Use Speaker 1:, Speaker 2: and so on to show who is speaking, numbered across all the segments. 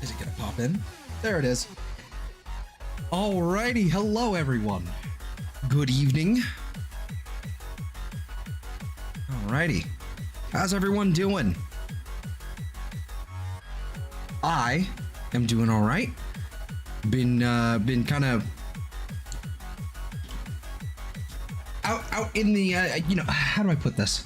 Speaker 1: Is it gonna pop in? There it is. Alrighty, hello everyone. Good evening. Alrighty. How's everyone doing? I am doing alright. Been kind of out in the how do I put this?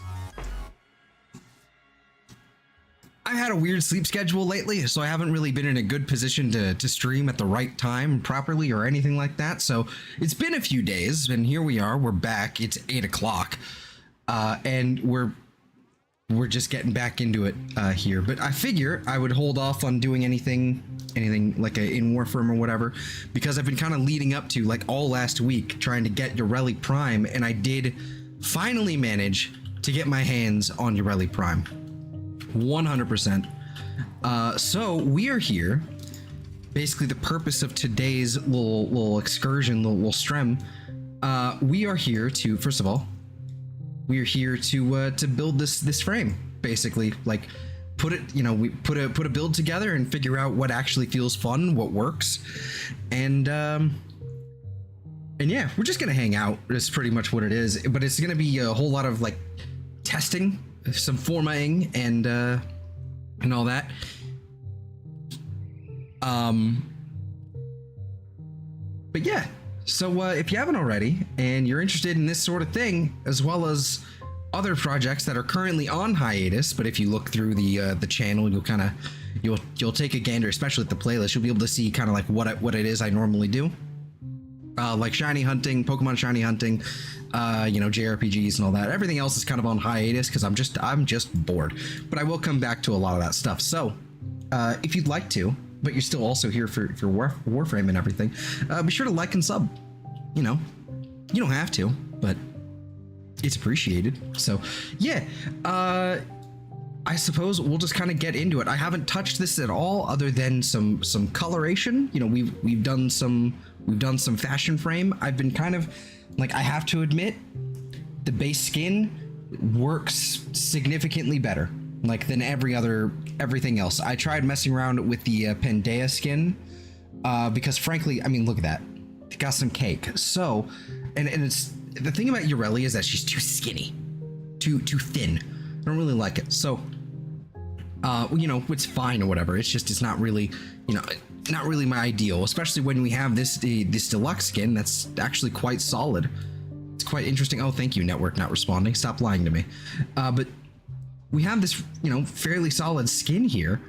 Speaker 1: I've had a weird sleep schedule lately, so I haven't really been in a good position to stream at the right time properly or anything like that. So it's been a few days, and here we are. We're back. It's 8 o'clock, and we're just getting back into it here. But I figure I would hold off on doing anything like in Warframe or whatever, because I've been kind of leading up to, like, all last week trying to get Yareli Prime, and I did finally manage to get my hands on Yareli Prime. 100%. So we are here. Basically, the purpose of today's little excursion, little stream, we are here to, first of all, we are here to build this frame. Basically, like, put it, we put a build together and figure out what actually feels fun, what works, and yeah, we're just gonna hang out. That's pretty much what it is. But it's gonna be a whole lot of, like, testing, some formatting, and all that. But yeah, so if you haven't already and you're interested in this sort of thing, as well as other projects that are currently on hiatus, but if you look through the channel, you'll take a gander, especially at the playlist. You'll be able to see kind of like what it is I normally do. Like shiny hunting, Pokemon shiny hunting, JRPGs and all that. Everything else is kind of on hiatus because I'm just bored. But I will come back to a lot of that stuff. So if you'd like to, but you're still also here for Warframe and everything, be sure to like and sub. You don't have to, but it's appreciated. So yeah, I suppose we'll just kind of get into it. I haven't touched this at all, other than some coloration. We've done some fashion frame. I've been kind of, like, I have to admit, the base skin works significantly better, like, than everything else. I tried messing around with the Pandaea skin, because frankly, I mean, look at that. It got some cake. So, and it's, the thing about Yareli is that she's too skinny, too thin. I don't really like it. So, it's fine or whatever. It's just, it's not really, not really my ideal, especially when we have this deluxe skin that's actually quite solid. It's quite interesting. Oh, thank you, network not responding. Stop lying to me. But we have this, fairly solid skin here,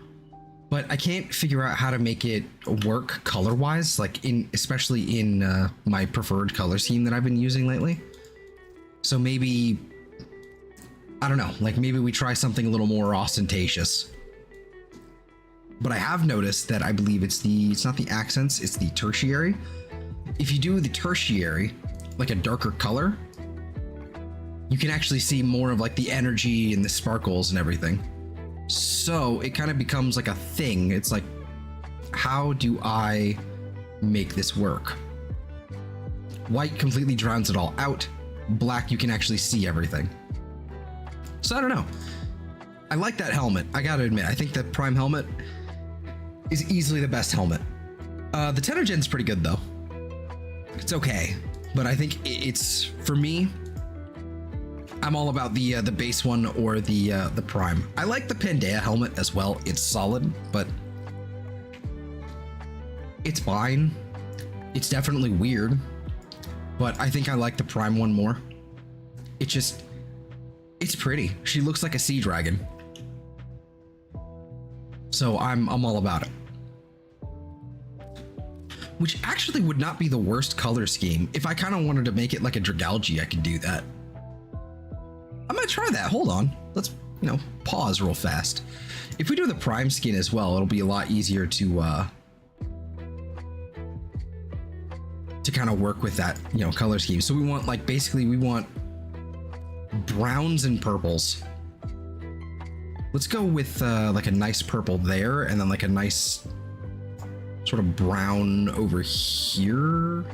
Speaker 1: but I can't figure out how to make it work color-wise, like especially in my preferred color scheme that I've been using lately. So maybe, I don't know, like, maybe we try something a little more ostentatious. But I have noticed that I believe it's not the accents, it's the tertiary. If you do the tertiary, like a darker color, you can actually see more of, like, the energy and the sparkles and everything. So it kind of becomes like a thing. It's like, how do I make this work? White completely drowns it all out. Black, you can actually see everything. So I don't know. I like that helmet. I gotta admit, I think that Prime helmet is easily the best helmet. The Tenogen's pretty good though. It's okay, but I think it's, for me, I'm all about the base one or the Prime. I like the Pandaea helmet as well. It's solid, but it's fine. It's definitely weird, but I think I like the Prime one more. It's pretty. She looks like a sea dragon. So I'm all about it. Which actually would not be the worst color scheme. If I kind of wanted to make it like a Dragalge, I could do that. I might try that. Hold on. Let's, pause real fast. If we do the Prime skin as well, it'll be a lot easier to kind of work with that, color scheme. So we want, like, basically we want browns and purples. Let's go with like a nice purple there, and then like a nice sort of brown over here.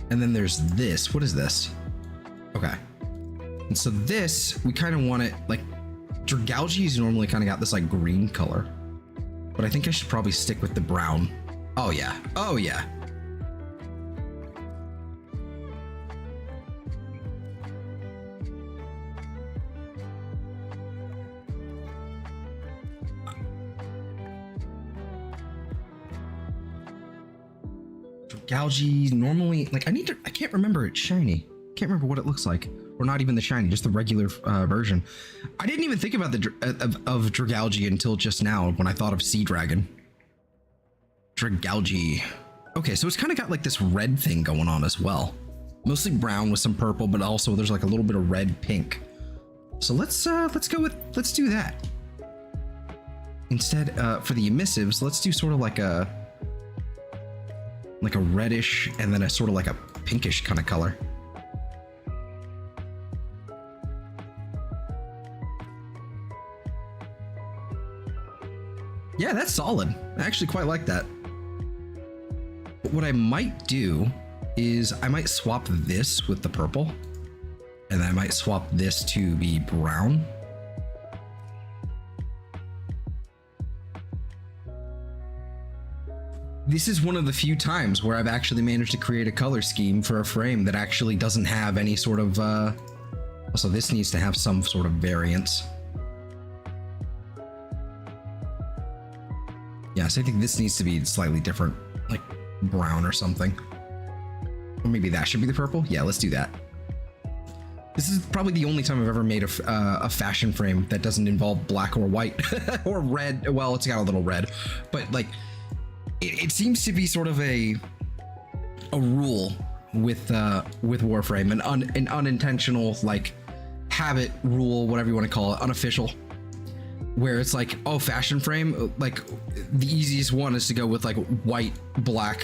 Speaker 1: And then there's this. What is this? Okay. And so this, we kind of want it like Dragalgi's normally kind of got this like green color, but I think I should probably stick with the brown. Oh yeah, oh yeah. Dragalgi normally, like I can't remember it's shiny. Can't remember what it looks like. Or not even the shiny, just the regular version. I didn't even think about the of Dragalgi until just now when I thought of Sea Dragon. Dragalgi. Okay, so it's kind of got like this red thing going on as well. Mostly brown with some purple, but also there's like a little bit of red pink. So let's do that. Instead, for the emissives, let's do sort of like a reddish and then a sort of like a pinkish kind of color. Yeah, that's solid. I actually quite like that. But what I might do is I might swap this with the purple, and then I might swap this to be brown. This is one of the few times where I've actually managed to create a color scheme for a frame that actually doesn't have any sort of, also this needs to have some sort of variance. Yeah, so I think this needs to be slightly different, like brown or something. Or maybe that should be the purple. Yeah, let's do that. This is probably the only time I've ever made a fashion frame that doesn't involve black or white or red. Well, it's got a little red, but like it seems to be sort of a rule with Warframe, an unintentional like habit, rule, whatever you want to call it, unofficial. Where it's like, oh, fashion frame, like the easiest one is to go with like white, black,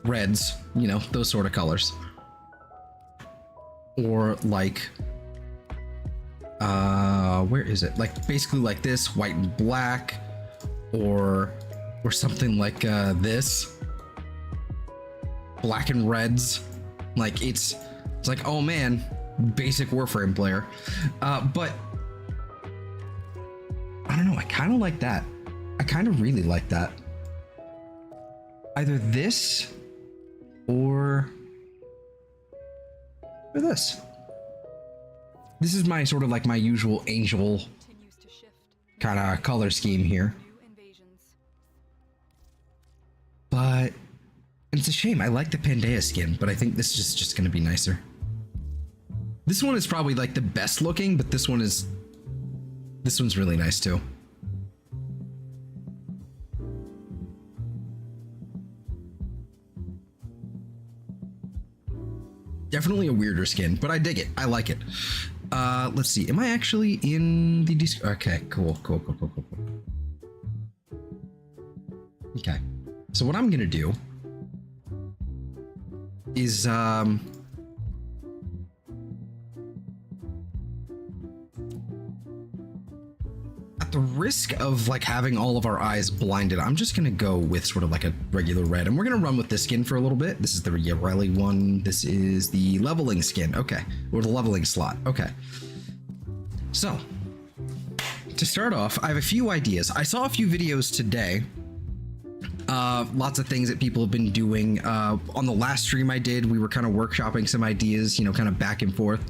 Speaker 1: reds, you know, those sort of colors. Or like, where is it? Like basically like this, white and black, or something like this, black and reds. Like it's like, oh man, basic Warframe player. But I don't know, I kind of like that. I kind of really like that. Either this or this. This is my sort of like my usual angel kind of color scheme here. But it's a shame. I like the Pandaea skin, but I think this is just going to be nicer. This one is probably like the best looking, but this one's really nice too. Definitely a weirder skin, but I dig it. I like it. Let's see. Am I actually in the okay, cool. Okay. So what I'm going to do is at the risk of like having all of our eyes blinded, I'm just going to go with sort of like a regular red, and we're going to run with this skin for a little bit. This is the Yareli one. This is the leveling skin. Okay. Or the leveling slot. Okay. So to start off, I have a few ideas. I saw a few videos today. Lots of things that people have been doing. On the last stream I did, we were kind of workshopping some ideas, you know, kind of back and forth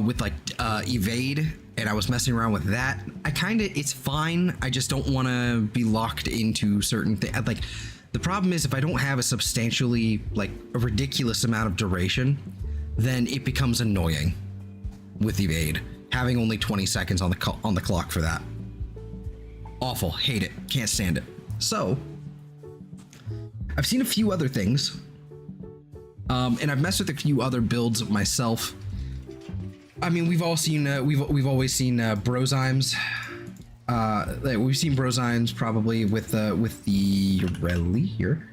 Speaker 1: with like evade, and I was messing around with that. It's fine. I just don't want to be locked into certain things. Like the problem is if I don't have a substantially like a ridiculous amount of duration, then it becomes annoying with evade. Having only 20 seconds on the clock for that. Awful. Hate it. Can't stand it. So I've seen a few other things, and I've messed with a few other builds myself. I mean, we've all seen, we've always seen Brozymes. We've seen Brozymes probably with the Yareli here,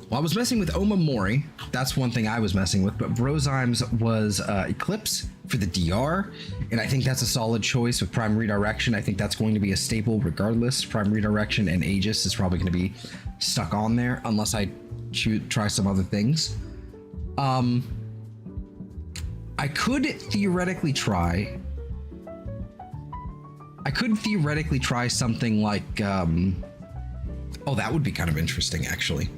Speaker 1: well, I was messing with Omamori. That's one thing I was messing with, but Brozymes was Eclipse for the DR, and I think that's a solid choice with Prime Redirection. I think that's going to be a staple regardless. Prime Redirection and Aegis is probably going to be stuck on there unless I try some other things. I could theoretically try something like, oh, that would be kind of interesting, actually.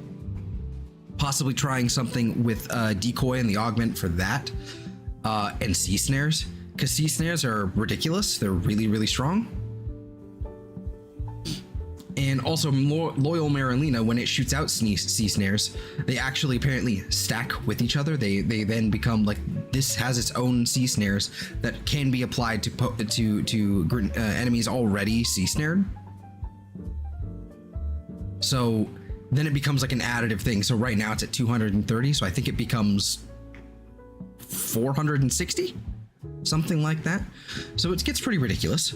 Speaker 1: Possibly trying something with decoy and the augment for that, and sea snares, because sea snares are ridiculous. They're really, really strong. And also, Loyal Marilina, when it shoots out sea snares, they actually apparently stack with each other. They then become like, this has its own sea snares that can be applied to enemies already sea snared. So then it becomes like an additive thing. So right now it's at 230, so I think it becomes 460, something like that. So it gets pretty ridiculous.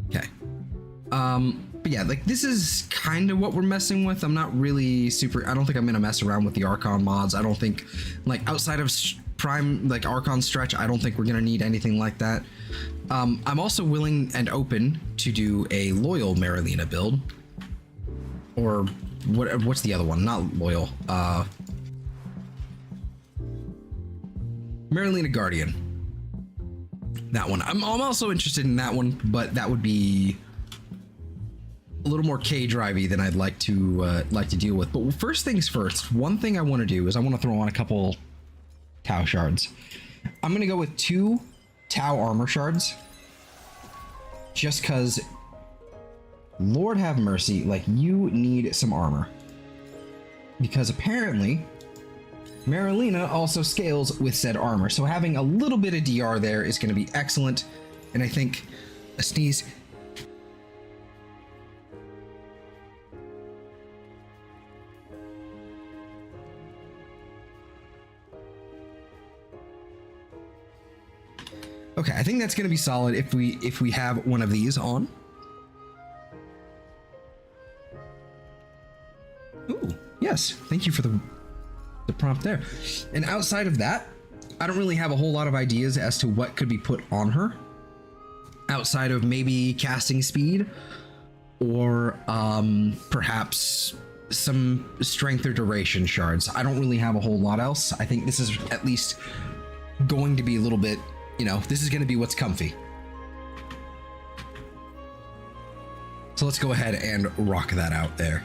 Speaker 1: Okay. But yeah, like this is kind of what we're messing with. I'm not really I don't think I'm gonna mess around with the Archon mods. I don't think, like, outside of Prime, like Archon stretch, I don't think we're gonna need anything like that. I'm also willing and open to do a Loyal Marilina build, or what's the other one? Not Loyal. Marilina Guardian. That one. I'm also interested in that one, but that would be a little more K-drivey than I'd like to deal with. But first things first, one thing I want to do is I want to throw on a couple Tau shards. I'm going to go with 2 Tau armor shards, just because, Lord have mercy, like, you need some armor. Because apparently Marilina also scales with said armor, so having a little bit of DR there is going to be excellent. And I think a sneeze. Okay, I think that's going to be solid if we have one of these on. Ooh, yes, thank you for the prompt there. And outside of that, I don't really have a whole lot of ideas as to what could be put on her, outside of maybe casting speed, or perhaps some strength or duration shards. I don't really have a whole lot else. I think this is at least going to be a little bit, you know, this is going to be what's comfy. So let's go ahead and rock that out there.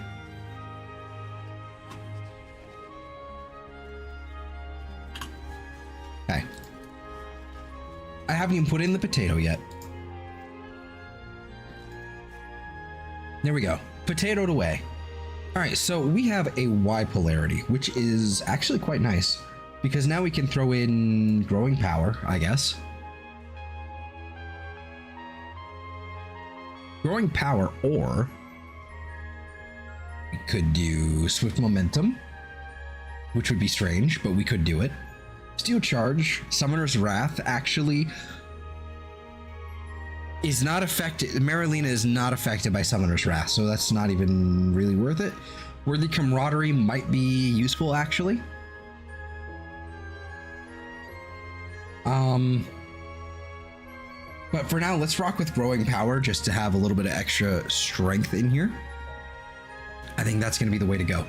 Speaker 1: Okay. I haven't even put in the potato yet. There we go. Potatoed away. All right, so we have a Y polarity, which is actually quite nice, because now we can throw in growing power, I guess. Growing power, or we could do swift momentum, which would be strange, but we could do it. Steel charge, Summoner's Wrath actually is not affected. Marilina is not affected by Summoner's Wrath, so that's not even really worth it. Worthy Camaraderie might be useful, actually. But for now, let's rock with growing power just to have a little bit of extra strength in here. I think that's going to be the way to go.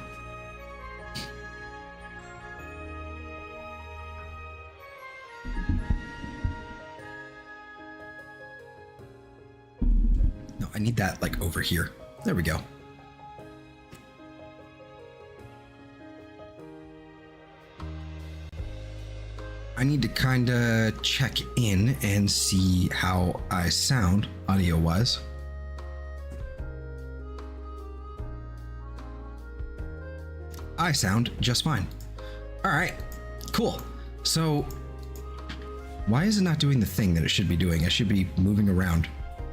Speaker 1: No, I need that like over here. There we go. I need to kind of check in and see how I sound audio-wise. I sound just fine. All right, cool. So why is it not doing the thing that it should be doing? I should be moving around.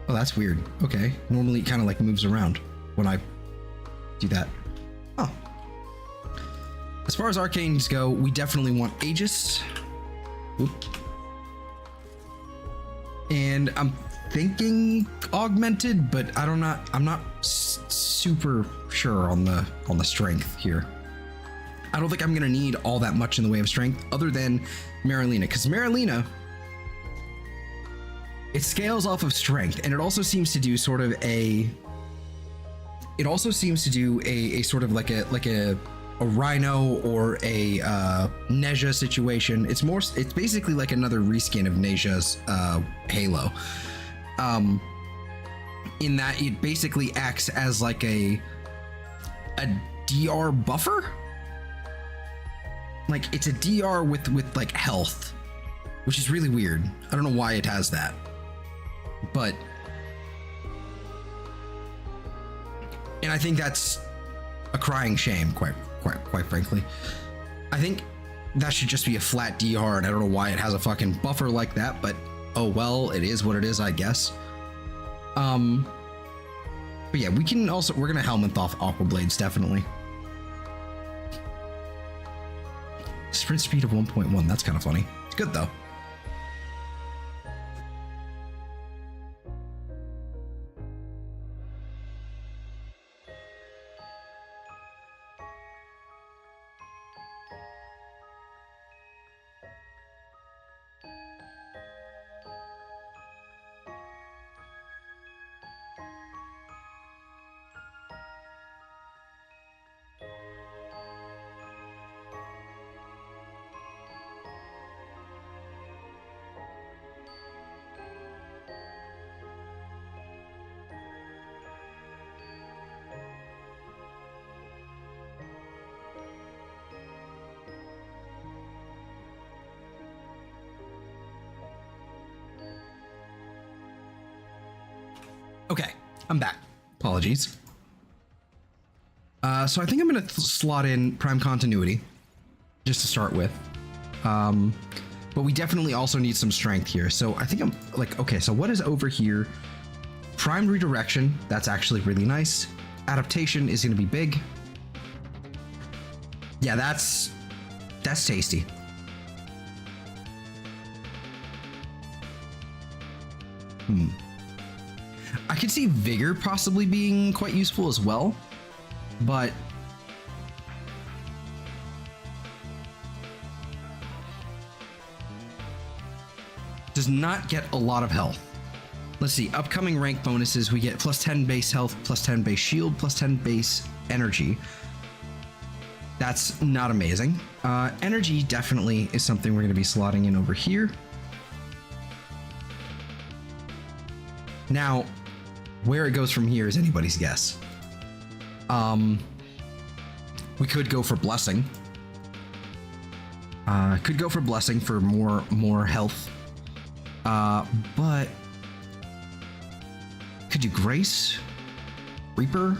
Speaker 1: Oh, that's weird. Okay, normally it kind of like moves around when I do that. Oh. As far as arcanes go, we definitely want Aegis. Oop. And I'm thinking augmented, but I'm not super sure on the strength here. I don't think I'm gonna need all that much in the way of strength other than Marilina, because Marilina, it scales off of strength, and it also seems to do sort of a sort of like a Rhino or a Neja situation. It's basically like another reskin of Neja's Halo. In that it basically acts as like a DR buffer. Like it's a DR with like health, which is really weird. I don't know why it has that, but and I think that's a crying shame, quite frankly. I think that should just be a flat DR, and I don't know why it has a fucking buffer like that, but oh well, it is what it is, I guess. But yeah, we're gonna Helminth off Aqua Blades, definitely. Sprint speed of 1.1, that's kind of funny. It's good though. Okay, I'm back. Apologies. So I think I'm gonna slot in Prime Continuity, just to start with. But we definitely also need some strength here. So I think I'm like, okay, so what is over here? Prime Redirection, that's actually really nice. Adaptation is gonna be big. Yeah, that's tasty. I could see Vigor possibly being quite useful as well, but does not get a lot of health. Let's see, upcoming rank bonuses, we get plus 10 base health, plus 10 base shield, plus 10 base energy. That's not amazing. Energy definitely is something we're going to be slotting in over here. Now, where it goes from here is anybody's guess. We could go for Blessing. Could go for Blessing for more health. But could do Grace, Reaper.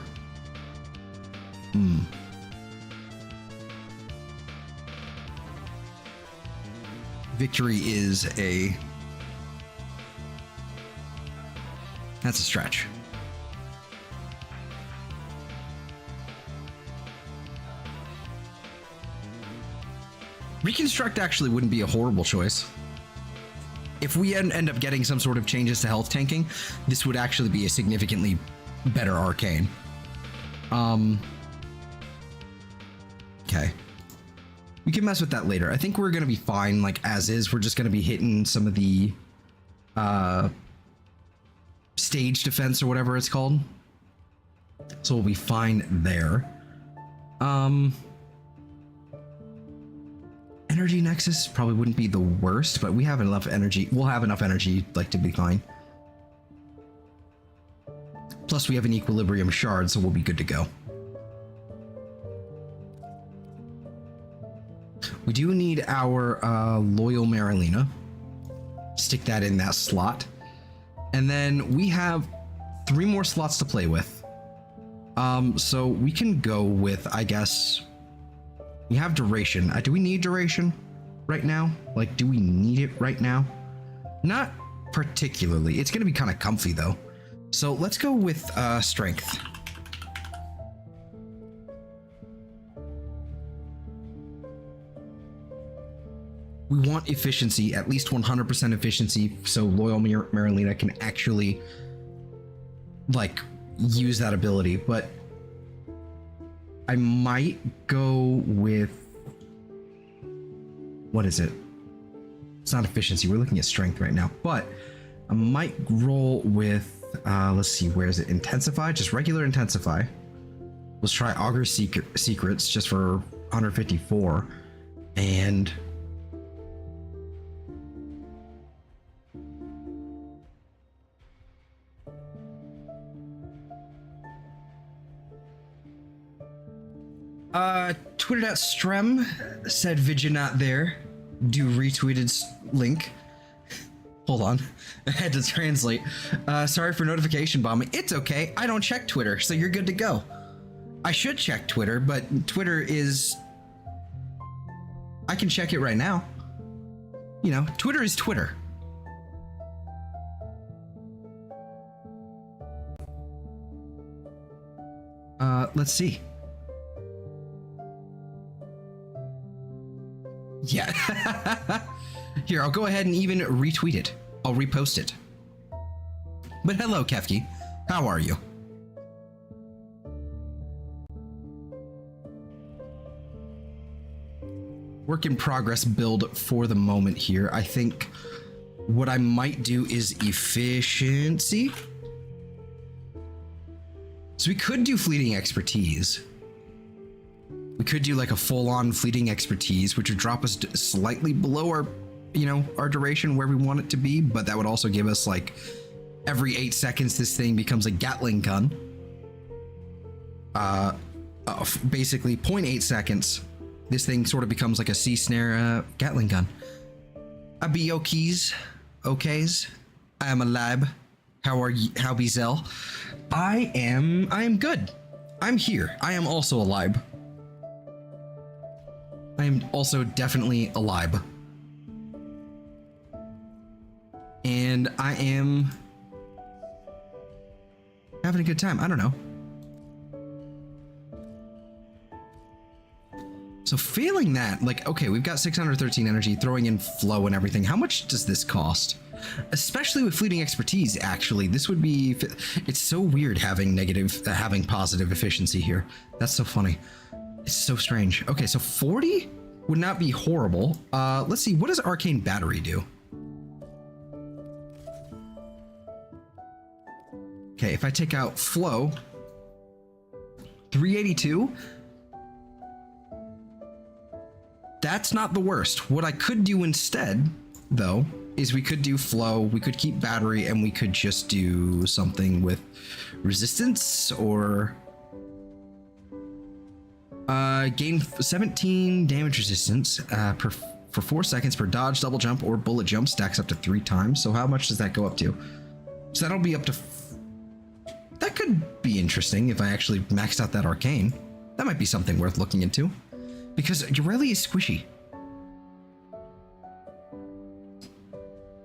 Speaker 1: Victory is that's a stretch. Reconstruct actually wouldn't be a horrible choice. If we end up getting some sort of changes to health tanking, this would actually be a significantly better arcane. Okay. We can mess with that later. I think we're going to be fine, like, as is. We're just going to be hitting some of the stage defense or whatever it's called. So we'll be fine there. Energy Nexus probably wouldn't be the worst, but we have enough energy. We'll have enough energy, like, to be fine. Plus, we have an Equilibrium Shard, so we'll be good to go. We do need our Loyal Marilena. Stick that in that slot. And then we have 3 more slots to play with. So we can go with, I guess, we have Duration. Do we need Duration right now? Like, do we need it right now? Not particularly. It's going to be kind of comfy, though. So let's go with Strength. We want efficiency, at least 100% efficiency, so Loyal Marilena can actually, like, use that ability. But I might go with, what is it? It's not efficiency. We're looking at strength right now, but I might roll with, let's see, where is it? Intensify, just regular Intensify. Let's try Augur Secrets just for 154. And Twitter.strem said Vidya not there. Do retweeted link. Hold on, I had to translate. Sorry for notification bombing. It's okay, I don't check Twitter, so you're good to go. I should check Twitter, but Twitter is... I can check it right now. You know, Twitter is Twitter. Let's see. Yeah. Here, I'll go ahead and even retweet it. I'll repost it. But hello, Kefki. How are you? Work in progress build for the moment here. I think what I might do is efficiency. So we could do fleeting expertise. We could do like a full-on fleeting expertise, which would drop us slightly below our, you know, our duration where we want it to be, but that would also give us like every 8 seconds this thing becomes a Gatling gun. Basically 0.8 seconds, this thing sort of becomes like a C-snare Gatling gun. I be okies, okays. I am alive. How are you? How be Zell? I am good. I'm here. I am also alive. I am also definitely alive. And I am having a good time. I don't know. So failing that, like, okay, we've got 613 energy, throwing in flow and everything. How much does this cost? Especially with fleeting expertise, actually, this would be, it's so weird having having positive efficiency here. That's so funny. It's so strange. Okay, so 40 would not be horrible. Let's see, what does Arcane Battery do? Okay, if I take out flow, 382. That's not the worst. What I could do instead, though, is we could do flow, we could keep battery, and we could just do something with resistance or gain 17 damage resistance for 4 seconds per dodge, double jump, or bullet jump. Stacks up to 3 times. So how much does that go up to? So that'll be up to... That could be interesting if I actually maxed out that arcane. That might be something worth looking into. Because Yareli is squishy.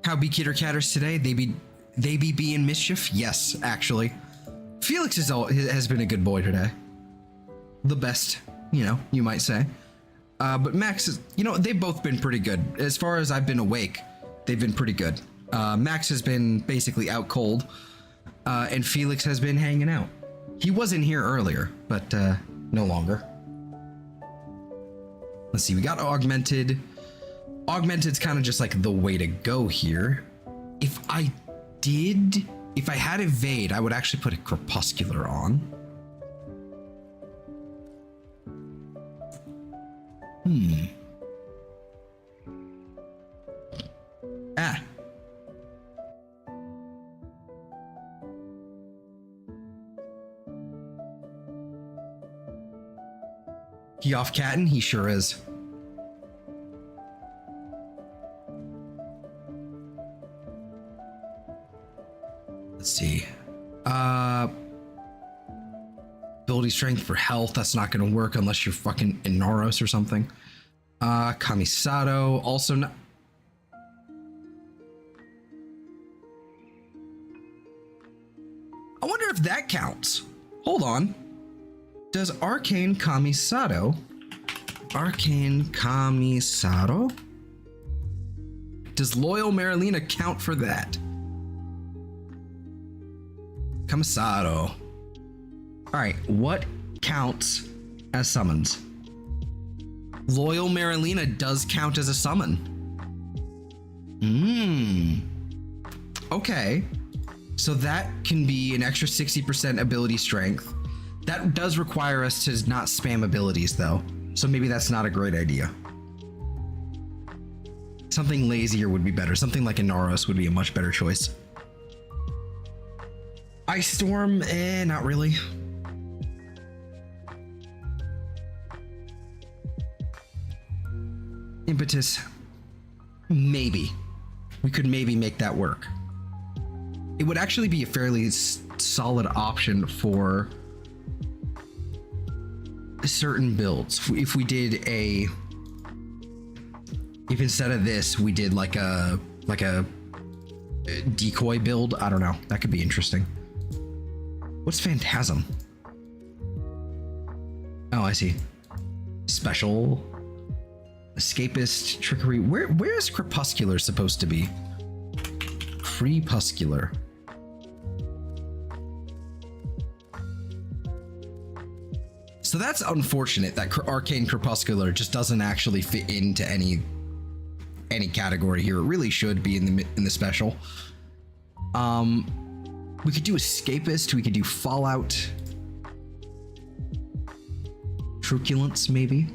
Speaker 1: How be Kitter Catters today? They be being mischief? Yes, actually. Felix has been a good boy today. The best, you know, you might say. But Max is, you know, they've both been pretty good. As far as I've been awake, they've been pretty good. Max has been basically out cold, and Felix has been hanging out. He was in here earlier, but no longer. Let's see, we got augmented. Augmented's kind of just like the way to go here. If I had evade, I would actually put a crepuscular on. Ah. He off cattin'? He sure is. Let's see. Ability strength for health. That's not going to work unless you're fucking Inaros or something. Kamisato. Also not. I wonder if that counts. Hold on. Does Arcane Kamisato? Does Loyal Marilena count for that? Kamisato. Alright, what counts as summons? Loyal Marilena does count as a summon. Okay. So that can be an extra 60% ability strength. That does require us to not spam abilities though, so maybe that's not a great idea. Something lazier would be better. Something like Inaros would be a much better choice. Ice Storm, not really. Impetus, maybe. We could maybe make that work. It would actually be a fairly solid option for certain builds. If we did a, if instead of this we did like a decoy build, I don't know. That could be interesting. What's Phantasm? Oh, I see. Special, Escapist, Trickery. Where is Crepuscular supposed to be? Crepuscular. So that's unfortunate that Arcane Crepuscular just doesn't actually fit into any category here. It really should be in the special. We could do Escapist. We could do Fallout. Truculence, maybe.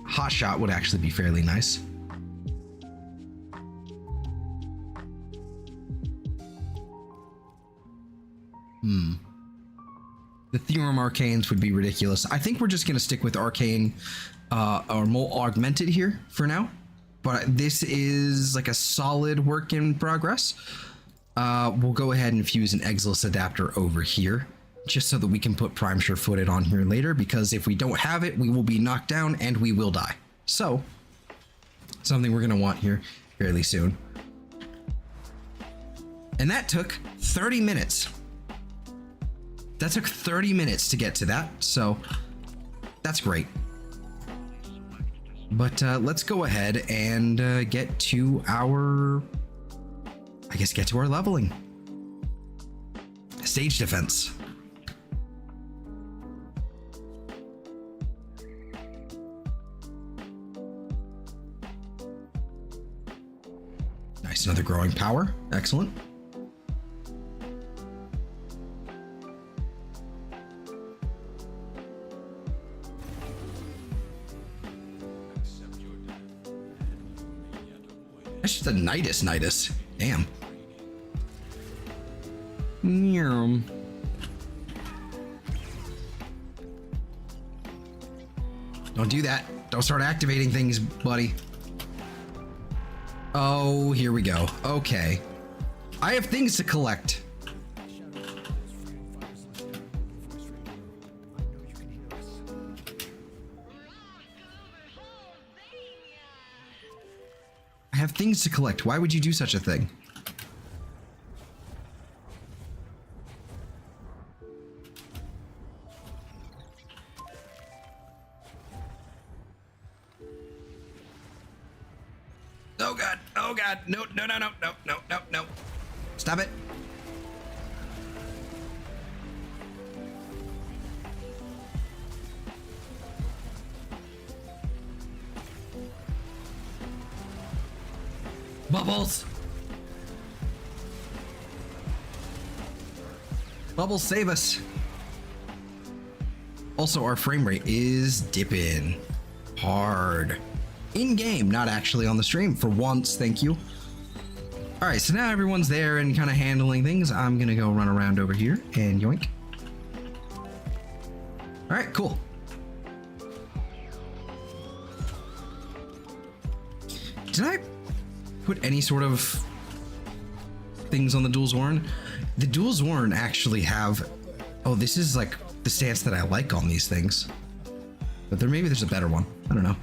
Speaker 1: Hotshot would actually be fairly nice. The Theorem Arcanes would be ridiculous. I think we're just going to stick with Arcane or Mole Augmented here for now. But this is like a solid work in progress. We'll go ahead and fuse an Exilus adapter over here, just so that we can put Prime Sure-Footed on here later, because if we don't have it, we will be knocked down and we will die. So, something we're going to want here fairly soon. And that took 30 minutes. That took 30 minutes to get to that, so that's great. But let's go ahead and get to our, I guess, get to our leveling. Stage defense. Nice, another growing power. Excellent. That's just a Nidus. Damn. Don't do that. Don't start activating things, buddy. Oh, here we go. Okay. I have things to collect. I have things to collect. Why would you do such a thing? Oh god. Oh god. No. Stop it. Bubbles! Bubbles, save us! Also, our frame rate is dipping hard. In-game, not actually on the stream. For once, thank you. Alright, so now everyone's there and kind of handling things. I'm gonna go run around over here and yoink. Alright, cool. Did I put any sort of things on the Dual Zorn? The Dual Zorn actually have... Oh, this is like the stance that I like on these things. But maybe there's a better one. I don't know.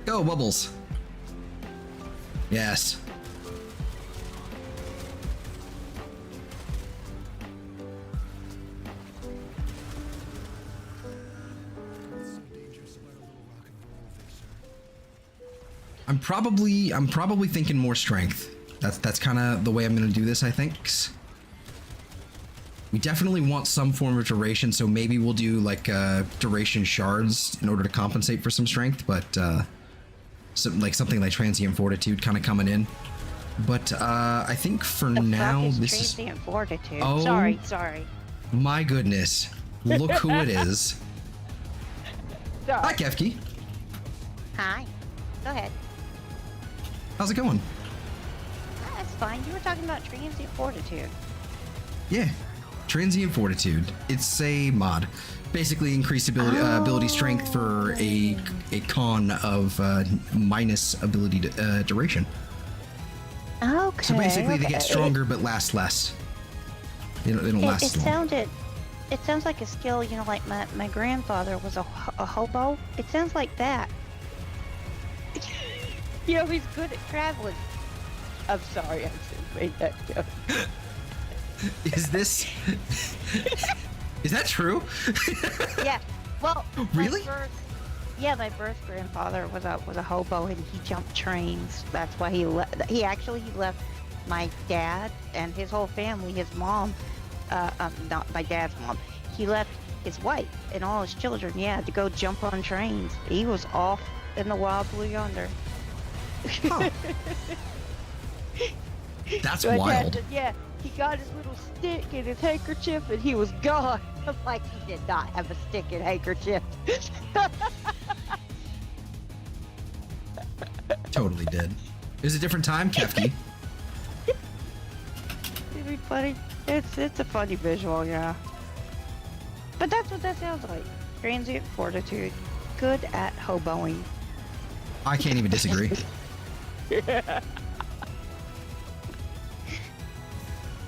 Speaker 1: Go, Bubbles. Yes. I'm probably thinking more strength. That's kind of the way I'm going to do this, I think. We definitely want some form of duration, so maybe we'll do like duration shards in order to compensate for some strength, but like something like transient fortitude kind of coming in But I think for
Speaker 2: The
Speaker 1: now
Speaker 2: fuck is
Speaker 1: this is.
Speaker 2: transient fortitude?
Speaker 1: Oh.
Speaker 2: Sorry.
Speaker 1: My goodness. Look who it is.
Speaker 2: Sorry.
Speaker 1: Hi, Kefki.
Speaker 2: Hi. Go ahead.
Speaker 1: How's it going?
Speaker 2: That's fine. You were talking about transient fortitude.
Speaker 1: Yeah. Transient Fortitude. It's a mod. Basically increased ability strength for a con of minus ability duration.
Speaker 2: Okay.
Speaker 1: So basically they get stronger but last less. They don't last as long.
Speaker 2: It sounds like a skill, you know, like my grandfather was a hobo. It sounds like that. You know, he's good at traveling. I'm sorry, I just made that joke.
Speaker 1: Is this... Is that true?
Speaker 2: Yeah. Well,
Speaker 1: really?
Speaker 2: My birth grandfather was a hobo and he jumped trains. That's why he left my dad and his whole family, his mom, not my dad's mom. He left his wife and all his children, to go jump on trains. He was off in the wild blue yonder.
Speaker 1: Huh. That's
Speaker 2: So
Speaker 1: wild.
Speaker 2: he got his little stick and his handkerchief and he was gone. I'm like, he did not have a stick and handkerchief.
Speaker 1: Totally did. It was a different time, Kefki.
Speaker 2: It'd be funny. It's a funny visual, yeah. But that's what that sounds like. Transient fortitude. Good at hoboing.
Speaker 1: I can't even disagree.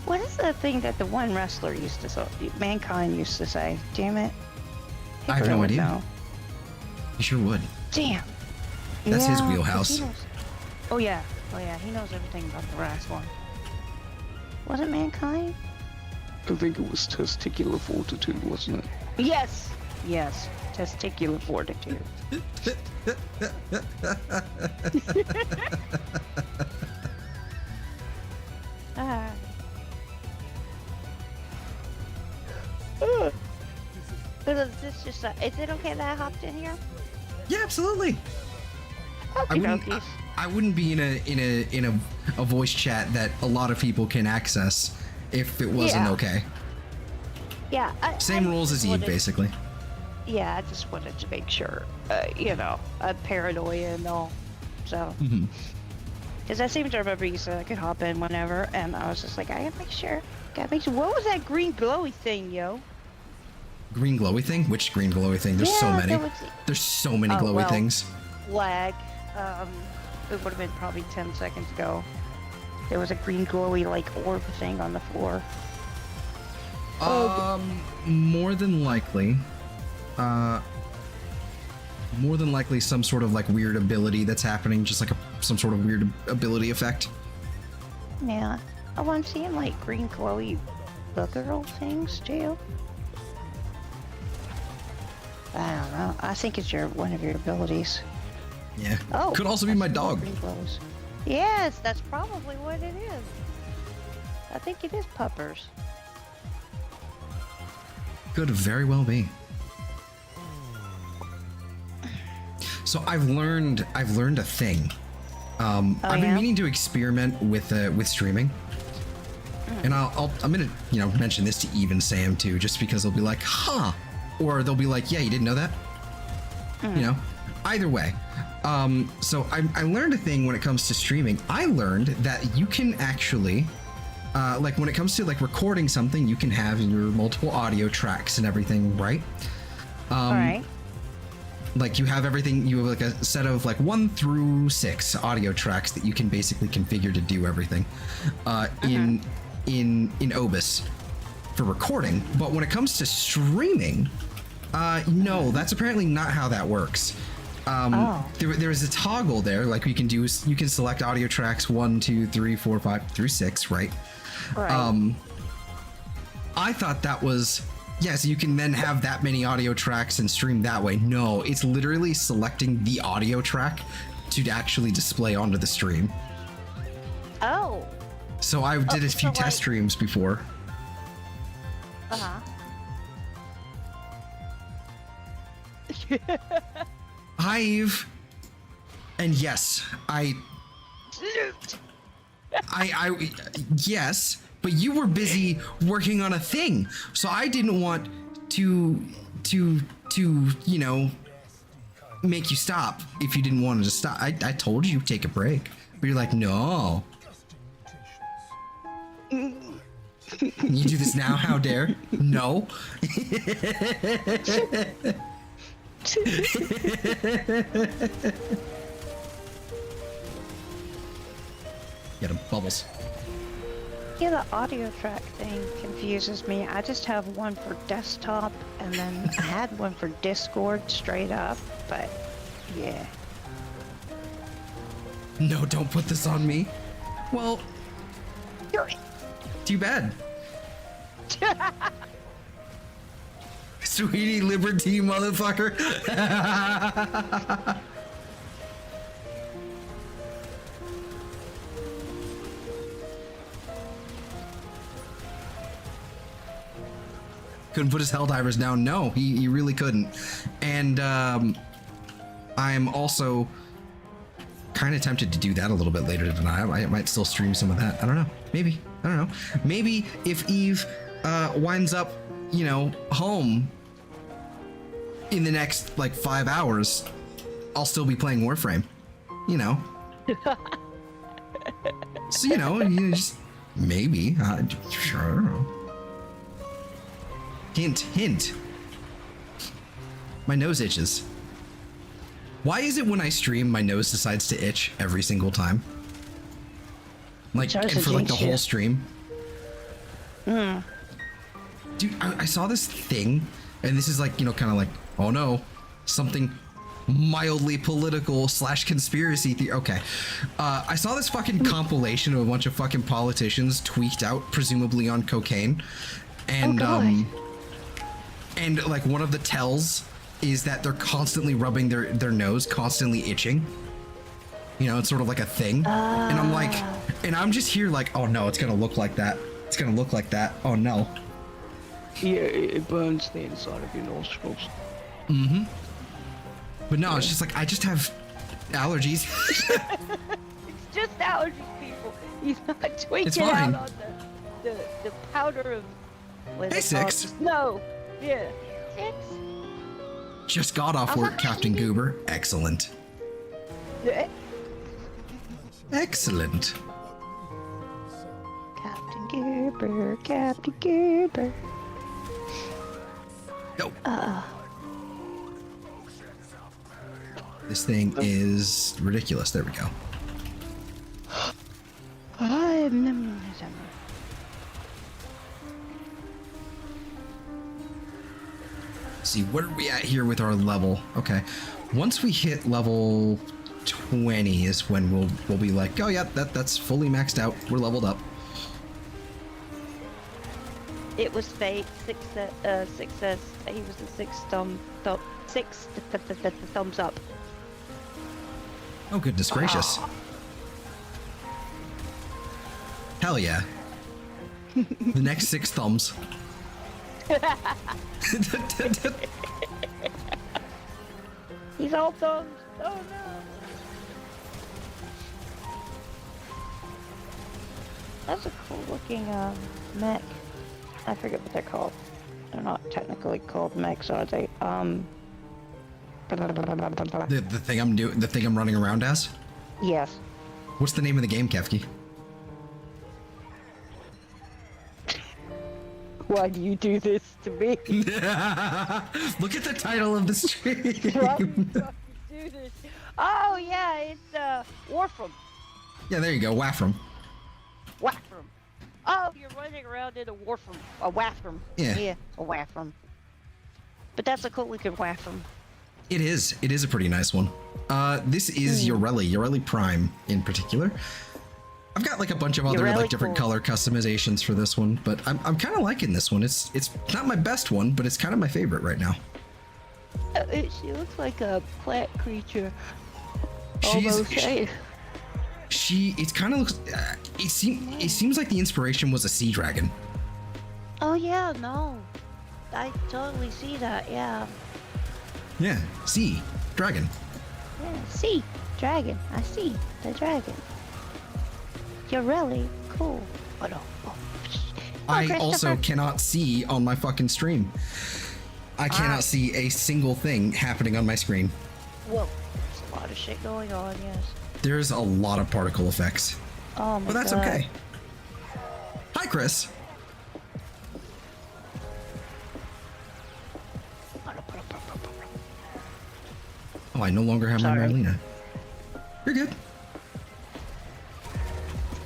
Speaker 2: What is the thing that the one wrestler used to say? Mankind used to say. Damn it.
Speaker 1: I have no idea.
Speaker 2: Know.
Speaker 1: You sure would.
Speaker 2: Damn.
Speaker 1: That's his wheelhouse.
Speaker 2: Oh yeah. He knows everything about the last one. Was it Mankind?
Speaker 3: I think it was testicular fortitude, wasn't it?
Speaker 2: Yes. Testicular fortitude. Is this just is it okay that I hopped in here?
Speaker 1: Yeah, absolutely.
Speaker 2: Okay,
Speaker 1: I wouldn't be in a voice chat that a lot of people can access if it wasn't okay.
Speaker 2: Yeah.
Speaker 1: Same rules as Eve, basically.
Speaker 2: Yeah, I just wanted to make sure, I'm paranoia and all. So, because I seem to remember you said I could hop in whenever, and I was just like, I gotta make sure. What was that green glowy thing, yo?
Speaker 1: Green glowy thing? Which green glowy thing? There's so many. There's so many glowy things.
Speaker 2: Lag. It would have been probably 10 seconds ago. There was a green glowy like orb thing on the floor.
Speaker 1: More than likely. More than likely some sort of like weird ability that's happening, just like some sort of weird ability effect.
Speaker 2: Yeah. Oh, I'm seeing like green glowy booger things too. I don't know. I think it's one of your abilities.
Speaker 1: Yeah.
Speaker 2: Oh.
Speaker 1: Could also be my dog.
Speaker 2: Yes, that's probably what it is. I think it is puppers.
Speaker 1: Could very well be. So I've learned a thing. I've been meaning to experiment with streaming, and I'm gonna mention this to Eve and Sam too, just because they'll be like, huh, or they'll be like, yeah, you didn't know that. Either way. So I learned a thing when it comes to streaming. I learned that you can actually, like when it comes to like recording something, you can have your multiple audio tracks and everything, right?
Speaker 2: All right.
Speaker 1: Like you have everything, you have like a set of like 1 through 6 audio tracks that you can basically configure to do everything in OBS for recording. But when it comes to streaming, no, that's apparently not how that works. There is a toggle there, like you can select audio tracks 1, 2, 3, 4, 5 through 6, right?
Speaker 2: Right.
Speaker 1: I thought that was, so you can then have that many audio tracks and stream that way. No, it's literally selecting the audio track to actually display onto the stream.
Speaker 2: Oh.
Speaker 1: So I did a few test streams before. Hi, Eve. And yes, Yes, but you were busy working on a thing, so I didn't want to make you stop if you didn't want to stop. I told you take a break, but you're like, no. You do this now? How dare? No. Get him, Bubbles.
Speaker 2: Yeah, the audio track thing confuses me. I just have one for desktop, and then I had one for Discord straight up, but yeah.
Speaker 1: No, don't put this on me. Well, too bad. Sweetie Liberty, motherfucker. Couldn't put his Helldivers down. No, he really couldn't. And I'm also kind of tempted to do that a little bit later tonight. I might still stream some of that. I don't know. Maybe. I don't know. Maybe if Eve winds up, home in the next like 5 hours, I'll still be playing Warframe. So just maybe. Sure. Hint. My nose itches. Why is it when I stream, my nose decides to itch every single time? Like, and for like the whole stream? Dude, I saw this thing, and this is like, kind of like, oh no, something mildly political / conspiracy theory. Okay. I saw this fucking compilation of a bunch of fucking politicians tweaked out, presumably on cocaine. And, and like one of the tells is that they're constantly rubbing their nose, constantly itching. It's sort of like a thing. And I'm like, and I'm just here like, oh no, it's gonna look like that. It's gonna look like that. Oh no.
Speaker 3: Yeah, it burns the inside of your nostrils.
Speaker 1: Mm-hmm. But no, it's just like, I just have allergies.
Speaker 2: It's just allergies, people. He's not tweaking
Speaker 1: It's fine.
Speaker 2: out on the powder of...
Speaker 1: Hey, Six.
Speaker 2: No. Yeah. 6?
Speaker 1: Just got off work, Captain Goober. Excellent.
Speaker 2: Yeah.
Speaker 1: Excellent.
Speaker 2: Captain Goober, Captain Goober.
Speaker 1: Go. This thing is ridiculous. There we go. See, what are we at here with our level? Okay, once we hit level 20 is when we'll be like, oh yeah, that's fully maxed out. We're leveled up.
Speaker 2: It was fate. Success. He was the sixth thumbs up.
Speaker 1: Oh goodness gracious! Hell yeah! The next 6 thumbs.
Speaker 2: He's all thumbs. Oh no. That's a cool looking mech. I forget what they're called. They're not technically called mechs, are they?
Speaker 1: The thing I'm running around as?
Speaker 2: Yes.
Speaker 1: What's the name of the game, Kefki?
Speaker 2: Why do you do this to me?
Speaker 1: Look at the title of the stream.
Speaker 2: Why do you do this? Oh yeah, it's Warframe.
Speaker 1: Yeah, there you go, Warframe.
Speaker 2: Warframe. Oh, you're running around in a Warframe. A Warframe.
Speaker 1: Yeah.
Speaker 2: Yeah, a Warframe. But that's a cool looking Warframe.
Speaker 1: It is. It is a pretty nice one. This is Yareli Prime in particular. I've got like a bunch of other
Speaker 2: Yareli
Speaker 1: like different color customizations for this one, but I'm kind of liking this one. It's not my best one, but it's kind of my favorite right now.
Speaker 2: She looks like a plant creature.
Speaker 1: It kind of looks. It seems like the inspiration was a sea dragon.
Speaker 2: Oh yeah, no, I totally see that. Yeah.
Speaker 1: Yeah, sea dragon.
Speaker 2: Yeah, sea dragon. I see the dragon. Yareli, cool. Oh no. Oh,
Speaker 1: I
Speaker 2: Christopher.
Speaker 1: also cannot see on my fucking stream. I cannot see a single thing happening on my screen.
Speaker 2: Whoa, there's a lot of shit going on, yes.
Speaker 1: There's a lot of particle effects.
Speaker 2: Oh my god.
Speaker 1: But that's okay. Hi, Chris. Oh, I no longer have my
Speaker 2: Sorry.
Speaker 1: Marlena. You're good.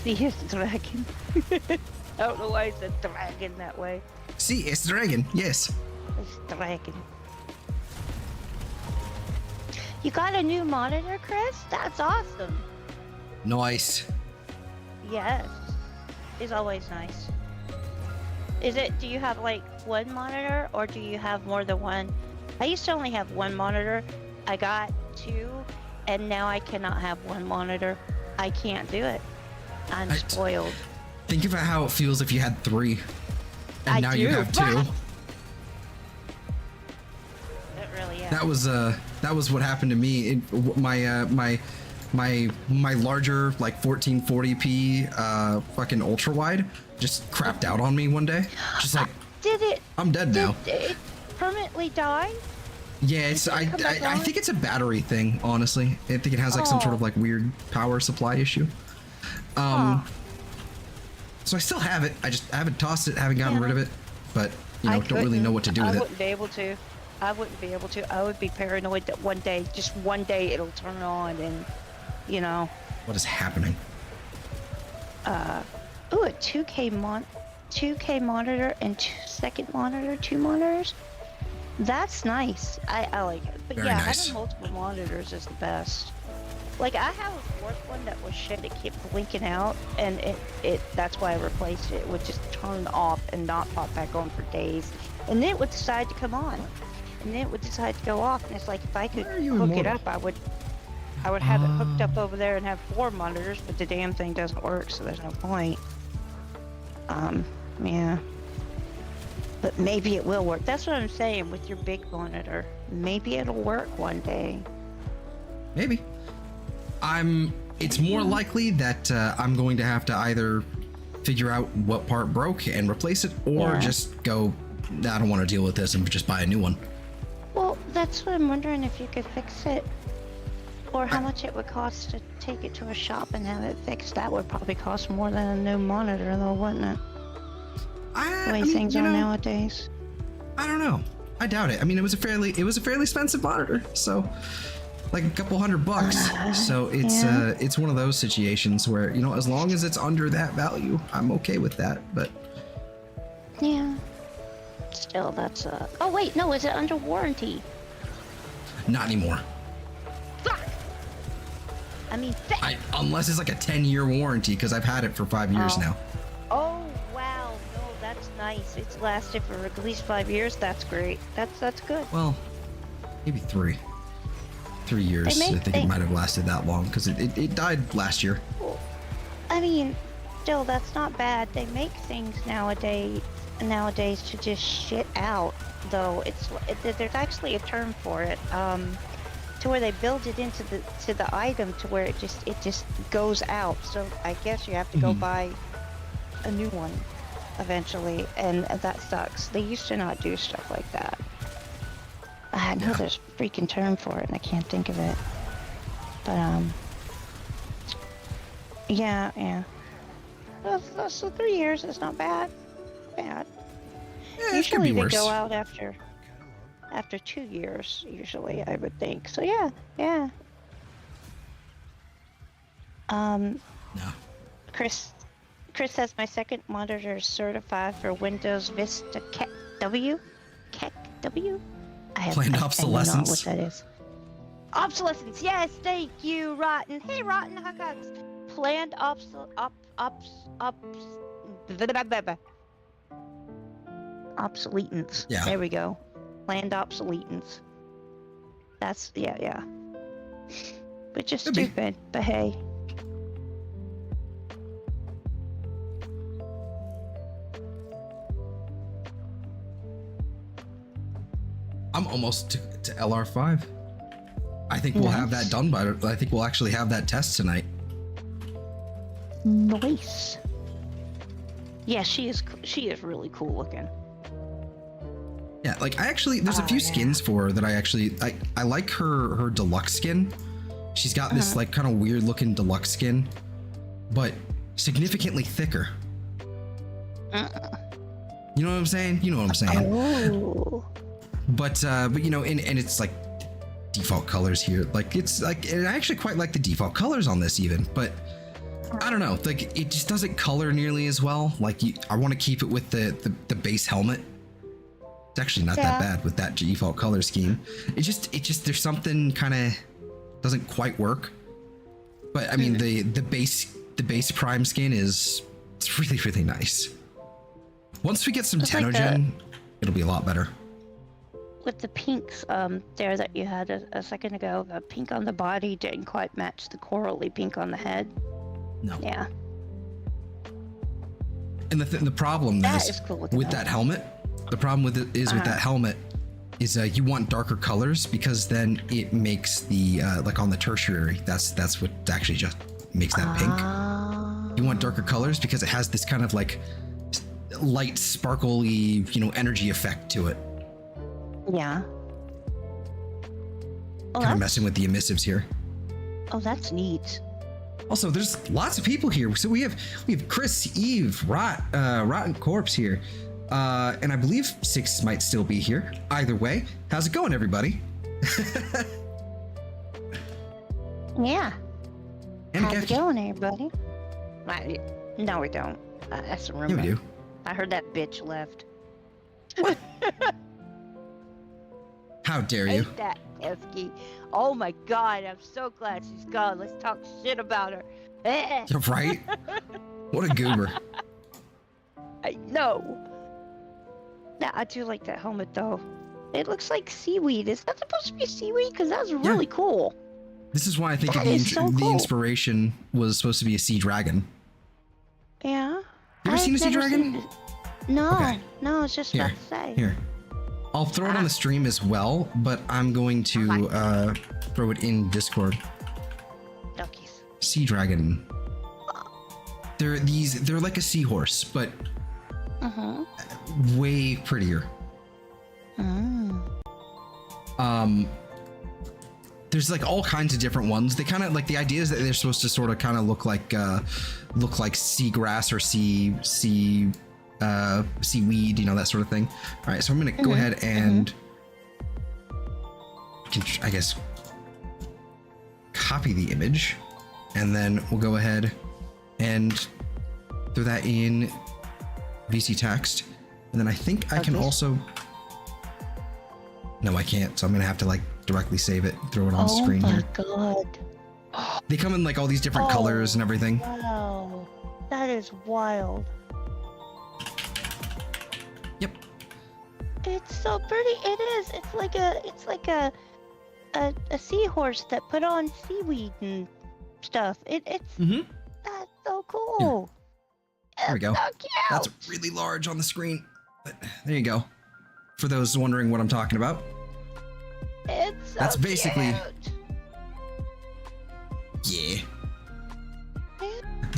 Speaker 2: See, here's the dragon. I don't know why I said dragon that way.
Speaker 1: See, it's dragon. Yes.
Speaker 2: It's dragon. You got a new monitor, Chris? That's awesome.
Speaker 1: Nice.
Speaker 2: Yes. It's always nice. Do you have like one monitor or do you have more than one? I used to only have one monitor. I got two and now I cannot have one monitor. I can't do it. I'm spoiled.
Speaker 1: Think about how it feels if you had three. And
Speaker 2: I
Speaker 1: now
Speaker 2: do.
Speaker 1: you have two.
Speaker 2: It really is.
Speaker 1: That was what happened to me. My larger like 1440p fucking ultra wide just crapped out on me one day. Just like I'm dead now.
Speaker 2: Did it permanently die?
Speaker 1: Yeah, I think it's a battery thing, honestly. I think it has like some sort of like weird power supply issue. So I still have it. I haven't tossed it, haven't gotten rid of it, but you know, don't really know what to do with it.
Speaker 2: I wouldn't be able to. I would be paranoid that one day, just one day, it'll turn on and, you know.
Speaker 1: What is happening?
Speaker 2: Ooh, a 2K monitor and second monitor, 2 monitors. That's nice. I like it. But
Speaker 1: Very
Speaker 2: yeah,
Speaker 1: nice.
Speaker 2: having multiple monitors is the best. Like I have a fourth one that was shit. It kept blinking out, and that's why I replaced it. It would just turn off and not pop back on for days, and then it would decide to come on, and then it would decide to go off. And it's like if I could hook it up, I would have it hooked up over there and have 4 monitors, but the damn thing doesn't work, so there's no point. Yeah. But maybe it will work. That's what I'm saying with your big monitor. Maybe it'll work one day.
Speaker 1: Maybe. It's more likely that I'm going to have to either figure out what part broke and replace it, or just go, I don't want to deal with this and just buy a new one.
Speaker 2: Well, that's what I'm wondering, if you could fix it, or how much it would cost to take it to a shop and have it fixed. That would probably cost more than a new monitor, though, wouldn't it? The way things are nowadays.
Speaker 1: I don't know. I doubt it. I mean, it was a fairly expensive monitor, so like a couple $100. So it's one of those situations where, you know, as long as it's under that value, I'm okay with that. But
Speaker 2: yeah, still, that's oh wait, no, is it under warranty?
Speaker 1: not anymore.
Speaker 2: Fuck. I mean,
Speaker 1: unless it's like a 10-year warranty, because I've had it for 5 years now.
Speaker 2: Oh wow, no, that's nice. It's lasted for at least 5 years. That's great. That's good.
Speaker 1: Well, maybe 3 years. I think it might have lasted that long, because it died last year.
Speaker 2: I mean, still, that's not bad. They make things nowadays to just shit out, though. There's actually a term for it, to where they build it into the item to where it just goes out. So I guess you have to go buy a new one eventually, and that sucks. They used to not do stuff like that. I know there's a freaking term for it, and I can't think of it. But yeah. So 3 years is not bad. Yeah, usually they go out after 2 years. Usually, I would think. So yeah.
Speaker 1: No.
Speaker 2: Chris says my second monitor is certified for Windows Vista KEC W.
Speaker 1: Planned obsolescence.
Speaker 2: I don't know what that is. Obsolescence. Yes, thank you, Rotten. Hey, Rotten Huckucks. Planned obsoletance.
Speaker 1: Yeah.
Speaker 2: There we go. Planned obsoletance. That's yeah. Which is stupid, but hey.
Speaker 1: I'm almost to LR5. I think we'll have that done I think we'll actually have that test tonight.
Speaker 2: Nice. Yeah, she is really cool looking.
Speaker 1: Yeah, like there's a few skins for her that I like her deluxe skin. She's got this like kind of weird looking deluxe skin, but significantly thicker. You know what I'm saying? You know what I'm saying.
Speaker 2: Oh.
Speaker 1: But you know, and it's like default colors here. Like it's like, and I actually quite like the default colors on this even, but I don't know, like it just doesn't color nearly as well. Like I want to keep it with the base helmet. It's actually not that bad with that default color scheme. It just there's something kind of doesn't quite work. But I mean the base prime skin it's really, really nice. Once we get some Tenogen, it'll be a lot better.
Speaker 2: With the pinks there that you had a second ago, the pink on the body didn't quite match the corally pink on the head.
Speaker 1: No.
Speaker 2: Yeah.
Speaker 1: And the problem is
Speaker 2: cool
Speaker 1: with that helmet. The problem with it is with that helmet is you want darker colors, because then it makes the like on the tertiary, that's what actually just makes that pink. You want darker colors because it has this kind of like light sparkly, you know, energy effect to it.
Speaker 2: Yeah. Oh,
Speaker 1: Kind of messing with the emissives here.
Speaker 2: Oh, that's neat.
Speaker 1: Also, there's lots of people here. So we have Chris, Eve, Rotten Corpse here. And I believe Six might still be here. Either way, how's it going, everybody?
Speaker 2: Yeah.
Speaker 1: And
Speaker 2: how's it going, everybody? No, we don't. That's a rumor.
Speaker 1: Yeah, we do.
Speaker 2: I heard that bitch left.
Speaker 1: How dare you?
Speaker 2: Hate that Esky. Oh my god, I'm so glad she's gone. Let's talk shit about her.
Speaker 1: You're right. What a goober.
Speaker 2: I know. Nah, I do like that helmet though. It looks like seaweed. Is that supposed to be seaweed? Because that's really cool.
Speaker 1: This is why I think
Speaker 2: the
Speaker 1: inspiration was supposed to be a sea dragon.
Speaker 2: Yeah.
Speaker 1: You ever seen a sea dragon?
Speaker 2: No.
Speaker 1: Okay.
Speaker 2: No, it's just about to say.
Speaker 1: Here. I'll throw it on the stream as well, but I'm going to throw it in Discord.
Speaker 2: Duckies.
Speaker 1: Sea dragon. They're like a seahorse, but way prettier. There's like all kinds of different ones. They kind of like, the idea is that they're supposed to sort of kind of look like seagrass or seaweed, you know, that sort of thing. All right, so I'm gonna go ahead and I guess copy the image, and then we'll go ahead and throw that in VC text, and then I think I can also. No, I can't. So I'm gonna have to like directly save it, throw it on screen here.
Speaker 2: Oh my god!
Speaker 1: They come in like all these different colors and everything.
Speaker 2: Wow, that is wild.
Speaker 1: Yep.
Speaker 2: It's so pretty. It is. It's like a seahorse that put on seaweed and stuff. It's that's so cool.
Speaker 1: Yeah. There we go.
Speaker 2: So cute.
Speaker 1: That's really large on the screen. But there you go. For those wondering what I'm talking about.
Speaker 2: It's so
Speaker 1: that's basically
Speaker 2: cute.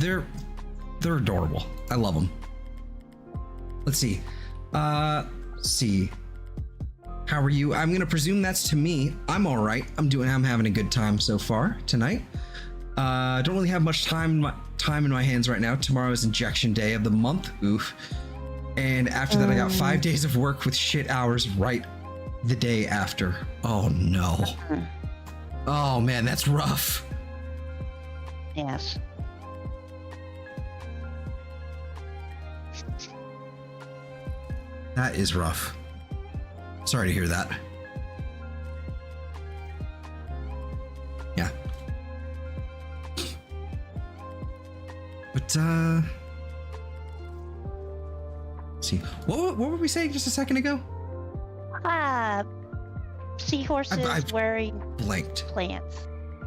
Speaker 1: Yeah. They're adorable. I love them. Let's see. See. How are you? I'm gonna presume that's to me. I'm all right. I'm having a good time so far tonight. Don't really have much time in my hands right now. Tomorrow is injection day of the month. Oof. And after that, I got 5 days of work with shit hours right the day after. Oh no. Oh man, that's rough.
Speaker 2: Yes.
Speaker 1: That is rough. Sorry to hear that. Yeah. But let's see. What were we saying just a second ago?
Speaker 2: Seahorses wearing
Speaker 1: blanked
Speaker 2: plants.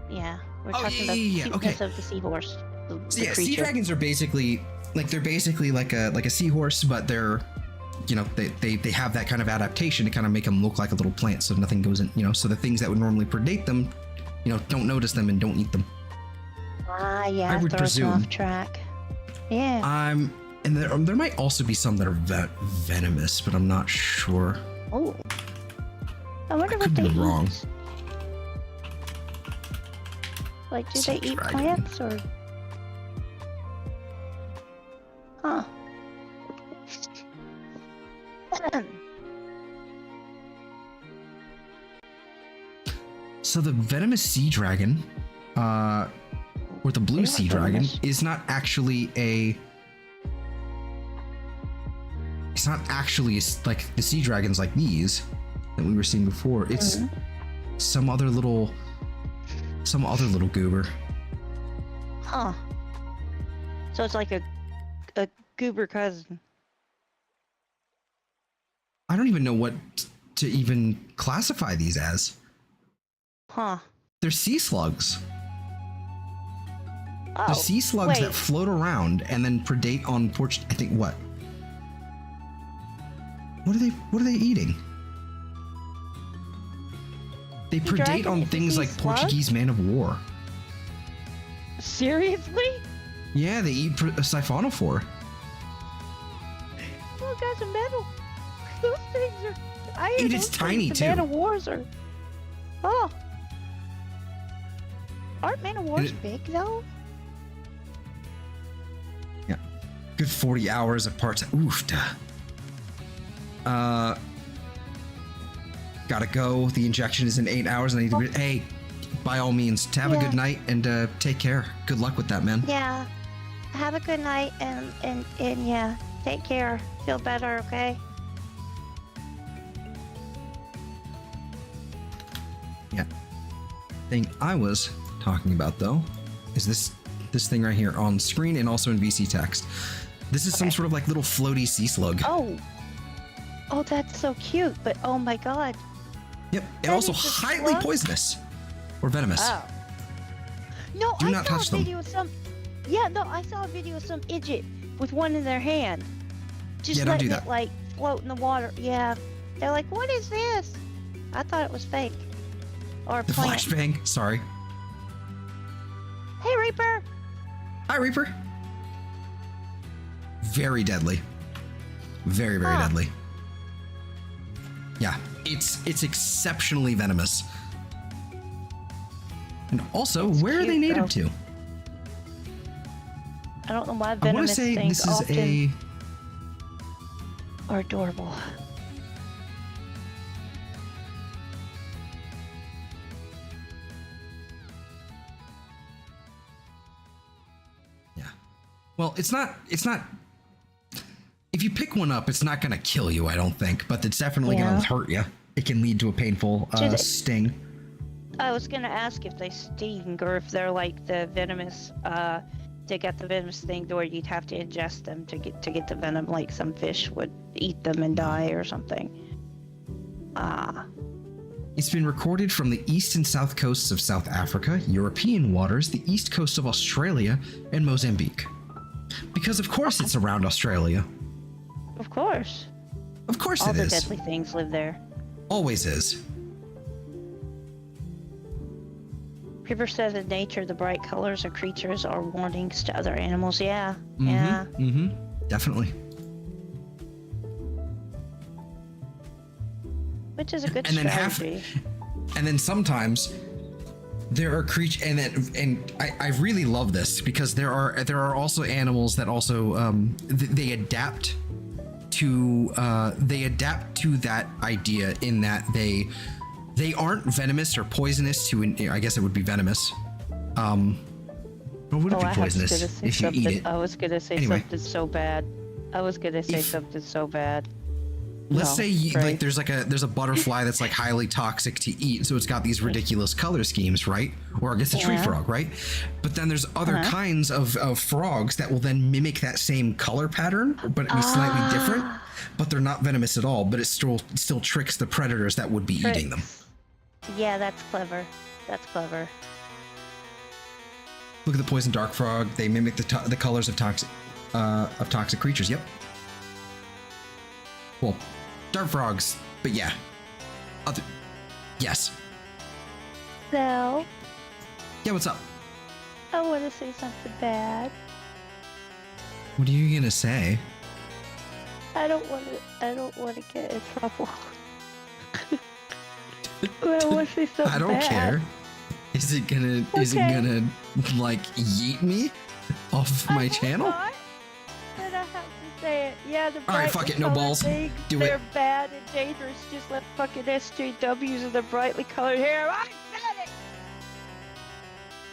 Speaker 2: Yeah, we're talking about the cuteness of the seahorse. The
Speaker 1: sea
Speaker 2: creature.
Speaker 1: dragons are basically like a seahorse, but they're, you know, they have that kind of adaptation to kind of make them look like a little plant, so nothing goes in, you know, so the things that would normally predate them, you know, don't notice them and don't eat them.
Speaker 2: Ah, yeah.
Speaker 1: I would
Speaker 2: throws
Speaker 1: presume.
Speaker 2: off track. Yeah.
Speaker 1: And there might also be some that are venomous, but I'm not sure.
Speaker 2: Oh. I wonder
Speaker 1: I
Speaker 2: what
Speaker 1: could
Speaker 2: they
Speaker 1: be
Speaker 2: eat.
Speaker 1: wrong.
Speaker 2: Like, do
Speaker 1: Sea
Speaker 2: they eat
Speaker 1: dragon.
Speaker 2: plants or? Huh.
Speaker 1: So the venomous sea dragon, or the blue
Speaker 2: They
Speaker 1: sea
Speaker 2: are
Speaker 1: dragon,
Speaker 2: venomous.
Speaker 1: is not actually a. It's not actually like the sea dragons like these that we were seeing before. It's some other little goober.
Speaker 2: Huh. So it's like a goober cousin.
Speaker 1: I don't even know what to even classify these as.
Speaker 2: Huh.
Speaker 1: They're sea slugs.
Speaker 2: Oh.
Speaker 1: They're sea slugs that
Speaker 2: wait.
Speaker 1: float around and then predate on I think what? What are they eating? They
Speaker 2: The
Speaker 1: predate
Speaker 2: dragon
Speaker 1: on
Speaker 2: is a
Speaker 1: things
Speaker 2: sea
Speaker 1: like
Speaker 2: slug?
Speaker 1: Portuguese man of war.
Speaker 2: Seriously?
Speaker 1: Yeah, they eat a siphonophore.
Speaker 2: Oh, guys, a metal. Those things are. I hear
Speaker 1: Dude, it's
Speaker 2: those
Speaker 1: tiny,
Speaker 2: things,
Speaker 1: too.
Speaker 2: The man of wars are. Oh. Aren't man of wars
Speaker 1: it-
Speaker 2: big though?
Speaker 1: Yeah. Good 40 hours of parts. Oof. Duh. Gotta go. The injection is in 8 hours and I need to be. Hey, by all means, have a
Speaker 2: Yeah.
Speaker 1: good night and take care. Good luck with that, man.
Speaker 2: Yeah. Have a good night and yeah, take care. Feel better, okay?
Speaker 1: Yeah. Thing I was talking about though is this thing right here on screen and also in VC text. This is some
Speaker 2: Okay.
Speaker 1: sort of like little floaty sea slug.
Speaker 2: Oh. Oh, that's so cute, but oh my god.
Speaker 1: Yep. And
Speaker 2: that
Speaker 1: also
Speaker 2: is a
Speaker 1: highly
Speaker 2: slug?
Speaker 1: poisonous or venomous.
Speaker 2: Oh. No,
Speaker 1: Do
Speaker 2: I
Speaker 1: not
Speaker 2: saw
Speaker 1: touch
Speaker 2: a
Speaker 1: them.
Speaker 2: video of some. Yeah, no, I saw a video of some idiot with one in their hand, just
Speaker 1: Yeah, don't do
Speaker 2: letting
Speaker 1: that.
Speaker 2: it like float in the water. Yeah, they're like, "What is this?" I thought it was fake or a
Speaker 1: The
Speaker 2: plant.
Speaker 1: flashbang. Sorry.
Speaker 2: Hey, Reaper.
Speaker 1: Hi, Reaper. Very deadly. Very, very
Speaker 2: Huh.
Speaker 1: deadly. Yeah, it's exceptionally venomous. And also,
Speaker 2: It's
Speaker 1: where are they
Speaker 2: cute,
Speaker 1: native
Speaker 2: though.
Speaker 1: to?
Speaker 2: I don't know why
Speaker 1: I want
Speaker 2: venomous
Speaker 1: to say
Speaker 2: things
Speaker 1: this is
Speaker 2: often
Speaker 1: a.
Speaker 2: are adorable.
Speaker 1: Yeah. Well, it's not. If you pick one up, it's not going to kill you, I don't think, but it's definitely going
Speaker 2: Yeah.
Speaker 1: to hurt you. It can lead to a painful
Speaker 2: Do they-
Speaker 1: sting.
Speaker 2: I was gonna ask if they sting or if they're like the venomous. To get the venomous thing, where you'd have to ingest them to get the venom, like some fish would eat them and die or something. Ah.
Speaker 1: It's been recorded from the east and south coasts of South Africa, European waters, the east coast of Australia, and Mozambique. Because of course it's around Australia.
Speaker 2: Of course.
Speaker 1: Of course
Speaker 2: All
Speaker 1: it
Speaker 2: the
Speaker 1: is.
Speaker 2: deadly things live there.
Speaker 1: Always is.
Speaker 2: River says in nature, the bright colors of creatures are warnings to other animals. Yeah. Yeah.
Speaker 1: Mm-hmm. Definitely.
Speaker 2: Which is a good
Speaker 1: And then
Speaker 2: strategy.
Speaker 1: And then sometimes there are creatures, and I really love this because there are also animals that also they adapt to that idea in that they aren't venomous or poisonous to I guess it would be venomous. But would it be
Speaker 2: I was
Speaker 1: poisonous
Speaker 2: gonna say
Speaker 1: if you
Speaker 2: something.
Speaker 1: eat it?
Speaker 2: I was gonna say
Speaker 1: Anyway.
Speaker 2: something so bad. I was gonna say
Speaker 1: If-
Speaker 2: something so bad.
Speaker 1: Let's
Speaker 2: No,
Speaker 1: say
Speaker 2: right.
Speaker 1: like there's a butterfly that's like highly toxic to eat, so it's got these ridiculous color schemes, right? Or I guess a tree
Speaker 2: Yeah.
Speaker 1: frog, right? But then there's other kinds of frogs that will then mimic that same color pattern, but be slightly different. But they're not venomous at all. But it still tricks the predators that would be eating them.
Speaker 2: Tricks. Yeah, that's clever. That's clever.
Speaker 1: Look at the poison dart frog. They mimic the colors of toxic creatures. Yep. Well, dart frogs, but yeah. Yes.
Speaker 2: So,
Speaker 1: Yeah. What's up?
Speaker 2: I want to say something bad.
Speaker 1: What are you gonna say?
Speaker 2: I don't want to get in trouble. But I want to say something
Speaker 1: I don't
Speaker 2: bad.
Speaker 1: care. Is it gonna like yeet me off my channel?
Speaker 2: Not, but I have to say it. Yeah, the
Speaker 1: All right, fuck it, no
Speaker 2: brightly
Speaker 1: balls.
Speaker 2: colored things,
Speaker 1: Do
Speaker 2: they're
Speaker 1: it.
Speaker 2: bad and dangerous, just like fucking SJWs and their brightly colored hair. I said it!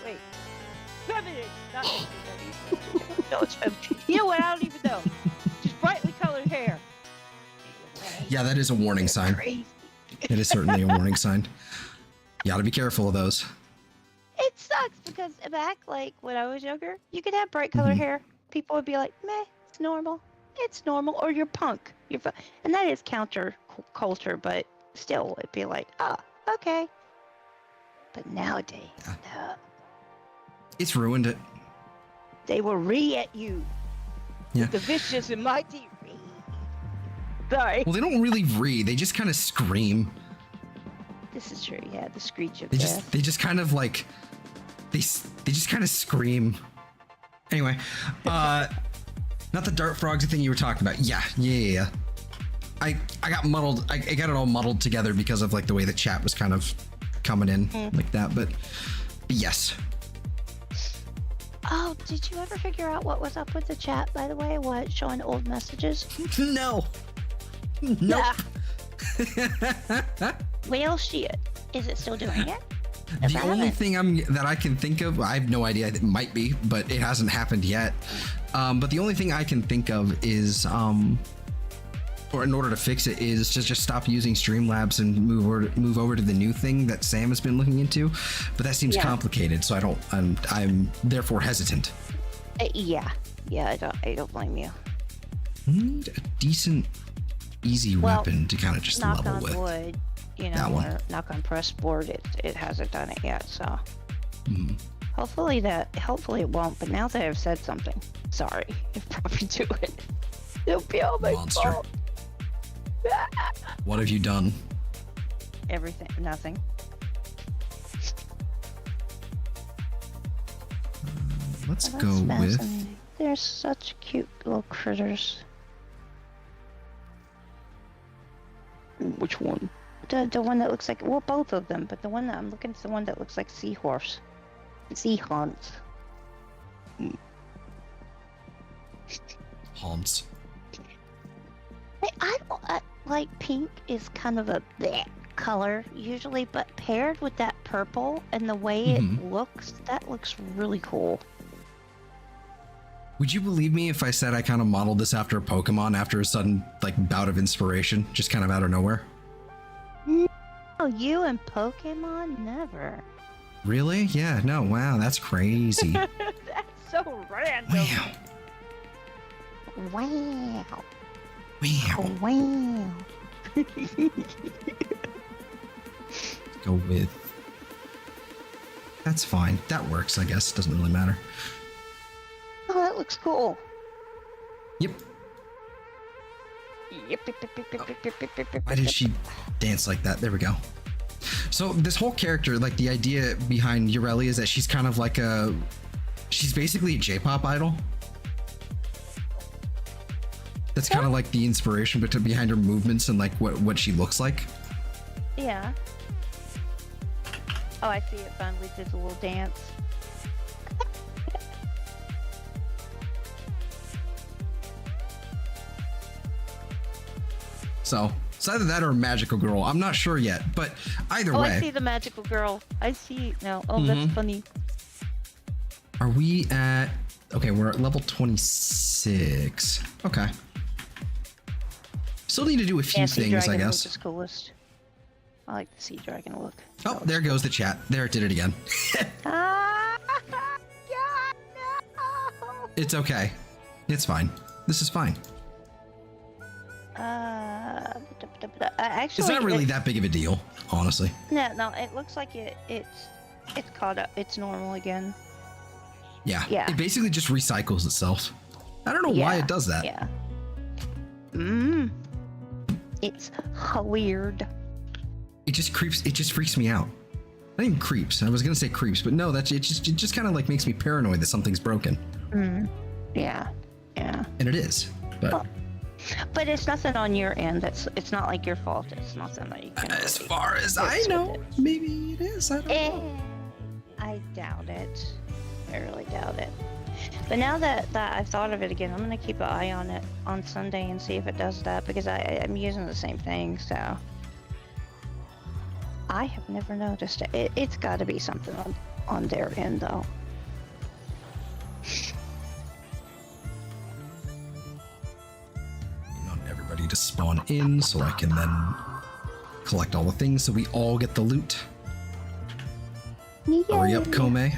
Speaker 2: Wait. Feminine! Not SJWs. No, it's feminine. You know what? I don't even know. Just brightly colored hair.
Speaker 1: Yeah, that is a warning sign.
Speaker 2: Crazy.
Speaker 1: It is certainly a warning sign. You gotta be careful of those.
Speaker 2: It sucks because back, like, when I was younger, you could have bright colored hair. People would be like, meh, it's normal. It's normal. Or you're punk. And that is counter culture, but still, it'd be like, oh, okay. But nowadays, no.
Speaker 1: It's ruined it.
Speaker 2: They will at you.
Speaker 1: Yeah.
Speaker 2: The vicious and mighty re. Sorry.
Speaker 1: Well, they don't really they just kind of scream.
Speaker 2: This is true, yeah, the screech of
Speaker 1: They
Speaker 2: death.
Speaker 1: just kind of like they just kind of scream. Anyway, not the dart frogs thing you were talking about. Yeah. I got muddled. I got it all muddled together because of like the way the chat was kind of coming in like that. But yes.
Speaker 2: Oh, did you ever figure out what was up with the chat, by the way? What, showing old messages?
Speaker 1: No. Nope.
Speaker 2: Well, shit. Is it still doing it?
Speaker 1: The only thing that I can think of, I have no idea. It might be, but it hasn't happened yet. But the only thing I can think of is, or in order to fix it, is just stop using Streamlabs and move over to the new thing that Sam has been looking into. But that seems complicated, so I'm therefore hesitant.
Speaker 2: Yeah, I don't blame you.
Speaker 1: Need a decent, easy weapon to kind of just
Speaker 2: knock
Speaker 1: level
Speaker 2: on
Speaker 1: with.
Speaker 2: wood, you know,
Speaker 1: That one.
Speaker 2: or knock on press board. It hasn't done it yet, so hopefully it won't. But now that I've said something, sorry, if probably do it. It'll be all my
Speaker 1: Monster.
Speaker 2: fault.
Speaker 1: What have you done?
Speaker 2: Everything, nothing.
Speaker 1: Let's
Speaker 2: Oh,
Speaker 1: go
Speaker 2: that's
Speaker 1: with.
Speaker 2: fascinating. They're such cute little critters.
Speaker 3: Which one?
Speaker 2: The one that looks like, well, both of them, but the one that I'm looking is the one that looks like seahorse. Seahorns.
Speaker 1: Haunts.
Speaker 2: I don't like pink is kind of a bleh color usually, but paired with that purple and the way it looks, that looks really cool.
Speaker 1: Would you believe me if I said I kind of modeled this after a Pokemon after a sudden like bout of inspiration, just kind of out of nowhere?
Speaker 2: No, you and Pokemon never.
Speaker 1: Really? Yeah. No. Wow. That's crazy.
Speaker 2: That's so random.
Speaker 1: Wow.
Speaker 2: Wow.
Speaker 1: Wow.
Speaker 2: Wow.
Speaker 1: Go with. That's fine. That works. I guess doesn't really matter.
Speaker 2: Oh, that looks cool.
Speaker 1: Yep. Why did she dance like that? There we go. So this whole character, like the idea behind Yareli is that she's kind of like she's basically a J-pop idol. That's kind of like the inspiration behind her movements and like what she looks like.
Speaker 2: Yeah. Oh, I see it finally did a little dance.
Speaker 1: So it's either that or a magical girl. I'm not sure yet, but either way.
Speaker 2: I see the magical girl. I see now. Oh, that's funny.
Speaker 1: Are we at... Okay, we're at level 26. Okay. Still need to do a few
Speaker 2: Sea
Speaker 1: things, I
Speaker 2: dragon
Speaker 1: guess.
Speaker 2: look is coolest. I like the sea dragon look.
Speaker 1: Oh, there goes the chat. There, it did it again.
Speaker 2: Ah, God, no!
Speaker 1: It's okay. It's fine. This is fine.
Speaker 2: Actually,
Speaker 1: It's not really that big of a deal, honestly.
Speaker 2: No, it looks like it's caught up. It's normal again.
Speaker 1: Yeah.
Speaker 2: Yeah.
Speaker 1: It basically just recycles itself. I don't know why it does that.
Speaker 2: Yeah. It's weird.
Speaker 1: It just freaks me out. Not even creeps. I was gonna say creeps, but no, it just kind of like makes me paranoid that something's broken.
Speaker 2: Yeah.
Speaker 1: And it is. But
Speaker 2: but it's nothing on your end. It's not like your fault. It's nothing that you can.
Speaker 1: As far as I know, maybe it is. I don't know.
Speaker 2: I doubt it. I really doubt it. But now that I've thought of it again, I'm gonna keep an eye on it on Sunday and see if it does that, because I'm using the same thing. So I have never noticed it. It's got to be something on their end, though.
Speaker 1: Want everybody to spawn in so I can then collect all the things so we all get the loot.
Speaker 2: Yay.
Speaker 1: Hurry up, Kome.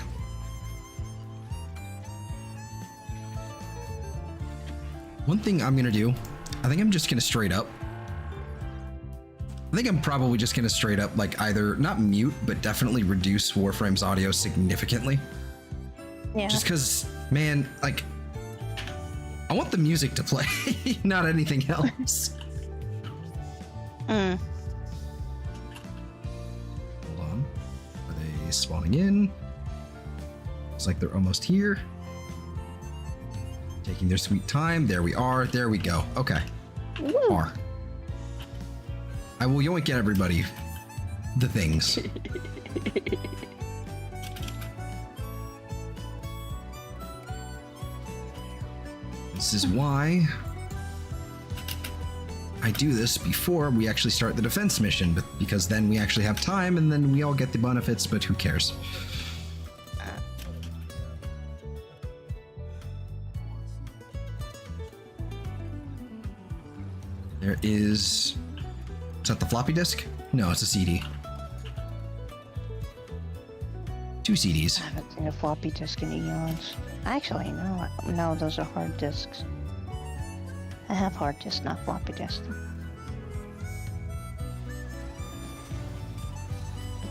Speaker 1: One thing I'm gonna do, I think I'm just gonna straight up. I think I'm probably just gonna straight up like either not mute, but definitely reduce Warframe's audio significantly.
Speaker 2: Yeah.
Speaker 1: Just because, man, like, I want the music to play, not anything else.
Speaker 2: Mm.
Speaker 1: Hold on. Are they spawning in? Looks like they're almost here. Taking their sweet time. There we are. There we go. Okay.
Speaker 2: Woo.
Speaker 1: I will yoink at everybody the things. This is why I do this before we actually start the defense mission, but because then we actually have time and then we all get the benefits, but who cares? There is that the floppy disk? No, it's a CD. 2 CDs.
Speaker 2: I haven't seen a floppy disk in eons. Actually, no, those are hard disks. I have hard disks, not floppy disks.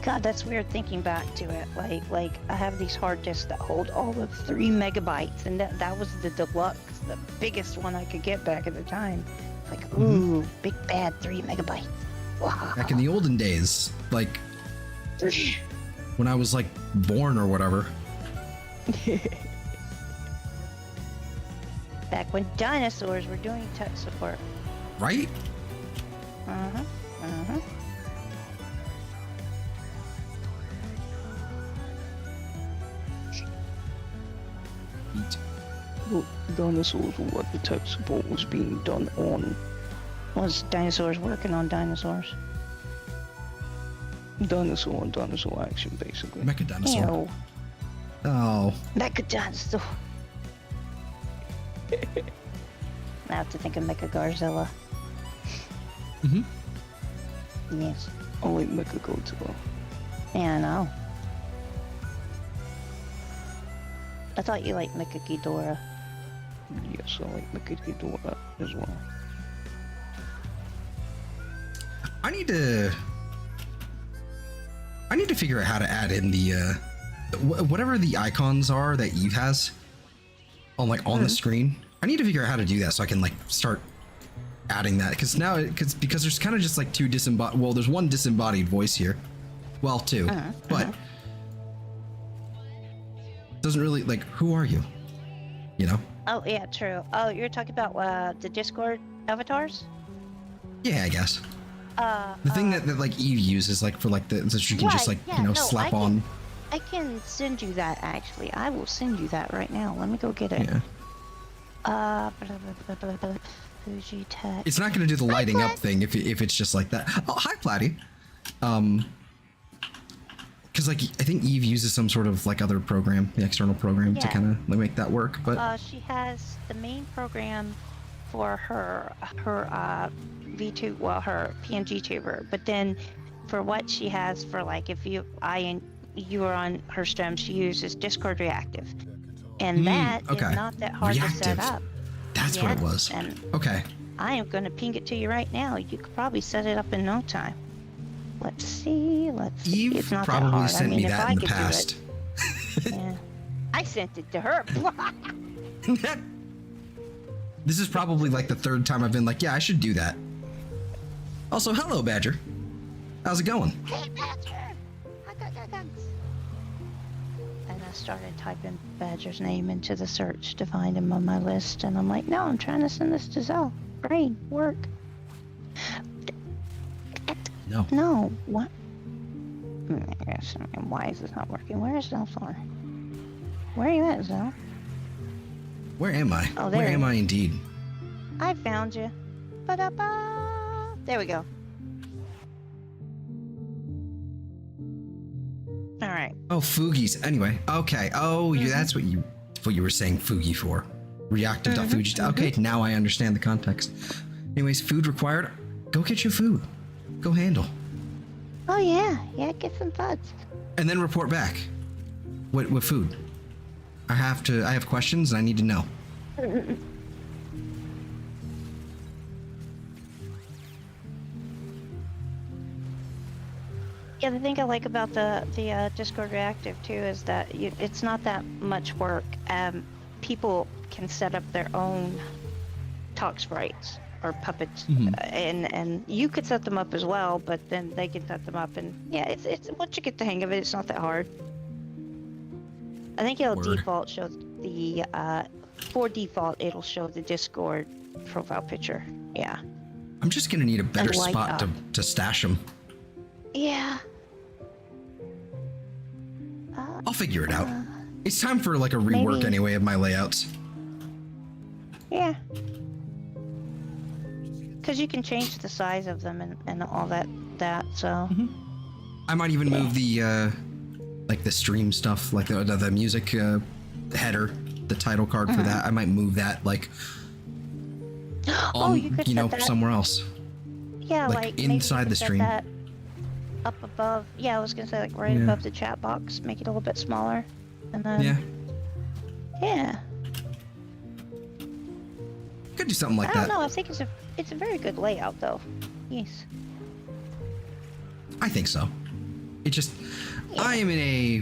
Speaker 2: God, that's weird thinking back to it. Like I have these hard disks that hold all of 3 megabytes, and that was the deluxe, the biggest one I could get back at the time. Like, ooh, big bad 3 megabytes. Wow.
Speaker 1: Back in the olden days, like when I was like born or whatever.
Speaker 2: Back when dinosaurs were doing tech support.
Speaker 1: Right?
Speaker 3: Well, dinosaurs were what the tech support was being done on.
Speaker 2: Was dinosaurs working on dinosaurs?
Speaker 3: Dinosaur and dinosaur action, basically.
Speaker 1: Mecha dinosaur.
Speaker 2: Ew.
Speaker 1: Oh.
Speaker 2: Mecha dinosaur. I have to think of Mecha Garzilla. Yes.
Speaker 3: I like Mecha Godzilla.
Speaker 2: Yeah, I know. I thought you liked Mecha Ghidorah.
Speaker 3: Yes, I like Mecha Ghidorah as well.
Speaker 1: I need to figure out how to add in the whatever the icons are that Eve has on the screen. I need to figure out how to do that so I can like start adding that, because there's kind of just like 2 disembodied. Well, there's 1 disembodied voice here. Well, 2, but doesn't really like. Who are you? You know?
Speaker 2: Oh yeah, true. Oh, you're talking about the Discord avatars?
Speaker 1: Yeah, I guess. The thing that like Eve uses like for like so she can just like slap on.
Speaker 2: I can send you that actually. I will send you that right now. Let me go get it.
Speaker 1: Yeah.
Speaker 2: Fuji Tech.
Speaker 1: It's not going to do the lighting up thing if it's just like that. Oh, hi, Platty. Because like I think Eve uses some sort of like other program, the external program, to kind of like make that work. But
Speaker 2: she has the main program for her V2, well, her PNG tuber. But then for what she has for like if you are on her stream, she uses Discord Reactive, and that is not that hard to set up.
Speaker 1: That's what it was.
Speaker 2: And
Speaker 1: okay.
Speaker 2: I am going to ping it to you right now. You could probably set it up in no time. Let's see.
Speaker 1: Eve
Speaker 2: it's not
Speaker 1: probably
Speaker 2: that hard.
Speaker 1: sent me that in the past.
Speaker 2: Yeah. I sent it to her.
Speaker 1: This is probably like the 3rd time I've been like, yeah, I should do that. Also, hello, Badger. How's it going?
Speaker 2: Hey, Badger. I got And I started typing Badger's name into the search to find him on my list. And I'm like, no, I'm trying to send this to Zell. Brain, work.
Speaker 1: No.
Speaker 2: No, what? I guess, why is this not working? Where is Zell for? Where are you at, Zell?
Speaker 1: Where am I?
Speaker 2: Oh, there
Speaker 1: Where
Speaker 2: he
Speaker 1: am
Speaker 2: is.
Speaker 1: I indeed?
Speaker 2: I found you. Ba-da-ba. There we go. All right.
Speaker 1: Oh, Fugies. Anyway, okay. Oh, that's what you were saying Fugi for. Reactive.fugi. Okay, now I understand the context. Anyways, food required. Go get your food. Go handle.
Speaker 2: Oh yeah, get some fudge.
Speaker 1: And then report back. What food? I have questions and I need to know.
Speaker 2: Yeah, the thing I like about the Discord Reactive too is that it's not that much work. People can set up their own talk sprites or puppets, and you could set them up as well. But then they can set them up, and yeah, it's once you get the hang of it, it's not that hard. I think it'll
Speaker 1: Word.
Speaker 2: default show the for default it'll show the Discord profile picture. Yeah.
Speaker 1: I'm just gonna need a better
Speaker 2: And light
Speaker 1: spot
Speaker 2: up.
Speaker 1: to stash them.
Speaker 2: Yeah.
Speaker 1: I'll figure it out. It's time for like a rework
Speaker 2: maybe-
Speaker 1: anyway of my layouts.
Speaker 2: Yeah. Because you can change the size of them and all that so.
Speaker 1: I might even move the like the stream stuff, like the music header, the title card for that. I might move that like on,
Speaker 2: you could set that,
Speaker 1: somewhere else.
Speaker 2: Yeah,
Speaker 1: like
Speaker 2: like maybe you
Speaker 1: inside
Speaker 2: could
Speaker 1: the
Speaker 2: set
Speaker 1: stream.
Speaker 2: that up above. Yeah, I was gonna say like right
Speaker 1: Yeah.
Speaker 2: above the chat box, make it a little bit smaller, and then
Speaker 1: Yeah,
Speaker 2: yeah.
Speaker 1: could do something like
Speaker 2: I don't
Speaker 1: that.
Speaker 2: know. I think it's a very good layout though. Yes.
Speaker 1: I think so. It just, I am in a.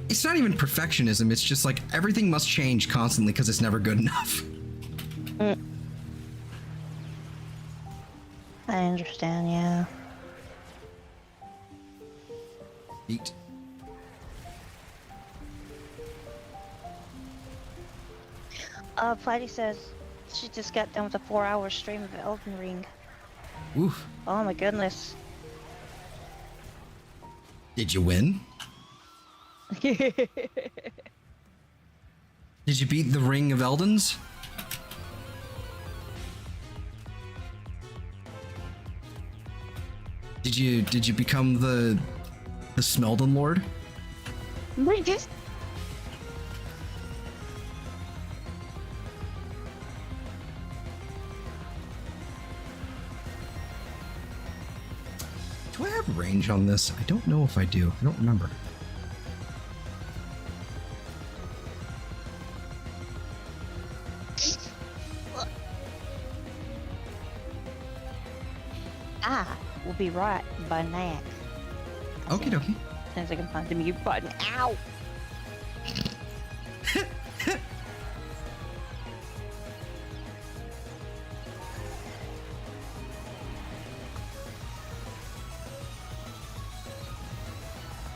Speaker 1: It's not even perfectionism. It's just like everything must change constantly because it's never good enough.
Speaker 2: I understand. Yeah.
Speaker 1: Eat.
Speaker 2: Flighty says she just got done with a 4-hour stream of Elden Ring.
Speaker 1: Oof.
Speaker 2: Oh my goodness.
Speaker 1: Did you win? Did you beat the Ring of Eldens? Did you become the Smeldon Lord?
Speaker 2: Wait, just
Speaker 1: Do I have range on this? I don't know if I do. I don't remember.
Speaker 2: I will be right by now.
Speaker 1: Okie dokie.
Speaker 2: As soon as I can find the mute button. Ow!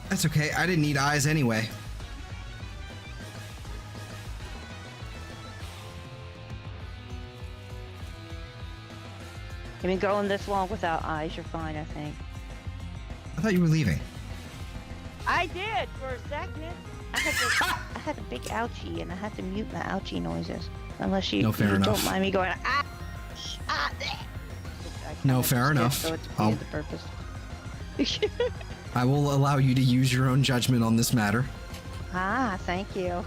Speaker 1: That's okay. I didn't need eyes anyway.
Speaker 2: I've been going this long without eyes. You're fine, I think.
Speaker 1: I thought you were leaving.
Speaker 2: I did for a second. I had a big ouchie, and I had to mute my ouchie noises. Unless you,
Speaker 1: No, fair
Speaker 2: you
Speaker 1: enough.
Speaker 2: don't mind me going bleh.
Speaker 1: No,
Speaker 2: I
Speaker 1: fair
Speaker 2: just did,
Speaker 1: enough.
Speaker 2: So it's
Speaker 1: I'll-
Speaker 2: the purpose.
Speaker 1: I will allow you to use your own judgment on this matter.
Speaker 2: Thank you.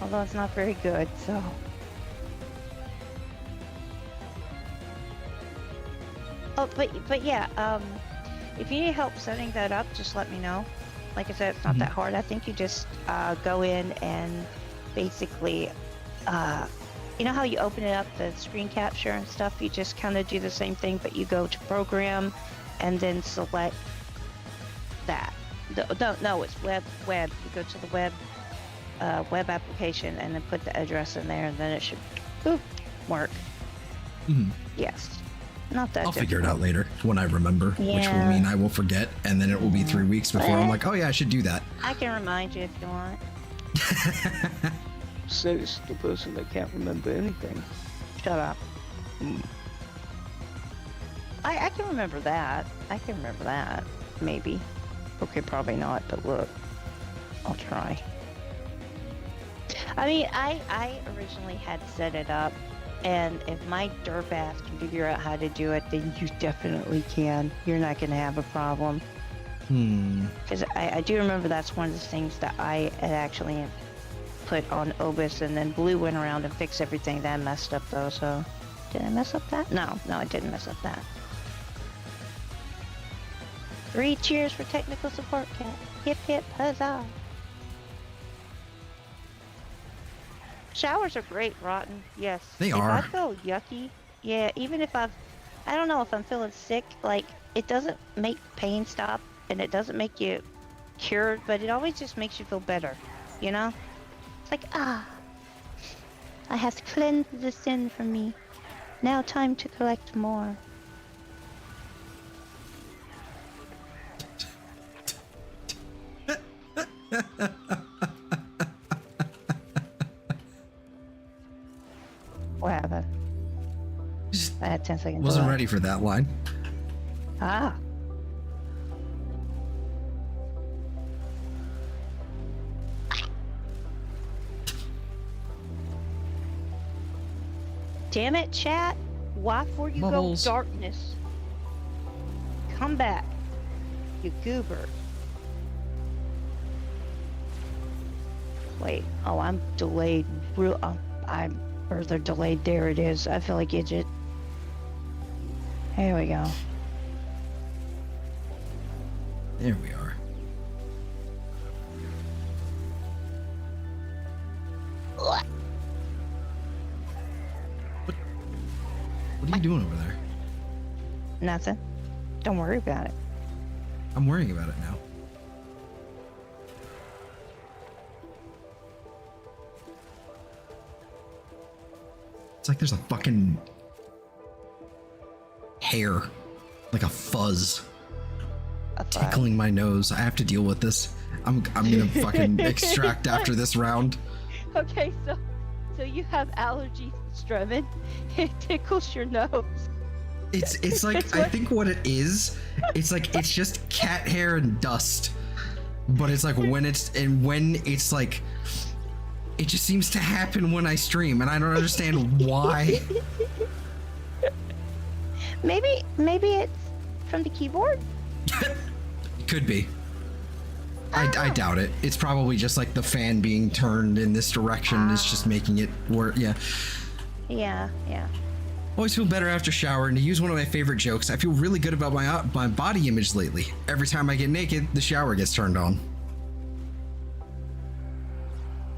Speaker 2: Although it's not very good, so. Oh, but yeah, if you need help setting that up, just let me know. Like I said, it's not that hard. I think you just go in and basically, you know how you open it up, the screen capture and stuff? You just kind of do the same thing, but you go to program and then select that. No, it's web. You go to the web application and then put the address in there, and then it should work.
Speaker 1: Mhm.
Speaker 2: Yes. Not that
Speaker 1: I'll figure it
Speaker 2: difficult.
Speaker 1: out later when I remember, which will
Speaker 2: Yeah.
Speaker 1: mean I will forget, and then it will be 3 weeks before I'm like, oh yeah, I should do that.
Speaker 2: I can remind you if you want.
Speaker 3: Says the person that can't remember anything.
Speaker 2: Shut up.
Speaker 3: Mm.
Speaker 2: I can remember that. I can remember that. Maybe. Okay, probably not, but look. I'll try. I mean, I originally had set it up, and if my derp ass can figure out how to do it, then you definitely can. You're not going to have a problem. Because I do remember that's one of the things that I had actually put on Obis, and then Blue went around and fixed everything. That messed up, though, so... Did I mess up that? No, I didn't mess up that. 3 cheers for technical support, Cat. Hip hip huzzah. Showers are great, Rotten. Yes.
Speaker 1: They
Speaker 2: if
Speaker 1: are.
Speaker 2: I feel yucky, yeah, even if I don't know, if I'm feeling sick, like, it doesn't make pain stop, and it doesn't make you cured, but it always just makes you feel better, you know? It's like, I have cleansed the sin from me. Now time to collect more. What happened?
Speaker 1: Just
Speaker 2: I had 10 seconds.
Speaker 1: wasn't
Speaker 2: delay.
Speaker 1: ready for that line.
Speaker 2: Ah. Damn it, chat. Why for you
Speaker 1: Bubbles.
Speaker 2: go darkness? Come back, you goober. Wait, oh, I'm delayed. I'm further delayed. There it is. I feel like idiot. Here we go.
Speaker 1: There we are. What are you doing over there?
Speaker 2: Nothing. Don't worry about it.
Speaker 1: I'm worrying about it now. It's like there's a fucking hair, like a fuzz,
Speaker 2: A thought.
Speaker 1: tickling my nose. I have to deal with this. I'm gonna fucking extract after this round.
Speaker 2: Okay, so you have allergies to strumming. It tickles your nose.
Speaker 1: It's like
Speaker 2: That's
Speaker 1: I
Speaker 2: what-
Speaker 1: think what it is. It's like it's just cat hair and dust, but it's like when it's like. It just seems to happen when I stream, and I don't understand why.
Speaker 2: Maybe it's from the keyboard.
Speaker 1: Could be. I doubt it. It's probably just like the fan being turned in this direction is just making it work. Yeah.
Speaker 2: Yeah.
Speaker 1: Always feel better after shower, and to use one of my favorite jokes, I feel really good about my body image lately. Every time I get naked, the shower gets turned on.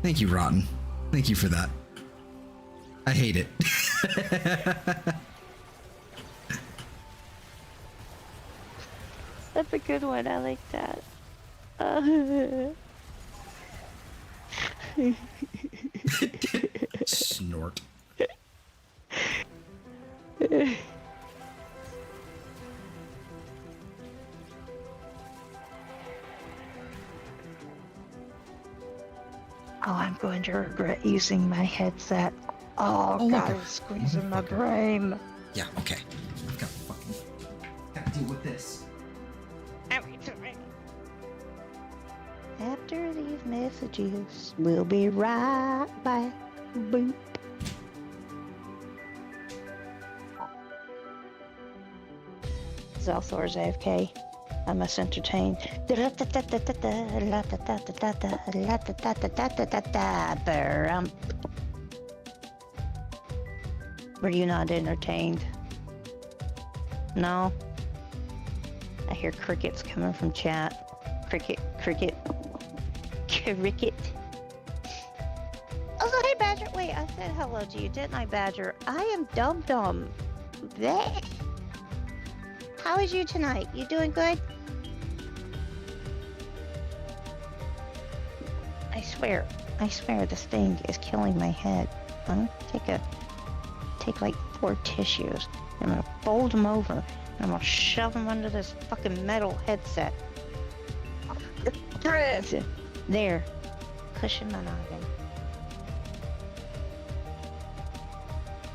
Speaker 1: Thank you, Rotten. Thank you for that. I hate it.
Speaker 2: That's a good one. I like that.
Speaker 1: Snort.
Speaker 2: Oh, I'm going to regret using my headset. Oh,
Speaker 1: Oh,
Speaker 2: God,
Speaker 1: look.
Speaker 2: it's squeezing my brain.
Speaker 1: Yeah, okay. I've got to deal with this.
Speaker 2: After these messages, we'll be right back. Boop. Zelthor's AFK. I must entertain. Were you not entertained? No? I hear crickets coming from chat. Cricket. Cricket. Oh, hey, Badger. Wait, I said hello to you, didn't I, Badger? I am Dum-Dum. Bleh. How is you tonight? You doing good? I swear this thing is killing my head. Huh? Take like 4 tissues. I'm gonna fold him over, and I'm gonna shove him under this fucking metal headset. There. Cushion my noggin.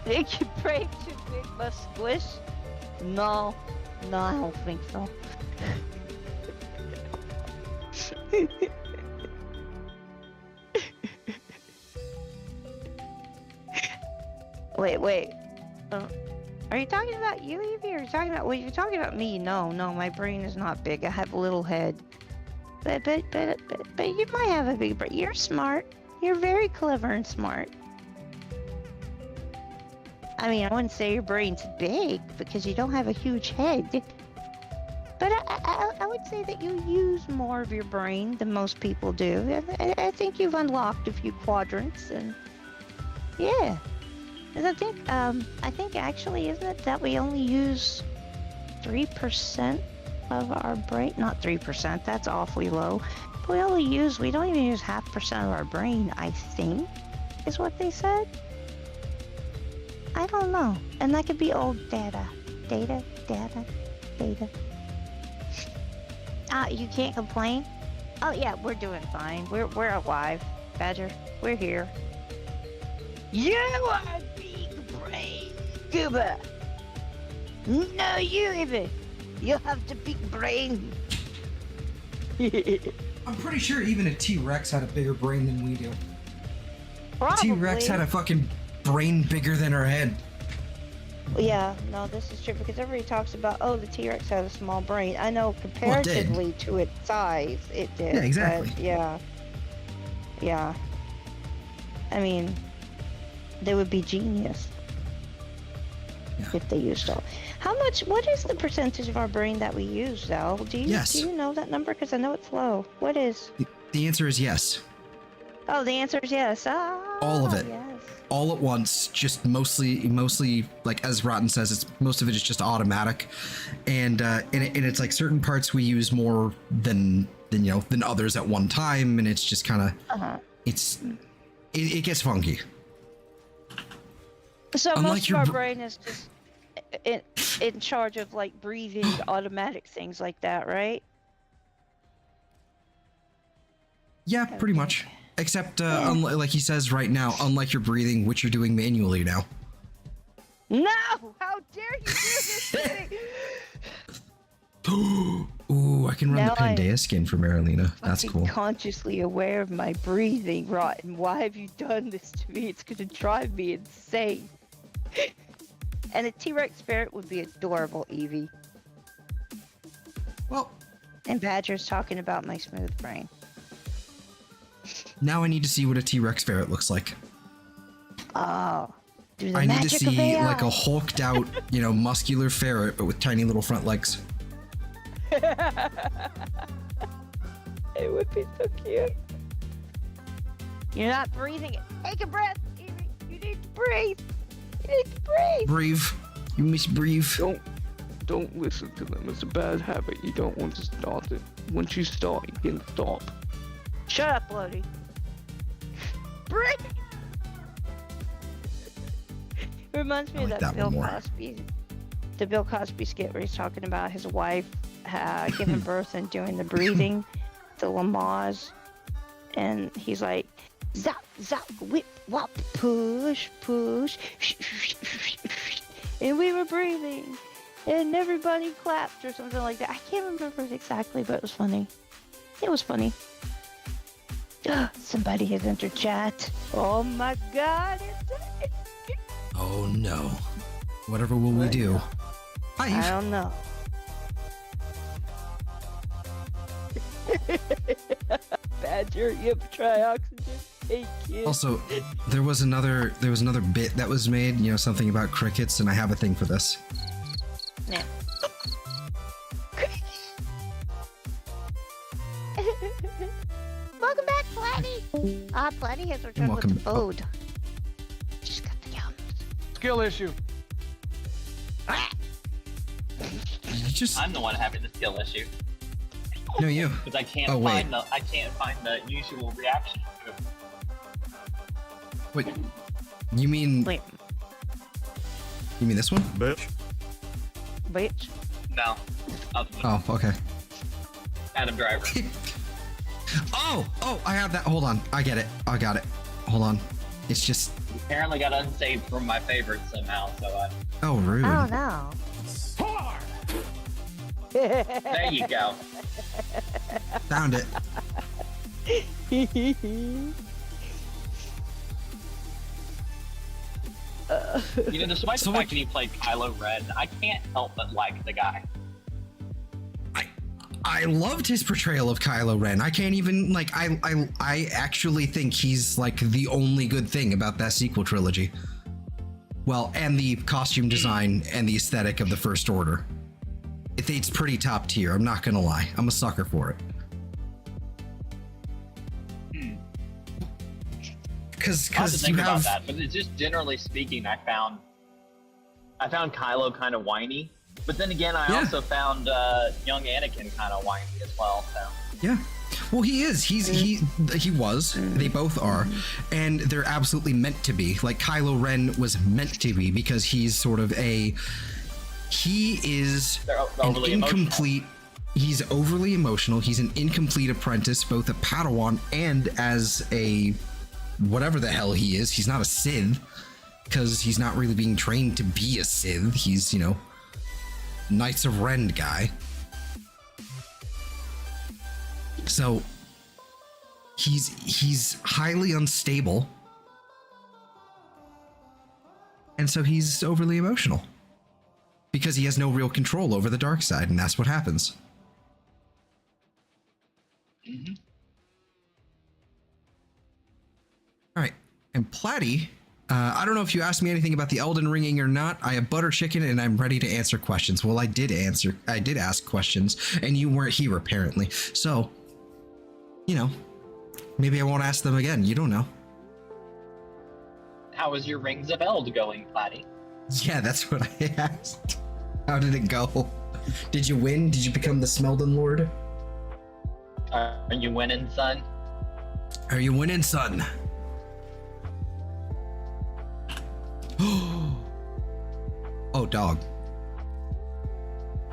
Speaker 2: Think your brain too big must squish? No. No, I don't think so. Wait. Are you talking about you, Evie, or are you talking about... Well, you're talking about me. No, my brain is not big. I have a little head. But you might have a big brain. You're smart. You're very clever and smart. I mean, I wouldn't say your brain's big because you don't have a huge head. But I would say that you use more of your brain than most people do. I think you've unlocked a few quadrants, and yeah. And I think actually, isn't it that we only use 3% of our brain? Not 3%, that's awfully low. But we don't even use 0.5% of our brain, I think, is what they said. I don't know. And that could be old data. Data. You can't complain? Oh yeah, we're doing fine. We're alive. Badger, we're here. You are big brain scuba. No, you even. You have the big brain.
Speaker 1: I'm pretty sure even a T-Rex had a bigger brain than we do.
Speaker 2: Probably.
Speaker 1: T-Rex had a fucking brain bigger than her head.
Speaker 2: Yeah, no, this is true because everybody talks about, oh, the T-Rex has a small brain. I know comparatively to its size, it did.
Speaker 1: Yeah, exactly.
Speaker 2: But yeah. I mean, they would be genius if they used all. What is the percentage of our brain that we use, though? Do you know that number? Because I know it's low. What is?
Speaker 1: The answer is yes.
Speaker 2: Oh, the answer is yes.
Speaker 1: All of it.
Speaker 2: Yes.
Speaker 1: All at once, just mostly like as Rotten says, most of it is just automatic, and it's like certain parts we use more than others at one time, and it's just kind of it gets funky.
Speaker 2: So most of our brain is just in charge of like breathing, automatic things like that, right?
Speaker 1: Yeah, pretty much. Except, like he says right now, unlike your breathing, which you're doing manually now.
Speaker 2: No! How dare you do this to me?
Speaker 1: Ooh, I can run
Speaker 2: now
Speaker 1: the Pangaea skin for Marilena. That's cool.
Speaker 2: I'm consciously aware of my breathing, Rotten. Why have you done this to me? It's gonna drive me insane. And a T-Rex ferret would be adorable, Evie.
Speaker 1: Well.
Speaker 2: And Badger's talking about my smooth brain.
Speaker 1: Now I need to see what a T-Rex ferret looks like.
Speaker 2: Oh,
Speaker 1: I need to see like a hulked out, muscular ferret, but with tiny little front legs.
Speaker 2: It would be so cute. You're not breathing it. Take a breath, Evie. You need to breathe. You need to breathe.
Speaker 1: Breathe. You must breathe.
Speaker 3: Don't listen to them. It's a bad habit. You don't want to start it. Once you start, you can stop.
Speaker 2: Shut up, Lodi. Breathe. It reminds me of that Bill Cosby, the Bill Cosby skit where he's talking about his wife giving birth and doing the breathing, the Lamaze, and he's like, zap, zap, whip, whop, push, push, and we were breathing, and everybody clapped or something like that. I can't remember it exactly, but it was funny. It was funny. Somebody has entered chat. Oh my god.
Speaker 1: Oh no. Whatever will we do? Hi.
Speaker 2: I don't know. Badger, you have to try oxygen. Hey, kid.
Speaker 1: Also, there was another bit that was made, something about crickets, and I have a thing for this.
Speaker 2: Yeah. Welcome back, Platy! Platy has returned with the food. She's got the yums.
Speaker 4: Skill issue.
Speaker 5: I'm the one having the skill issue.
Speaker 1: No, you.
Speaker 5: Because I can't find the usual reaction.
Speaker 1: Wait. You mean?
Speaker 2: Wait.
Speaker 1: You mean this one?
Speaker 4: Bitch.
Speaker 2: bitch.
Speaker 5: No. Other than
Speaker 1: Oh, okay.
Speaker 5: Adam Driver.
Speaker 1: Oh, I have that. Hold on. I get it. I got it. Hold on. It's just.
Speaker 5: Apparently got unsaved from my favorites somehow, so
Speaker 1: Oh, rude.
Speaker 2: Oh no.
Speaker 5: there you go.
Speaker 1: Found it.
Speaker 5: You know, despite the fact that he played Kylo Ren, I can't help but like the guy.
Speaker 1: I loved his portrayal of Kylo Ren. I can't even like I actually think he's like the only good thing about that sequel trilogy. Well, and the costume design and the aesthetic of the First Order. It's pretty top tier, I'm not gonna lie. I'm a sucker for it. Because you
Speaker 5: think
Speaker 1: have
Speaker 5: about that, but it's just generally speaking, I found Kylo kind of whiny. But then again, I also found young Anakin kind of whiny as well. So
Speaker 1: yeah, well, he is. He was. They both are, and they're absolutely meant to be. Like Kylo Ren was meant to be because he's sort of he is an incomplete. He's overly emotional. He's an incomplete apprentice, both a Padawan and as a whatever the hell he is. He's not a Sith because he's not really being trained to be a Sith. He's, you know, Knights of Ren guy. So he's highly unstable. And so he's overly emotional. Because he has no real control over the dark side, and that's what happens.
Speaker 5: mm-hmm.
Speaker 1: Alright. And Platty, I don't know if you asked me anything about the Elden Ringing or not. I have butter chicken and I'm ready to answer questions. Well, I did ask questions and you weren't here apparently. So, you know, maybe I won't ask them again. You don't know.
Speaker 5: How is your Rings of Eld going, Platty?
Speaker 1: Yeah, that's what I asked. How did it go? Did you win? Did you become the Smeldon Lord?
Speaker 5: Are you winning, son?
Speaker 1: Are you winning, son? Oh, dog.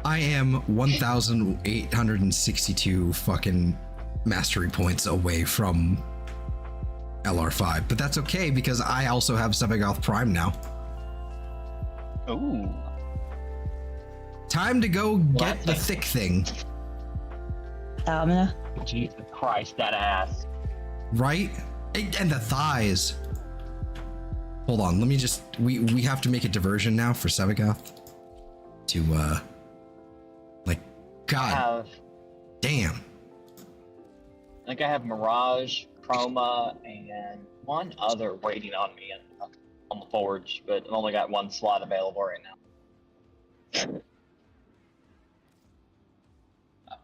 Speaker 1: I am 1,862 fucking mastery points away from LR5, but that's okay because I also have Sevagoth Prime now.
Speaker 5: Ooh.
Speaker 1: Time to go get the thick thing.
Speaker 2: Stamina.
Speaker 5: Jesus Christ, that ass.
Speaker 1: Right? And the thighs. Hold on, let me just... We have to make a diversion now for Sevagoth. To, like, God damn.
Speaker 5: I think I have Mirage, Chroma, and one other waiting on me on the Forge, but I've only got one slot available right now.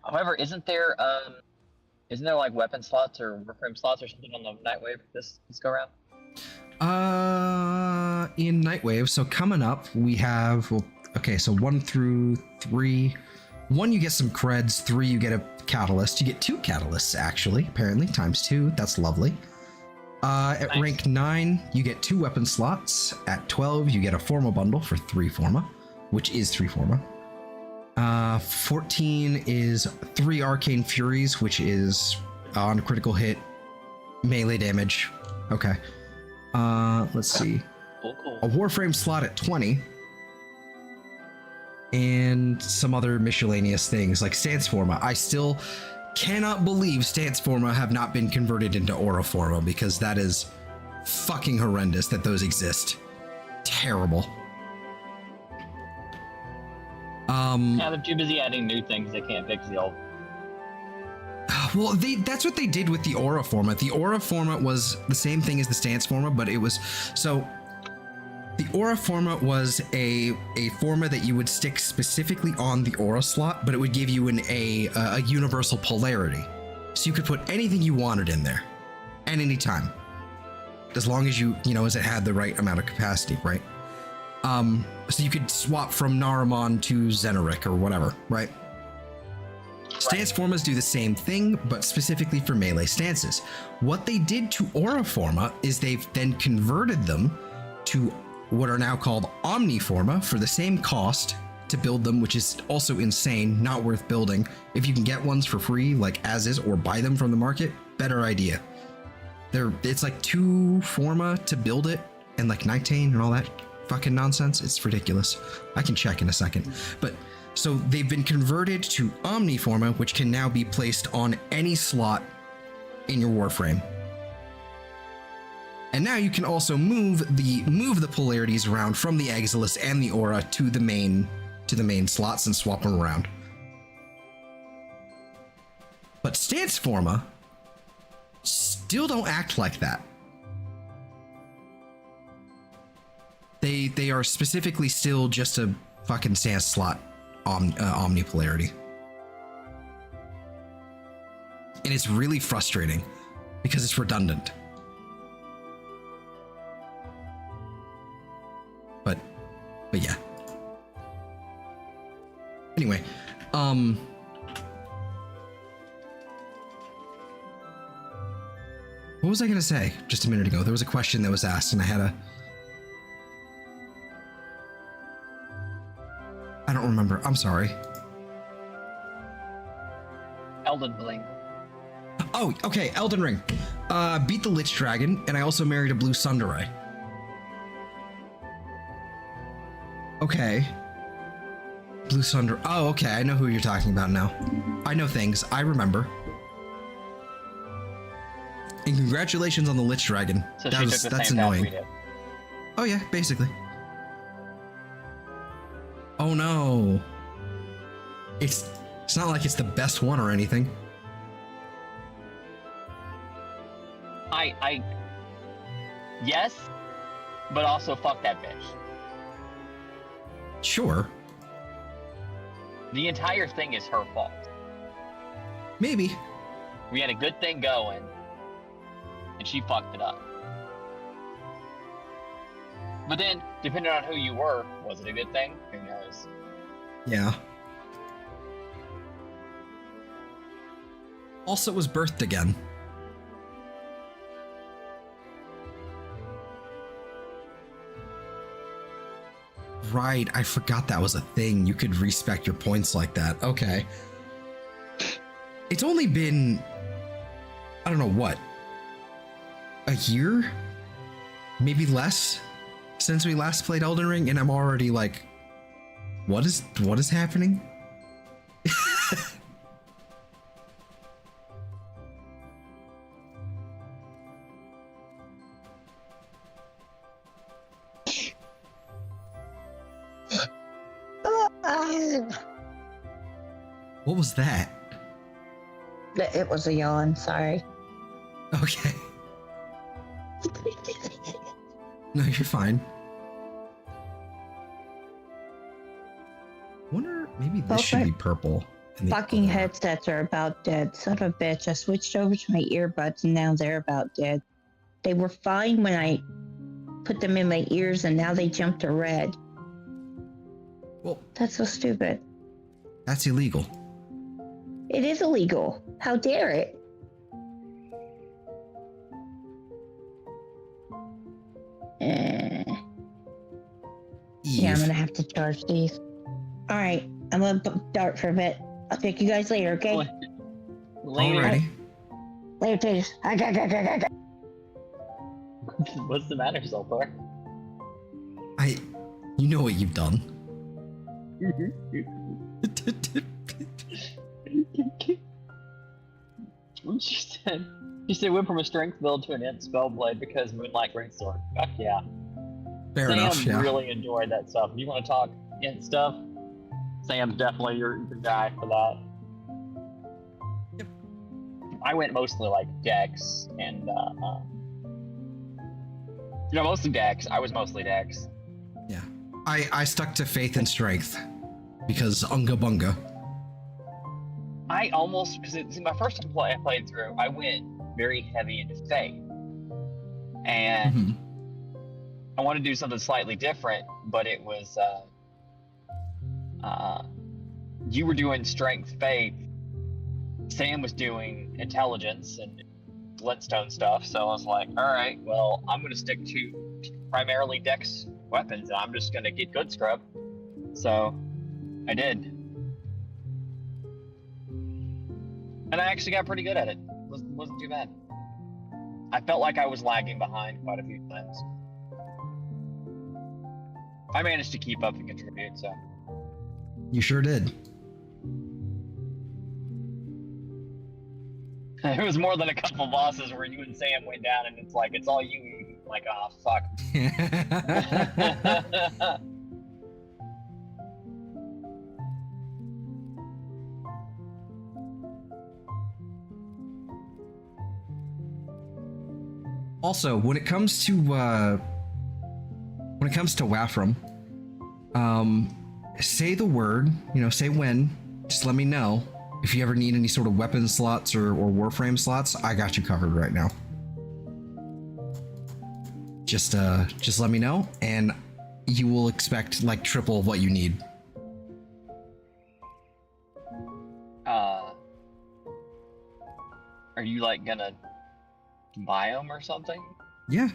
Speaker 5: However, isn't there like weapon slots or Warframe slots or something on the Nightwave this go around?
Speaker 1: In Nightwave, so coming up, we have, well, okay, so 1 through 3. 1, you get some creds. 3, you get a catalyst. You get 2 catalysts, actually, apparently, times 2. That's lovely. At
Speaker 5: Nice.
Speaker 1: rank 9, you get 2 weapon slots. At 12, you get a Forma bundle for 3 Forma, which is 3 Forma. 14 is 3 Arcane Furies, which is on critical hit, melee damage. Okay. Let's see.
Speaker 5: Cool.
Speaker 1: A Warframe slot at 20. And some other miscellaneous things like Stance Forma. I still cannot believe Stance Forma have not been converted into Aura Forma because that is fucking horrendous that those exist. Terrible.
Speaker 5: Yeah, they're too busy adding new things. They can't fix the old.
Speaker 1: Well, that's what they did with the Aura Forma. The Aura Forma was the same thing as the Stance Forma, but it was... So, the Aura Forma was a Forma that you would stick specifically on the Aura slot, but it would give you a universal polarity. So you could put anything you wanted in there, at any time. As long as as it had the right amount of capacity, right? So you could swap from Naramon to Xenoric or whatever, right? Stance Formas do the same thing, but specifically for melee stances. What they did to Aura Forma is they've then converted them to what are now called Omni Forma for the same cost to build them, which is also insane, not worth building. If you can get ones for free, like as is, or buy them from the market, better idea. It's like 2 forma to build it, and like Nitane and all that fucking nonsense. It's ridiculous. I can check in a second. But so they've been converted to Omniforma, which can now be placed on any slot in your Warframe. And now you can also move the polarities around from the Exilis and the Aura to the main slots and swap them around. But Stance Forma still don't act like that. They are specifically still just a fucking stance slot omnipolarity. And it's really frustrating because it's redundant. But yeah. Anyway, what was I gonna say just a minute ago? There was a question that was asked and I don't remember. I'm sorry.
Speaker 5: Elden Bling.
Speaker 1: Oh, okay. Elden Ring. Beat the Lich Dragon, and I also married a blue Sunderai. Okay. Blue Sunder. Oh, okay. I know who you're talking about now. I know things. I remember. And congratulations on the Lich Dragon.
Speaker 5: So
Speaker 1: That's annoying. Oh yeah, basically. Oh no. It's not like it's the best one or anything.
Speaker 5: Yes, but also fuck that bitch.
Speaker 1: Sure.
Speaker 5: The entire thing is her fault.
Speaker 1: Maybe.
Speaker 5: We had a good thing going, and she fucked it up. But then, depending on who you were, was it a good thing? Who knows?
Speaker 1: Yeah. Also, it was birthed again. Right, I forgot that was a thing. You could respec your points like that. Okay. It's only been, I don't know what, a year? Maybe less since we last played Elden Ring, and I'm already like, what is happening? What was that?
Speaker 2: It was a yawn, sorry.
Speaker 1: Okay. No, you're fine. Wonder, maybe this
Speaker 2: Both
Speaker 1: should
Speaker 2: my
Speaker 1: be purple. and the
Speaker 2: Fucking
Speaker 1: other-
Speaker 2: headsets are about dead. Son of a bitch. I switched over to my earbuds and now they're about dead. They were fine when I put them in my ears and now they jumped to red.
Speaker 1: Well,
Speaker 2: That's so stupid.
Speaker 1: that's illegal.
Speaker 2: It is illegal. How dare it? Eh. Yeah, I'm
Speaker 1: Eve.
Speaker 2: gonna have to charge these. Alright, I'm gonna dart for a bit. I'll take you guys later, okay?
Speaker 5: Later.
Speaker 1: Alrighty.
Speaker 2: Later, Taters.
Speaker 5: What's the matter, Zoltar?
Speaker 1: You know what you've done.
Speaker 5: She said went from a strength build to an int spellblade because Moonlight Greatsword. Fuck yeah.
Speaker 1: Fair
Speaker 5: Sam
Speaker 1: enough, yeah.
Speaker 5: really enjoyed that stuff. You want to talk int stuff? Sam's definitely your guy for that.
Speaker 1: Yep.
Speaker 5: I went mostly like Dex and mostly Dex. I was mostly Dex.
Speaker 1: Yeah. I stuck to faith and strength because unga bunga.
Speaker 5: I almost, because my first play I played through, I went very heavy into faith. And
Speaker 1: Mhm.
Speaker 5: I wanted to do something slightly different, but it was, you were doing strength faith, Sam was doing intelligence and glintstone stuff, so I was like, alright, well, I'm going to stick to primarily Dex weapons, and I'm just going to get good scrub. So, I did. And I actually got pretty good at it. Wasn't too bad. I felt like I was lagging behind quite a few times. I managed to keep up and contribute, so.
Speaker 1: You sure did.
Speaker 5: It was more than a couple bosses where you and Sam went down and it's like, it's all you. Like, oh, fuck.
Speaker 1: Also, when it comes to Warframe, say the word, say when, just let me know. If you ever need any sort of weapon slots or Warframe slots, I got you covered right now. Just let me know, and you will expect like triple of what you need.
Speaker 5: Are you like gonna buy them or something?
Speaker 1: Yeah,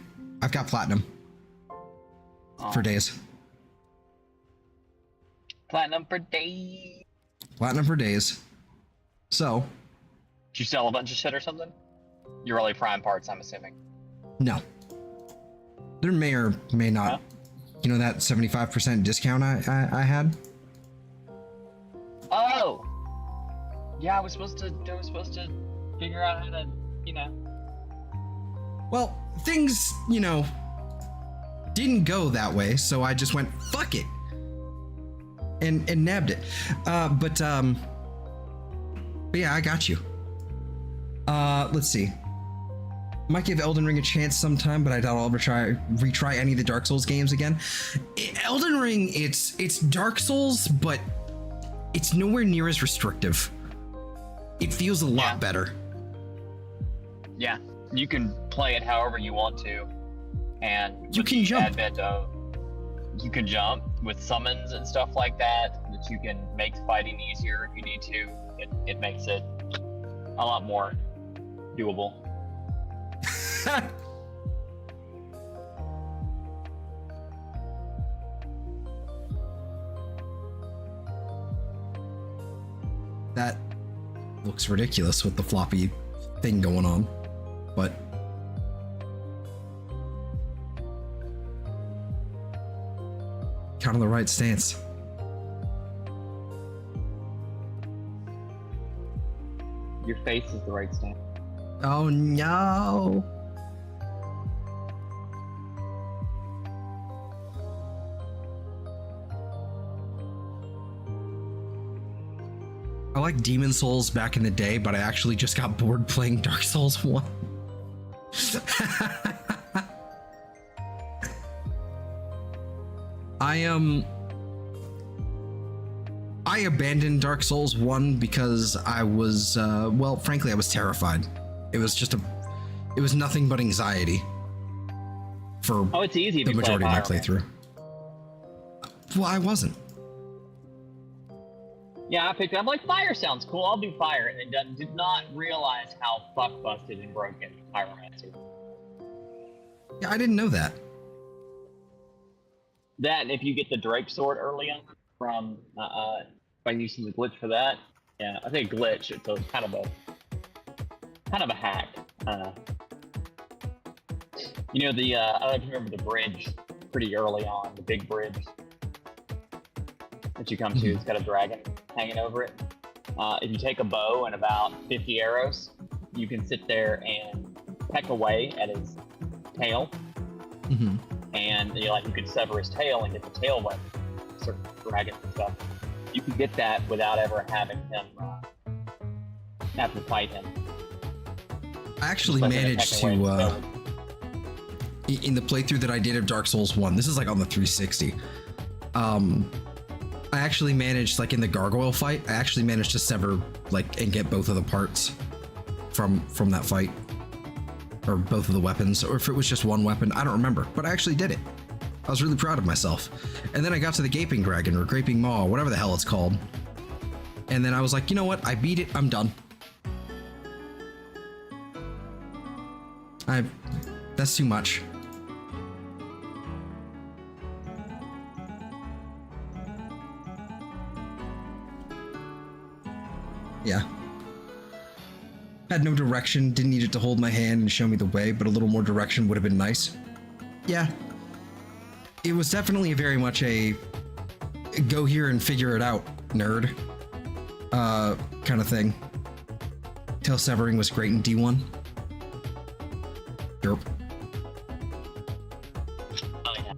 Speaker 1: I've got platinum for days.
Speaker 5: Platinum for days.
Speaker 1: Platinum for days. So.
Speaker 5: Did you sell a bunch of shit or something? Yareli Prime parts, I'm assuming.
Speaker 1: No. There may or may not. Huh? You know that 75% discount I had?
Speaker 5: Oh! Yeah, I was supposed to figure out how to,
Speaker 1: Well, things, didn't go that way, so I just went, fuck it. And nabbed it. But yeah, I got you. Let's see. Might give Elden Ring a chance sometime, but I doubt I'll ever retry any of the Dark Souls games again. Elden Ring, it's Dark Souls, but it's nowhere near as restrictive. It feels a lot better. Yeah,
Speaker 5: you can play it however you want to, and
Speaker 1: you can jump.
Speaker 5: Advent of, you can jump with summons and stuff like that. That you can make fighting easier if you need to. It makes it a lot more doable.
Speaker 1: That looks ridiculous with the floppy thing going on, but kind of the right stance.
Speaker 5: Your face is the right stance.
Speaker 1: Oh no. I like Demon Souls back in the day, but I actually just got bored playing Dark Souls 1. I abandoned Dark Souls 1 because I was, well, frankly, I was terrified. It was just it was nothing but anxiety for
Speaker 5: it's easy
Speaker 1: the majority of my playthrough. Well, I wasn't.
Speaker 5: Yeah, I picked it up. I'm like, fire sounds cool. I'll do fire. And then did not realize how fuck busted and broken Pyromancer.
Speaker 1: Yeah, I didn't know that.
Speaker 5: That, and if you get the Drake sword early on from, by using the glitch for that. Yeah, I think glitch, it's a kind of a hack. I don't know if you remember the bridge pretty early on, the big bridge that you come to. It's got a dragon hanging over it. If you take a bow and about 50 arrows, you can sit there and peck away at his tail.
Speaker 1: Mm-hmm.
Speaker 5: And you could sever his tail and get the tail weapon, certain dragons and stuff. You can get that without ever having him have to fight him.
Speaker 1: I actually managed to, in the playthrough that I did of Dark Souls 1, this is like on the 360. I actually managed, like in the gargoyle fight, I actually managed to sever, and get both of the parts from that fight. Or both of the weapons, or if it was just one weapon, I don't remember, but I actually did it. I was really proud of myself. And then I got to the Gaping Dragon, or Gaping Maw, whatever the hell it's called. And then I was like, you know what, I beat it, I'm done. That's too much. Yeah. Had no direction, didn't need it to hold my hand and show me the way, but a little more direction would have been nice. Yeah. It was definitely very much a go here and figure it out, nerd. Kind of thing. Tail severing was great in D1. Derp.
Speaker 5: Oh, yeah.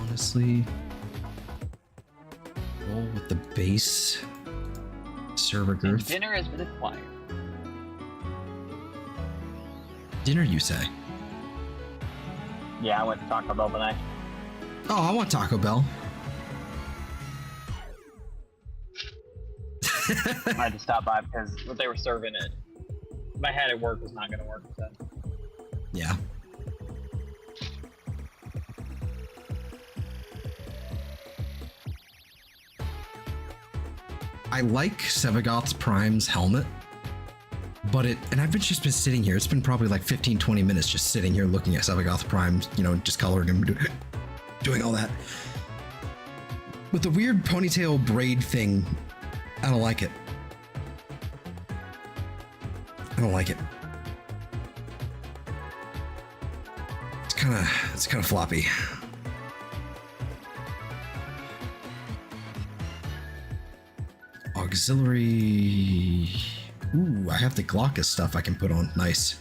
Speaker 1: Honestly, roll with the base server
Speaker 5: And
Speaker 1: girth.
Speaker 5: dinner has been acquired.
Speaker 1: Dinner, you say?
Speaker 5: Yeah, I went to Taco Bell tonight.
Speaker 1: Oh, I want Taco Bell.
Speaker 5: I had to stop by because what they were serving it, my hat at work was not going to work. So.
Speaker 1: Yeah. I like Sevagoth's Prime's helmet, but and I've just been sitting here. It's been probably like 15, 20 minutes just sitting here looking at Sevagoth Prime, you know, just coloring him, doing all that. But the weird ponytail braid thing, I don't like it. I don't like it. It's kind of floppy. Auxiliary. Ooh, I have the Glaucus stuff I can put on. Nice.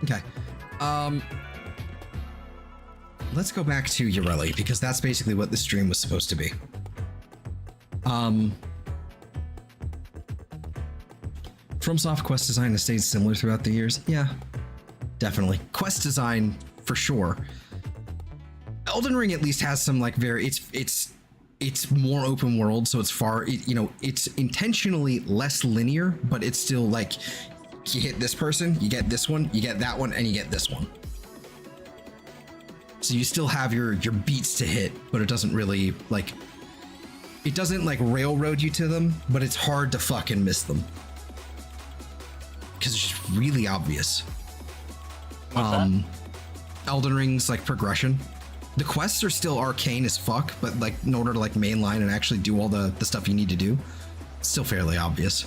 Speaker 1: Okay. Let's go back to Yareli, because that's basically what this stream was supposed to be. FromSoft quest design has stayed similar throughout the years. Yeah, definitely. Quest design, for sure. Elden Ring at least has some like it's more open world, so it's it's intentionally less linear, but it's still like you hit this person, you get this one, you get that one, and you get this one. So you still have your beats to hit, but it doesn't really like, it doesn't like railroad you to them, but it's hard to fucking miss them. Because it's just really obvious.
Speaker 5: What's that?
Speaker 1: Elden Ring's like progression. The quests are still arcane as fuck, but like in order to like mainline and actually do all the stuff you need to do, it's still fairly obvious.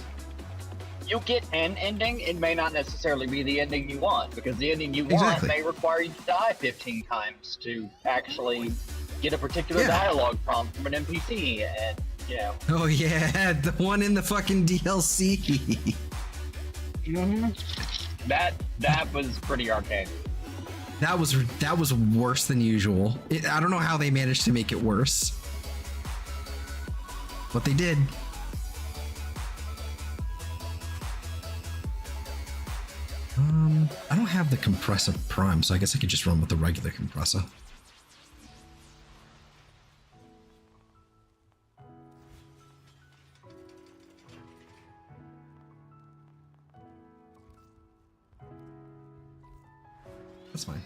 Speaker 5: You get an ending, it may not necessarily be the ending you want, because the ending you want
Speaker 1: Exactly.
Speaker 5: may require you to die 15 times to actually get a particular
Speaker 1: Yeah.
Speaker 5: dialogue prompt from an NPC, and, you know.
Speaker 1: Oh yeah, the one in the fucking DLC.
Speaker 5: That was pretty arcane.
Speaker 1: That was worse than usual. I don't know how they managed to make it worse, but they did. I don't have the compressor prime, so I guess I could just run with the regular compressor. That's fine.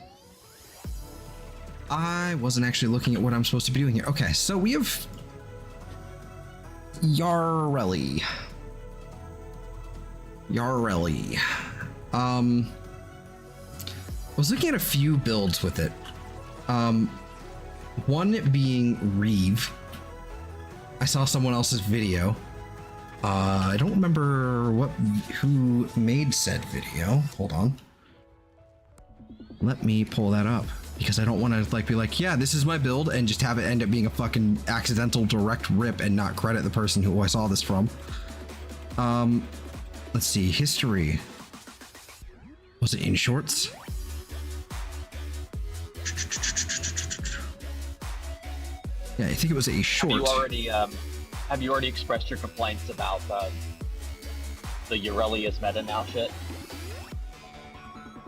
Speaker 1: I wasn't actually looking at what I'm supposed to be doing here. Okay, so we have Yareli. I was looking at a few builds with it. One being Reeve. I saw someone else's video. I don't remember who made said video. Hold on. Let me pull that up, because I don't want to like be like, yeah, this is my build, and just have it end up being a fucking accidental direct rip and not credit the person who I saw this from. Let's see, history. Was it in shorts? Yeah, I think it was a short.
Speaker 5: Have you already expressed your complaints about the Yareli is meta now shit?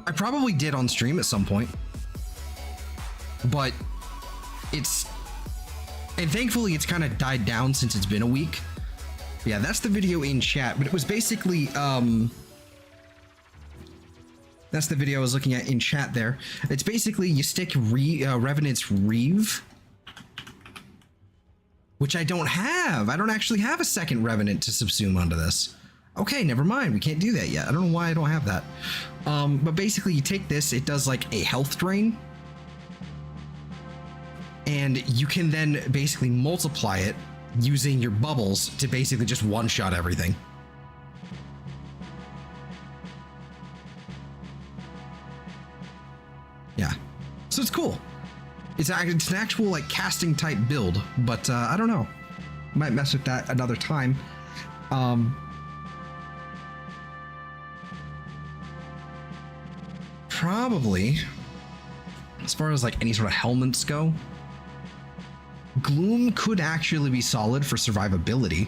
Speaker 1: I probably did on stream at some point, but it's And thankfully, it's kind of died down since it's been a week. But yeah, that's the video in chat. But it was basically, that's the video I was looking at in chat there. It's basically you stick Revenant's Reeve, which I don't have. I don't actually have a second Revenant to subsume onto this. Okay, never mind. We can't do that yet. I don't know why I don't have that. But basically, you take this. It does like a health drain. And you can then basically multiply it using your bubbles to basically just one-shot everything. Yeah. So it's cool. It's an actual like casting type build, but I don't know. Might mess with that another time. Probably, as far as like any sort of helmets go, Gloom could actually be solid for survivability.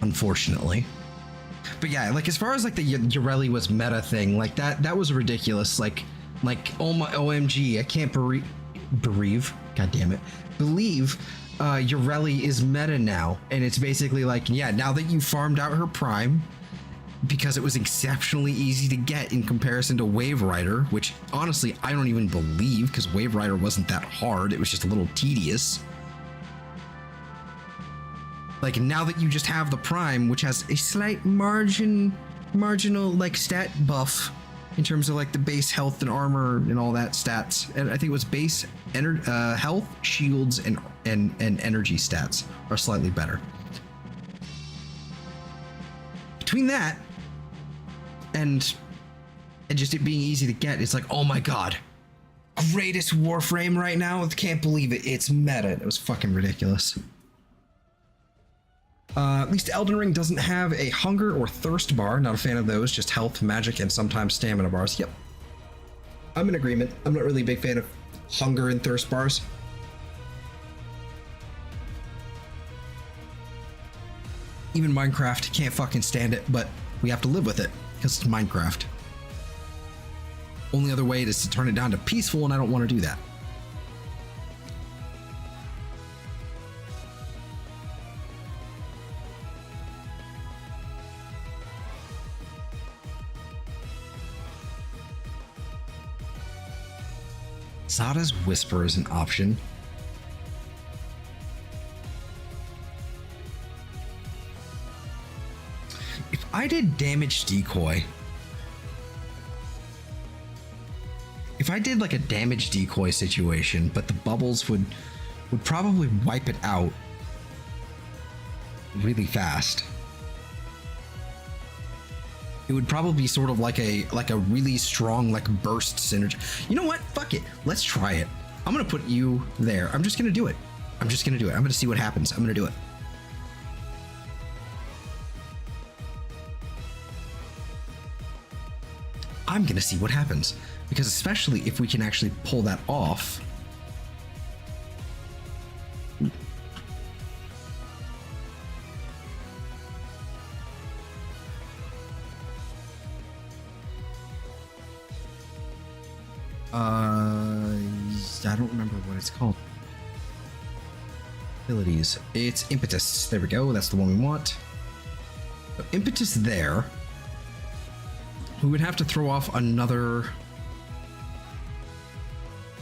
Speaker 1: Unfortunately. But yeah, like as far as like the Yareli was meta thing, like that was ridiculous. Like oh my OMG, I can't believe, god damn it, believe Yareli is meta now. And it's basically like, yeah, now that you farmed out her prime, because it was exceptionally easy to get in comparison to Wave Rider, which honestly I don't even believe, because Wave Rider wasn't that hard, it was just a little tedious. Like now that you just have the Prime, which has a slight marginal like stat buff in terms of like the base health and armor and all that stats, and I think it was base health, shields, and energy stats are slightly better. Between that and just it being easy to get, it's like, oh my god, greatest Warframe right now. I can't believe it. It's meta. It was fucking ridiculous. At least Elden Ring doesn't have a hunger or thirst bar. Not a fan of those. Just health, magic, and sometimes stamina bars. Yep. I'm in agreement. I'm not really a big fan of hunger and thirst bars. Even Minecraft can't fucking stand it, but we have to live with it because it's Minecraft. Only other way is to turn it down to peaceful, and I don't want to do that. Zada's Whisper is an option. If I did damage decoy, if I did like a damage decoy situation, but the bubbles would probably wipe it out really fast. It would probably be sort of like a really strong like burst synergy. You know what? Fuck it. Let's try it. I'm gonna put you there. I'm just gonna do it. I'm gonna see what happens. I'm gonna do it. I'm gonna see what happens, because especially if we can actually pull that off. I don't remember what it's called. Abilities. It's Impetus. There we go. That's the one we want. So Impetus there. We would have to throw off another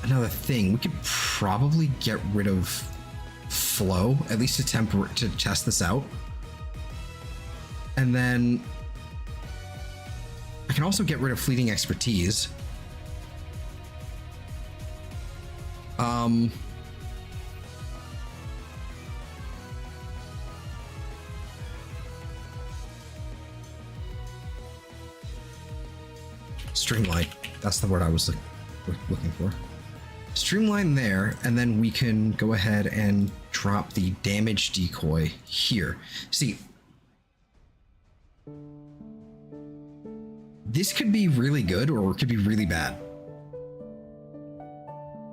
Speaker 1: thing. We could probably get rid of Flow, at least to test this out. And then I can also get rid of Fleeting Expertise. Streamline. That's the word I was looking for. Streamline there, and then we can go ahead and drop the damage decoy here. See, this could be really good, or it could be really bad.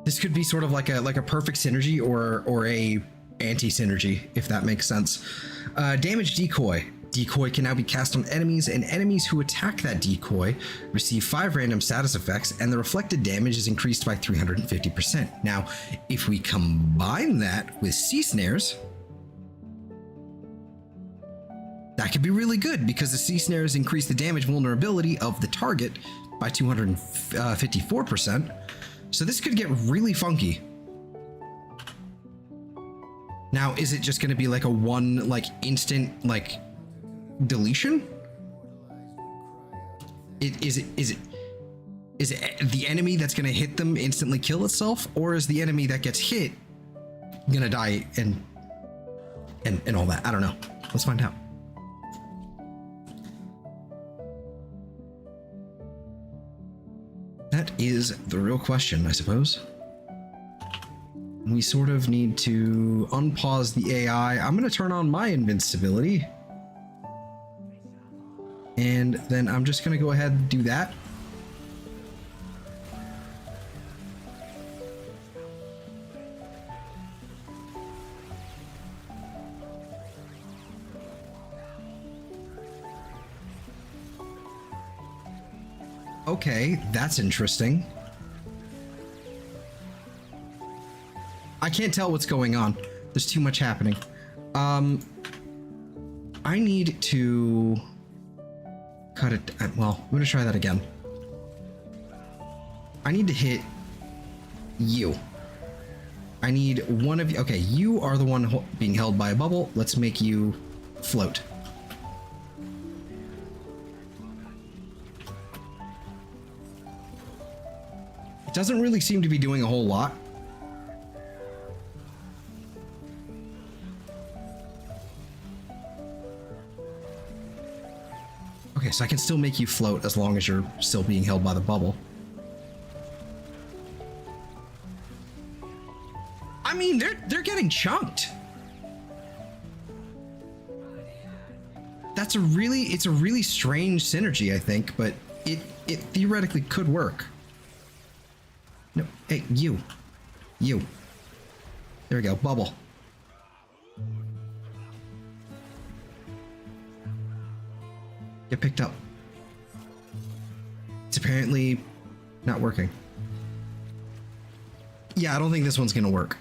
Speaker 1: This could be sort of like a perfect synergy or a anti-synergy, if that makes sense. Damage decoy. Decoy can now be cast on enemies, and enemies who attack that decoy receive 5 random status effects, and the reflected damage is increased by 350%. Now, if we combine that with sea snares, that could be really good, because the sea snares increase the damage vulnerability of the target by 254%. So this could get really funky. Now, is it just going to be like a one, like, instant, like, deletion? Is it the enemy that's going to hit them instantly kill itself, or is the enemy that gets hit going to die and all that? I don't know. Let's find out. That is the real question, I suppose. We sort of need to unpause the AI. I'm going to turn on my invincibility. And then I'm just going to go ahead and do that. Okay, that's interesting. I can't tell what's going on. There's too much happening. I need to cut it. Well, I'm going to try that again. I need to hit you. I need one of you. Okay, you are the one being held by a bubble. Let's make you float. It doesn't really seem to be doing a whole lot. Okay, so I can still make you float as long as you're still being held by the bubble. I mean, they're getting chunked. It's a really strange synergy, I think, but it theoretically could work. No, hey, you. There we go, bubble. Get picked up. It's apparently not working. Yeah, I don't think this one's gonna work.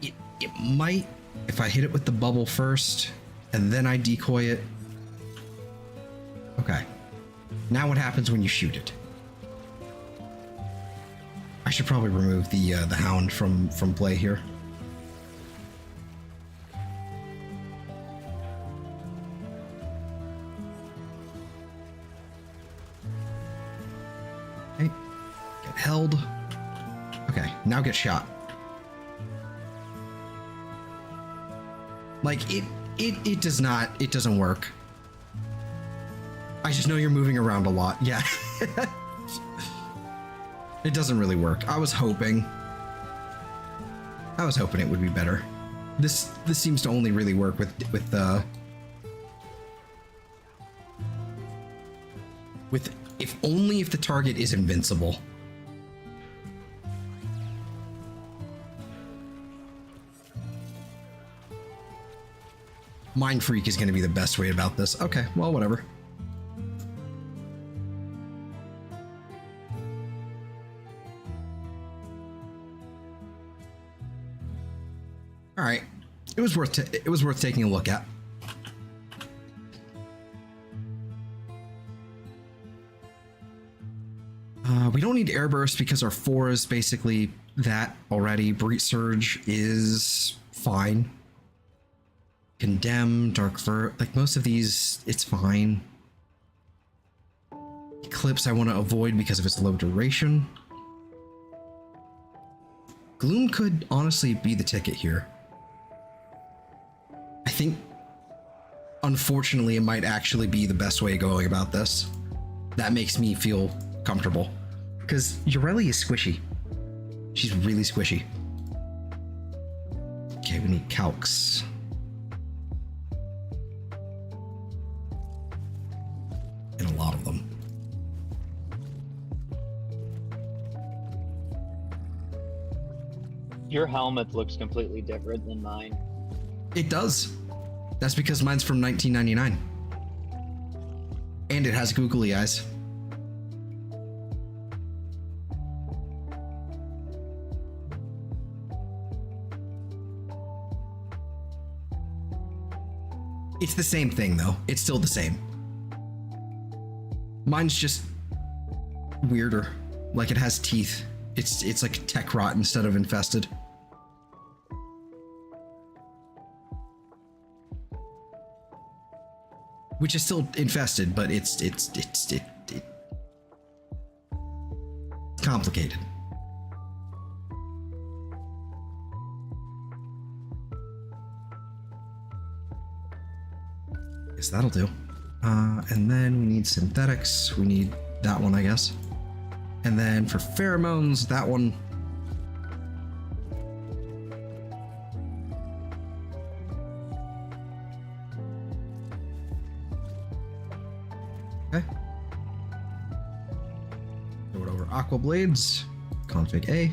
Speaker 1: It might if I hit it with the bubble first and then I decoy it. Okay. Now what happens when you shoot it? I should probably remove the hound from play here. Okay, get held. Okay, now get shot. Like it doesn't work. I just know you're moving around a lot. Yeah. It doesn't really work. I was hoping it would be better. This seems to only really work with if the target is invincible. Mind Freak is going to be the best way about this. Okay, well, whatever. All right, it was worth taking a look at. We don't need Airburst because our 4 is basically that already. Breach Surge is fine. Condemn, Dark Ver, like most of these, it's fine. Eclipse I want to avoid because of its low duration. Gloom could honestly be the ticket here. I think, unfortunately, it might actually be the best way of going about this. That makes me feel comfortable. Because Yareli is squishy. She's really squishy. Okay, we need calcs. And a lot of them.
Speaker 5: Your helmet looks completely different than mine.
Speaker 1: It does. That's because mine's from 1999. And it has googly eyes. It's the same thing though. It's still the same. Mine's just weirder. Like it has teeth. It's like tech rot instead of infested. Which is still infested, but it's complicated. Guess that'll do. And then we need synthetics. We need that one, I guess. And then for pheromones, that one. Okay. Throw it over Aqua Blades. Config A.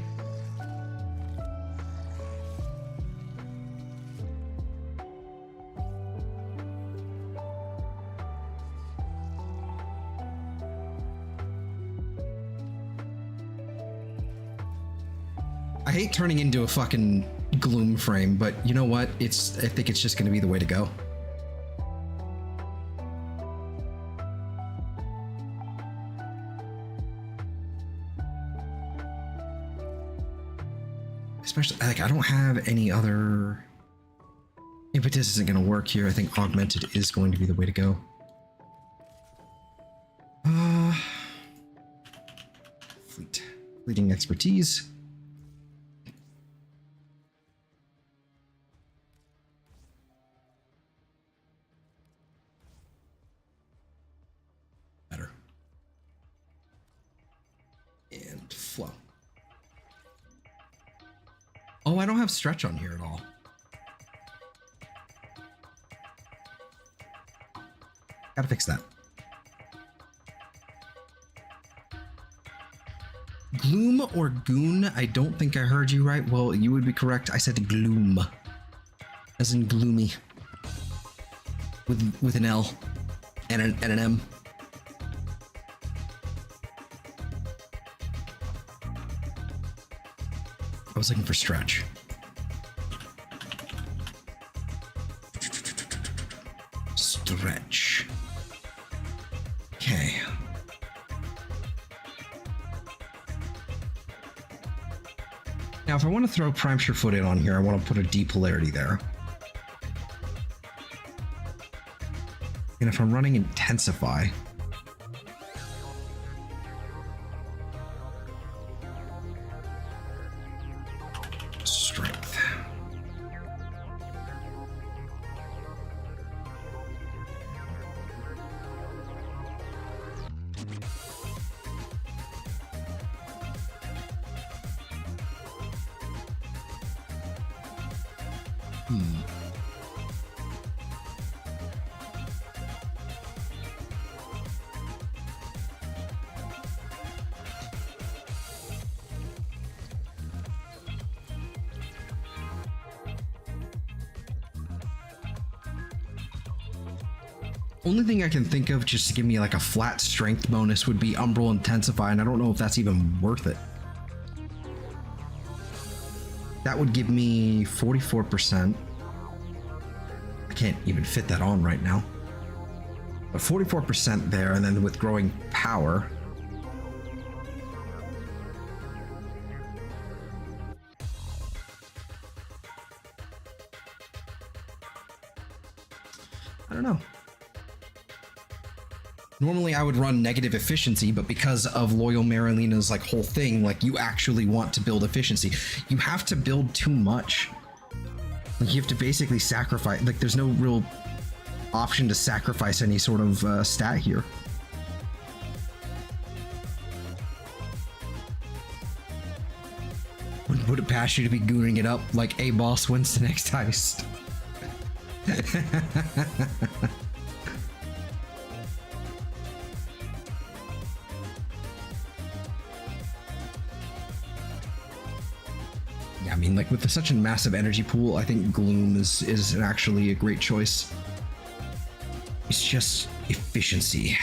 Speaker 1: I hate turning into a fucking gloom frame, but you know what? I think it's just gonna be the way to go. Especially, like, I don't have any other... Impetus isn't gonna work here. I think augmented is going to be the way to go. Fleeting expertise. Better. And flow. Oh, I don't have stretch on here at all. Gotta fix that. Gloom or goon? I don't think I heard you right. Well, you would be correct. I said gloom. As in gloomy. With an L and an M. I was looking for stretch. Stretch. Okay. Now, if I want to throw Prime Surefoot in on here, I want to put a D polarity there. And if I'm running Intensify, Strength. Only thing I can think of just to give me like a flat strength bonus would be Umbral Intensify, and I don't know if that's even worth it. That would give me 44%. I can't even fit that on right now. But 44% there, and then with growing power. I don't know. Normally I would run negative efficiency, but because of Loyal Marilina's like whole thing, like you actually want to build efficiency. You have to build too much. Like you have to basically sacrifice, like there's no real option to sacrifice any sort of stat here. Would it pass you to be gooning it up like a boss wins the next heist? I mean, like with such a massive energy pool, I think Gloom is actually a great choice. It's just efficiency.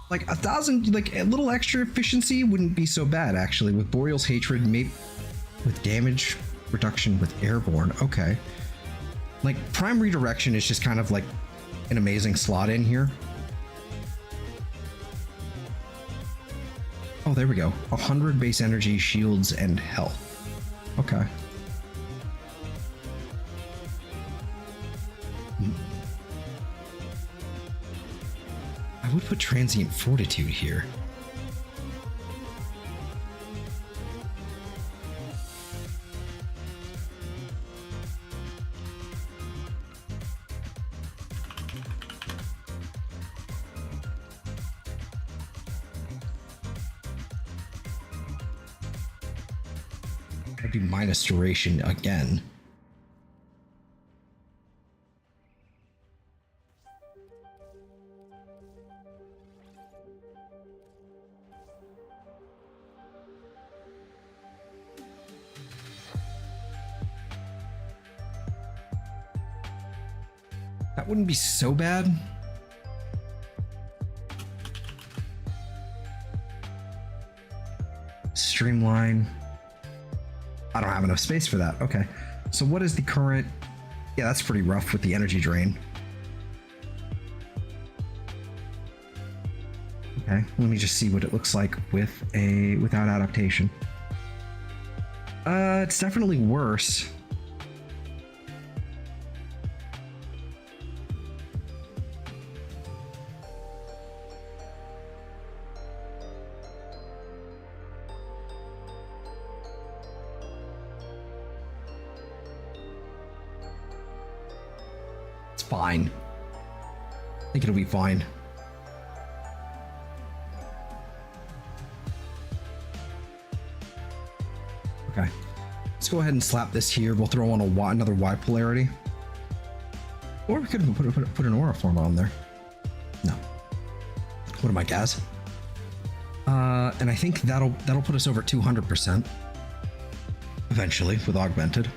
Speaker 1: Like 1,000, like a little extra efficiency wouldn't be so bad actually. With Boreal's Hatred, maybe with damage reduction with Airborne. Okay. Like Prime Redirection is just kind of like an amazing slot in here. Oh, there we go. 100 base energy, shields, and health. Okay. I would put Transient Fortitude here. That'd be minus duration again. That wouldn't be so bad. Streamline. I don't have enough space for that. Okay. So what is the current? Yeah, that's pretty rough with the energy drain. Okay, let me just see what it looks like without adaptation. It's definitely worse. Fine. I think it'll be fine. Okay. Let's go ahead and slap this here. We'll throw on another Y polarity. Or we could put an aura form on there. No. What am I, Gaz? And I think that'll put us over 200% eventually with augmented.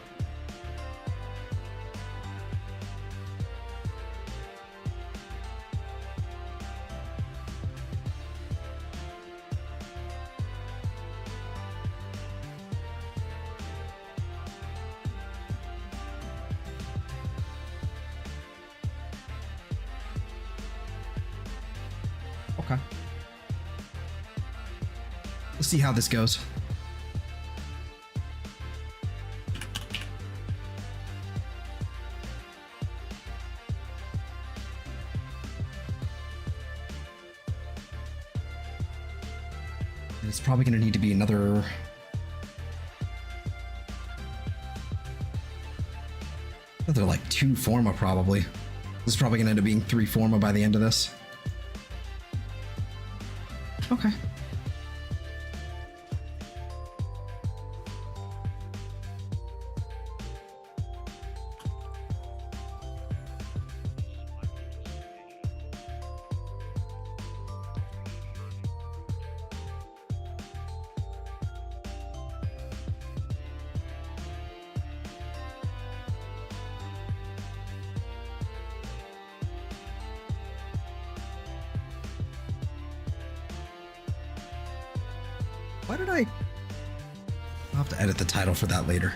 Speaker 1: Okay. Let's see how this goes. And it's probably going to need to be another like 2 Forma probably. This is probably going to end up being 3 Forma by the end of this. Okay. Why did I'll have to edit the title for that later.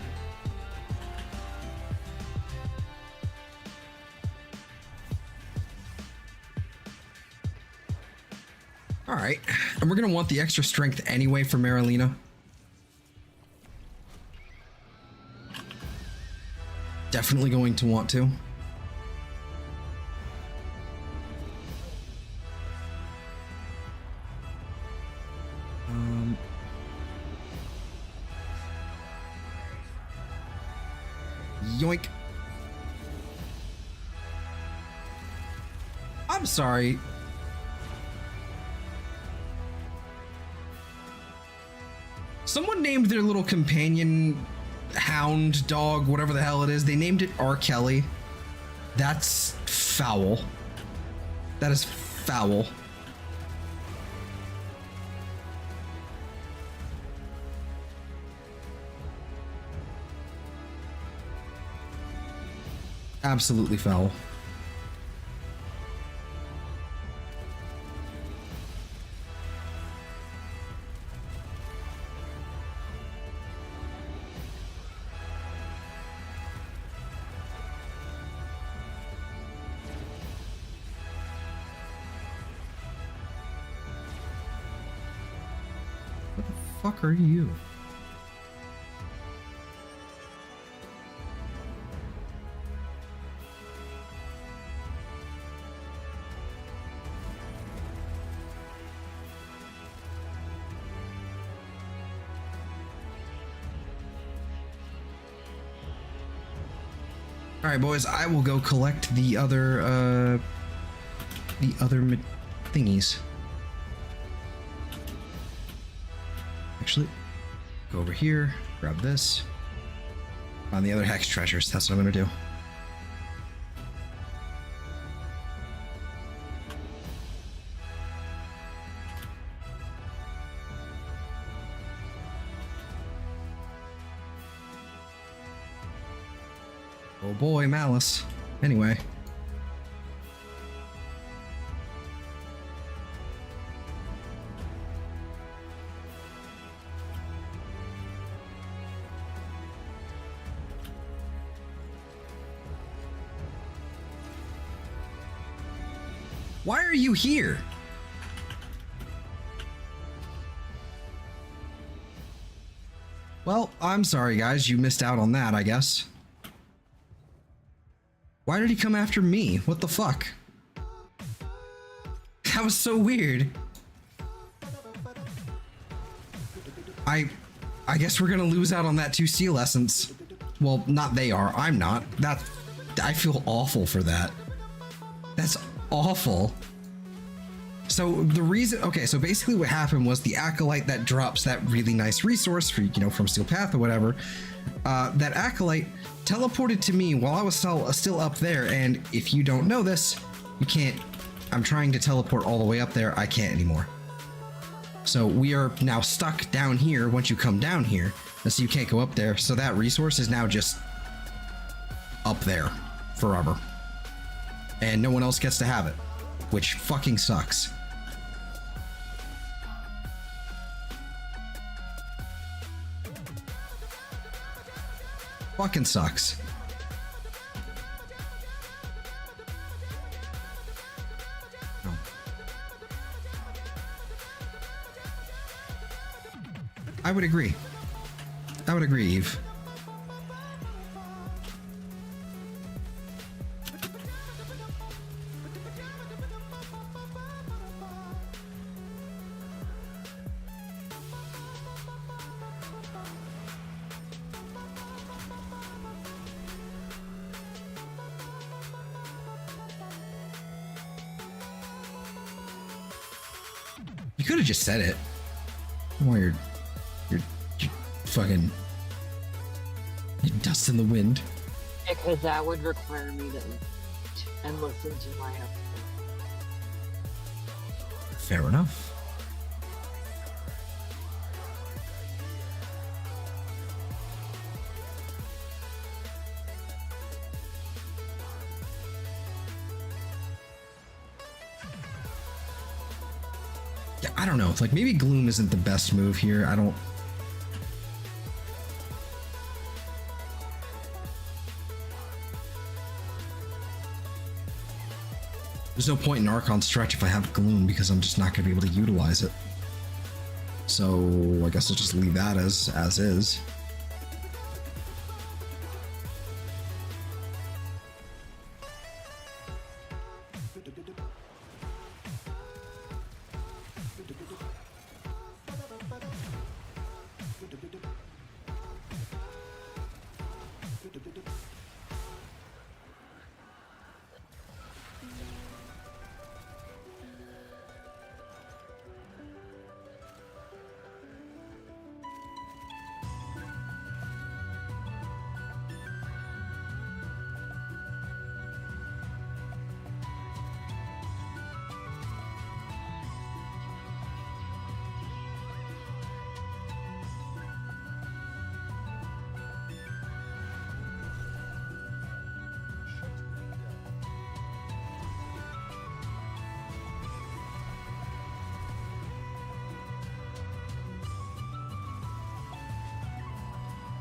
Speaker 1: All right, and we're gonna want the extra strength anyway for Marilena. Definitely going to want to. Yoink. I'm sorry. Someone named their little companion hound dog, whatever the hell it is. They named it R. Kelly. That's foul. That is foul. Absolutely foul. What the fuck are you? All right, boys. I will go collect the other thingies. Actually, go over here, grab this. Find the other hex treasures. That's what I'm gonna do. Oh boy, Malice. Anyway. Why are you here? Well, I'm sorry guys, you missed out on that, I guess. Why did he come after me? What the fuck? That was so weird. I guess we're gonna lose out on that 2 seal essence. Well, not they are. I'm not. I feel awful for that. That's awful. So the reason, okay, so basically what happened was the acolyte that drops that really nice resource for, you know, from Steel Path or whatever, that acolyte teleported to me while I was still up there, and if you don't know this, you can't, I'm trying to teleport all the way up there, I can't anymore. So we are now stuck down here once you come down here, and so you can't go up there, so that resource is now just up there forever. And no one else gets to have it, which fucking sucks. Fucking sucks. Oh. I would agree. I would agree, Eve. You could have just said it. While you're fucking dust in the wind.
Speaker 4: Because that would require me to and listen to my episode.
Speaker 1: Fair enough. Yeah, I don't know. Like, maybe Gloom isn't the best move here. I don't... There's no point in Archon Stretch if I have Gloom, because I'm just not going to be able to utilize it. So, I guess I'll just leave that as is.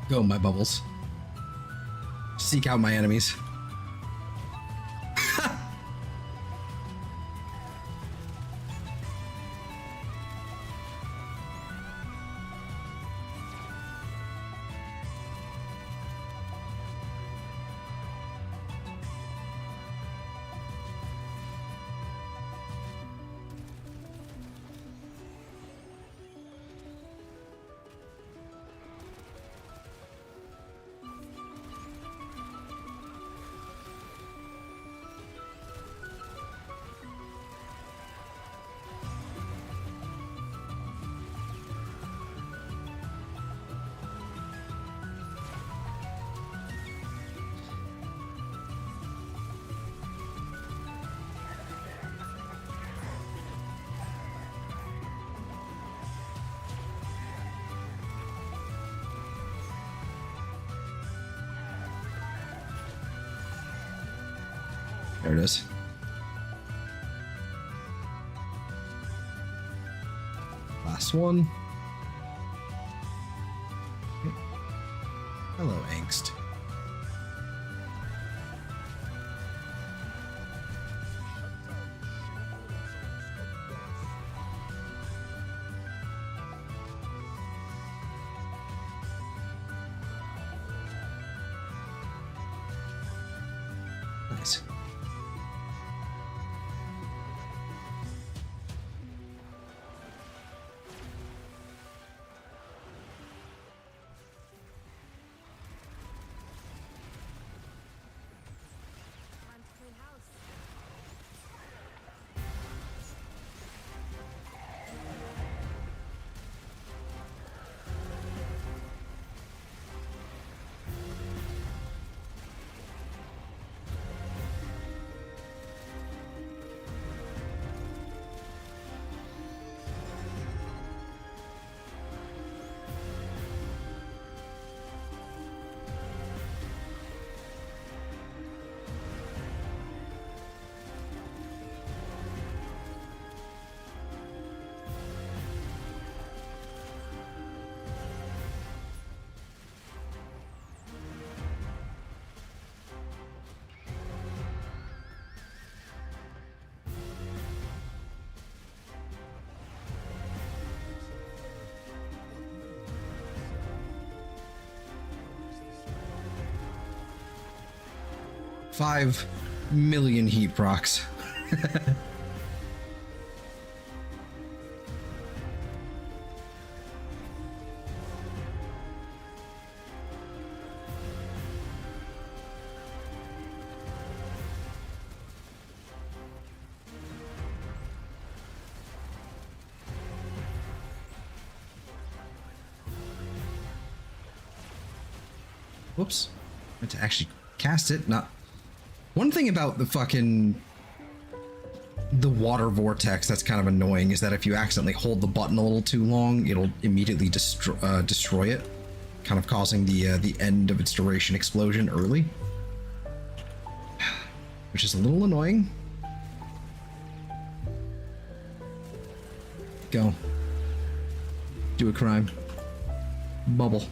Speaker 1: Go, my bubbles. Seek out my enemies. There it is. Last one. Hello, angst. Nice. $5 million heat procs. Whoops. I meant to actually cast it, not... One thing about the water vortex that's kind of annoying is that if you accidentally hold the button a little too long, it'll immediately destroy it, kind of causing the end of its duration explosion early, which is a little annoying. Go. Do a crime. Bubble.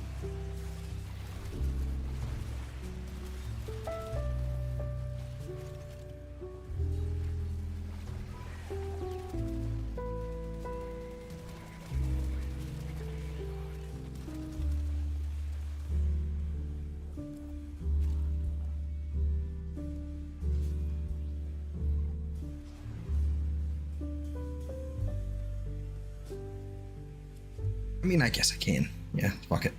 Speaker 1: I mean, I guess I can. Yeah, fuck it.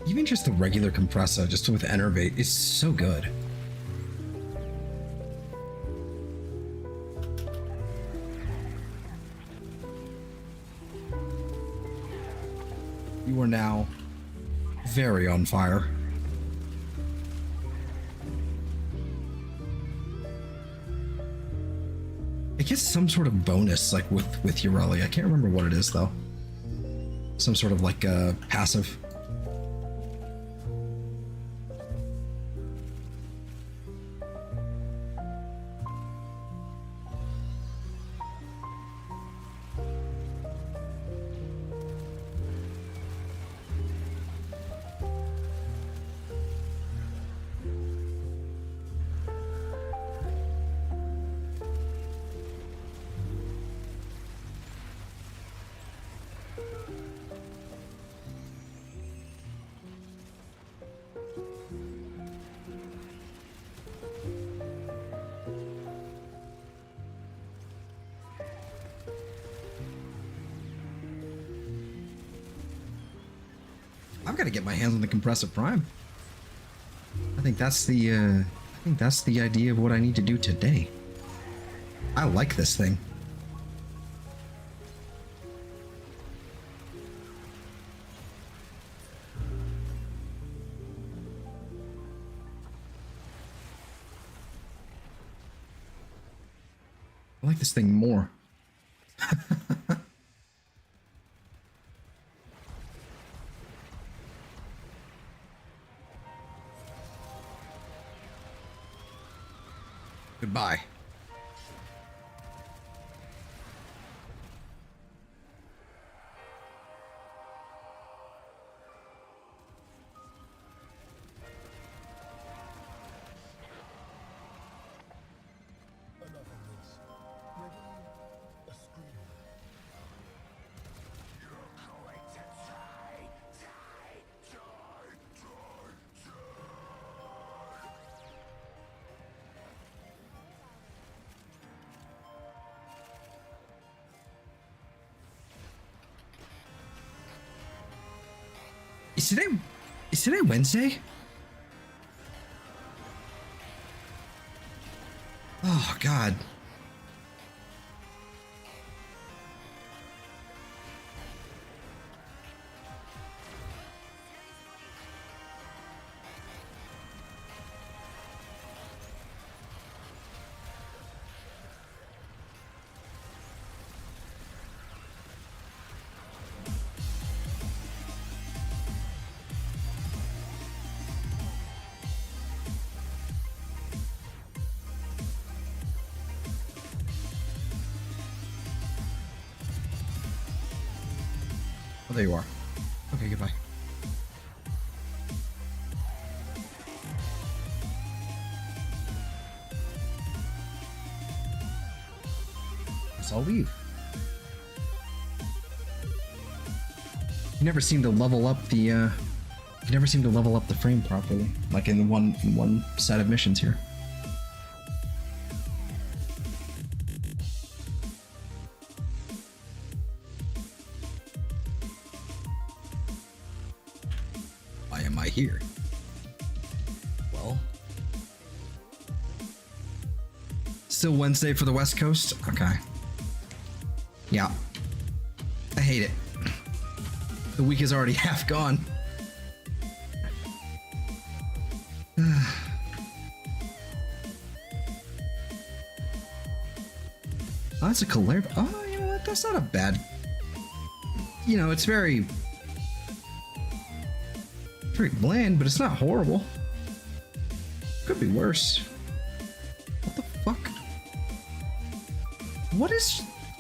Speaker 1: Even just the regular compressor, just with Enervate, is so good. You are now very on fire. I guess some sort of bonus, like with Yareli. I can't remember what it is though. Some sort of like passive. I've got to get my hands on the compressor prime. I think that's the idea of what I need to do today. I like this thing. I like this thing more. Goodbye. Is today Wednesday? Oh God. Oh, there you are. Okay, goodbye. Guess I'll leave. You never seem to level up the frame properly, like in one set of missions here. Why am I here? Well, still Wednesday for the West Coast? Okay. Yeah. I hate it. The week is already half gone. Oh, that's a Caleb. Oh, you know what? That's not a bad. You know, it's very bland, but it's not horrible. Could be worse. What the fuck?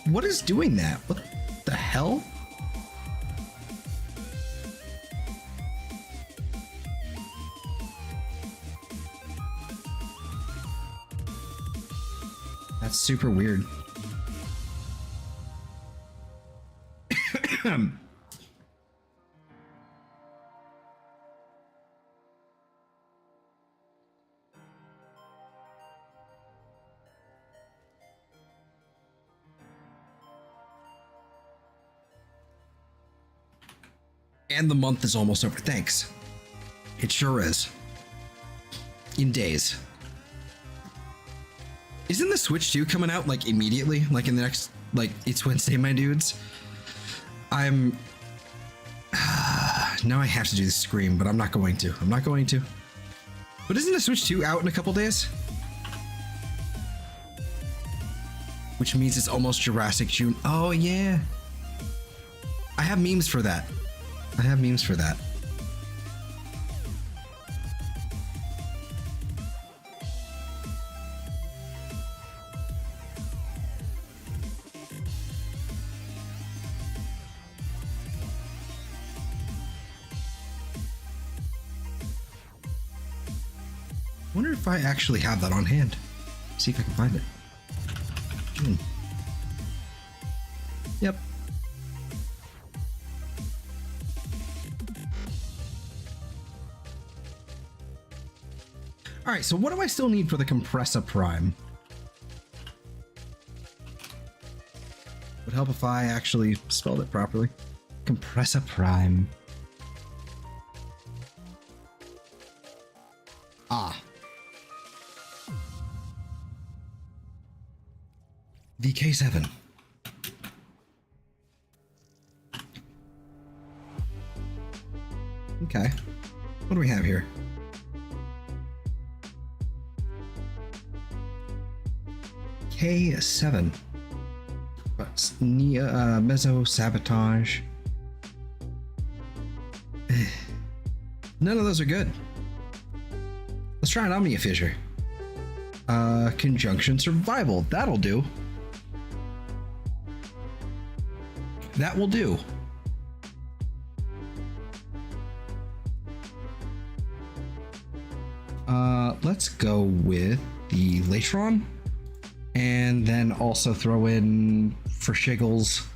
Speaker 1: What is doing that? What the hell? That's super weird. And the month is almost over. Thanks. It sure is. In days. Isn't the Switch 2 coming out like immediately? Like in the next, like it's Wednesday, my dudes? I'm... now I have to do the Scream, but I'm not going to. I'm not going to. But isn't the Switch 2 out in a couple days? Which means it's almost Jurassic June. Oh, yeah. I have memes for that. I have memes for that. Wonder if I actually have that on hand. See if I can find it. Yep. All right, so what do I still need for the Compressor Prime? Would help if I actually spelled it properly. Compressor Prime. Ah. VK7. Okay. What do we have here? K7. Meso Sabotage. None of those are good. Let's try an Omnia Fissure. Conjunction Survival. That'll do. That will do. Let's go with the Latron. And then also throw in, for shiggles,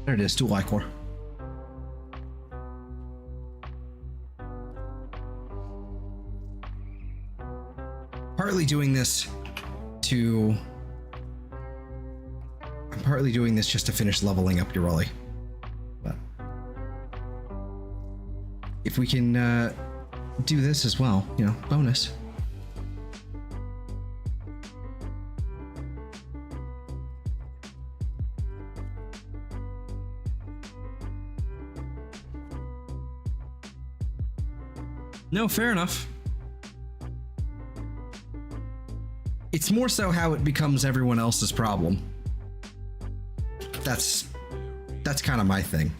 Speaker 1: there it is, Dual Ichor. Partly doing this just to finish leveling up Yareli. But if we can do this as well, you know, bonus. No, fair enough. It's more so how it becomes everyone else's problem. That's kind of my thing.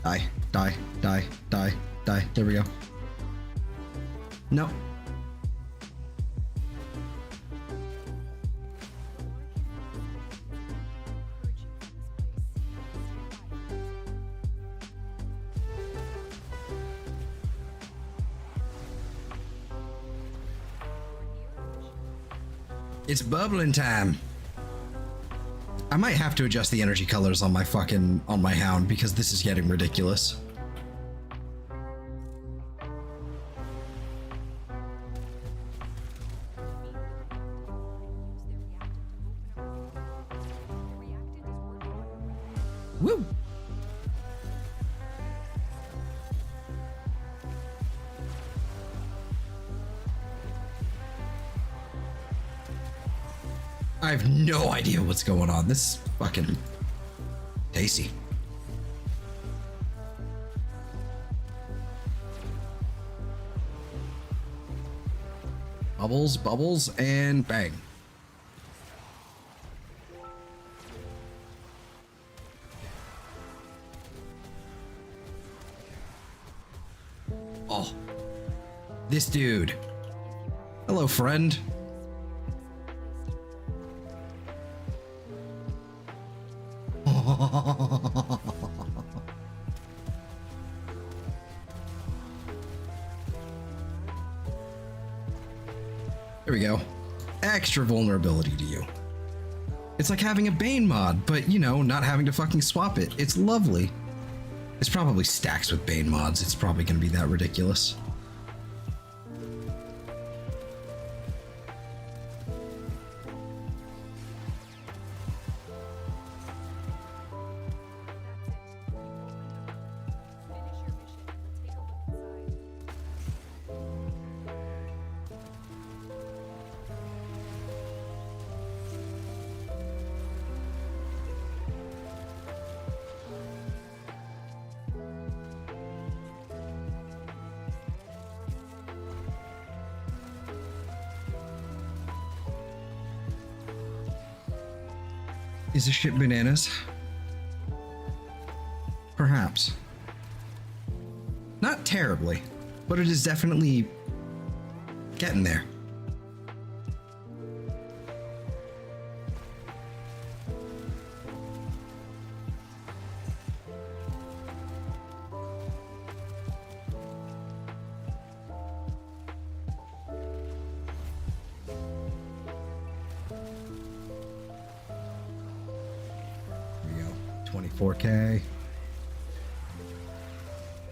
Speaker 1: Die, die, die, die, die. There we go. No. It's bubbling time. I might have to adjust the energy colors on my hound because this is getting ridiculous. Woo! I have no idea what's going on. This is fucking tasty. Bubbles, bubbles, and bang. Oh, this dude. Hello, friend. There we go. Extra vulnerability to you. It's like having a Bane mod, but you know, not having to fucking swap it. It's lovely. It's probably stacks with Bane mods. It's probably gonna be that ridiculous. Is this shit bananas? Perhaps. Not terribly, but it is definitely getting there. Here we go. 24K.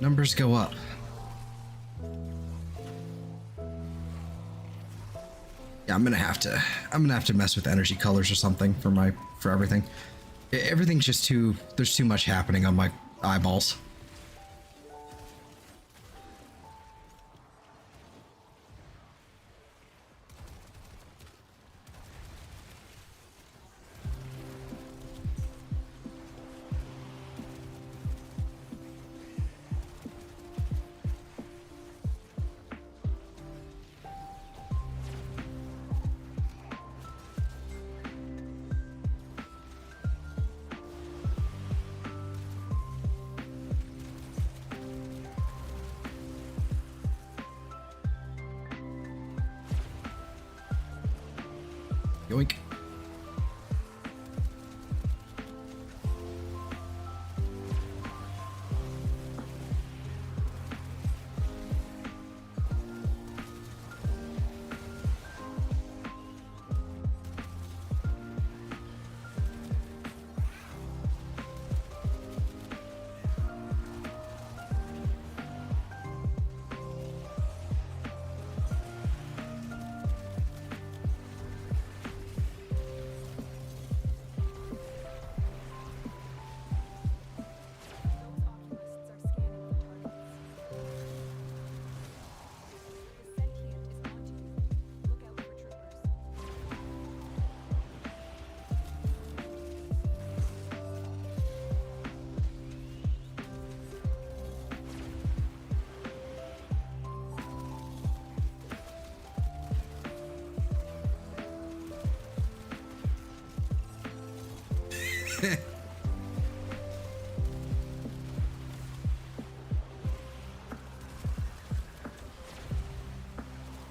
Speaker 1: Numbers go up. Yeah, I'm gonna have to mess with energy colors or something for everything. Everything's just there's too much happening on my eyeballs. Yoink.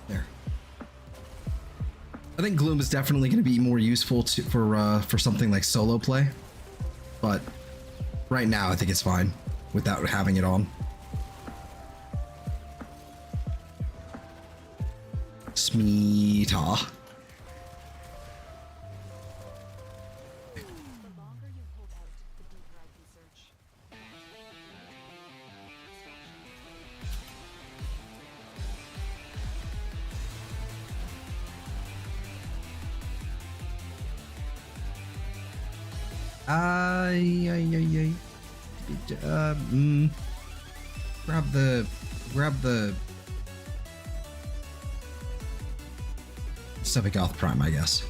Speaker 1: There. I think Gloom is definitely going to be more useful for something like solo play, but right now I think it's fine without having it on. Smeeta. Grab the Sevigoth Prime, I guess.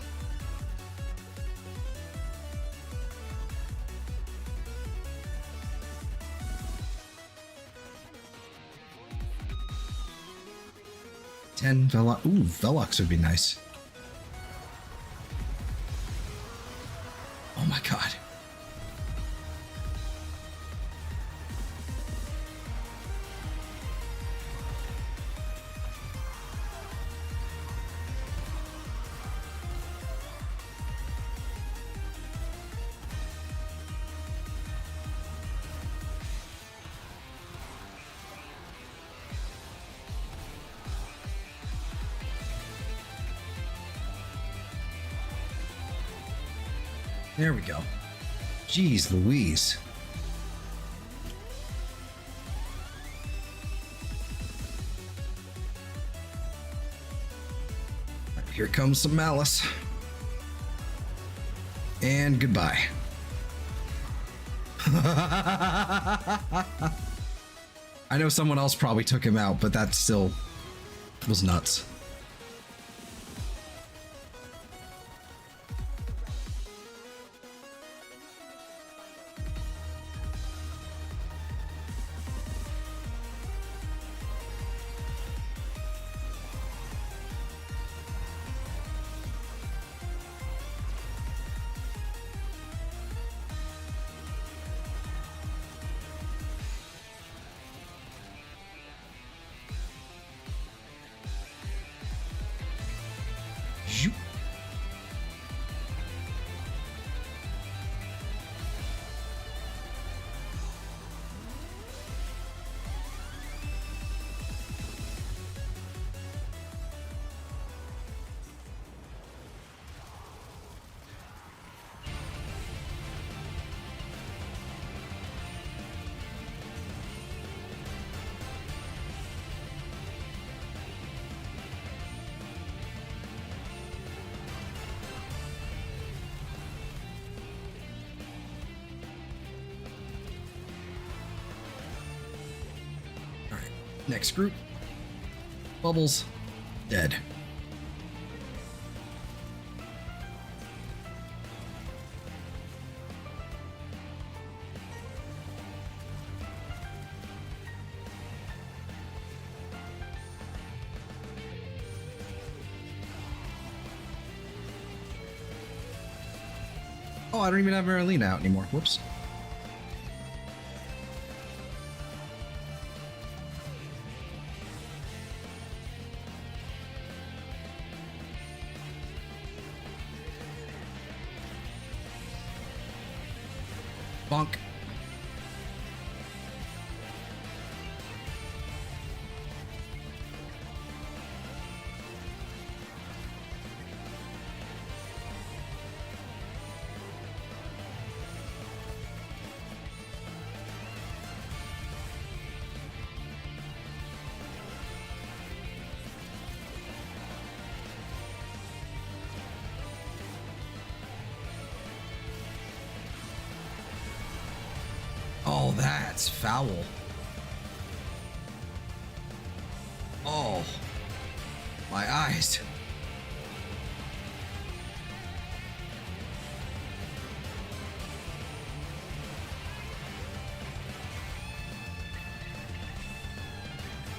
Speaker 1: Velox. Ooh, Velox would be nice. Oh my god. There we go. Jeez Louise. Here comes some malice. And goodbye. I know someone else probably took him out, but that still was nuts. Next group. Bubbles. Dead. Oh, I don't even have Yareli out anymore. Whoops. Bonk. Oh, that's foul. Oh, my eyes.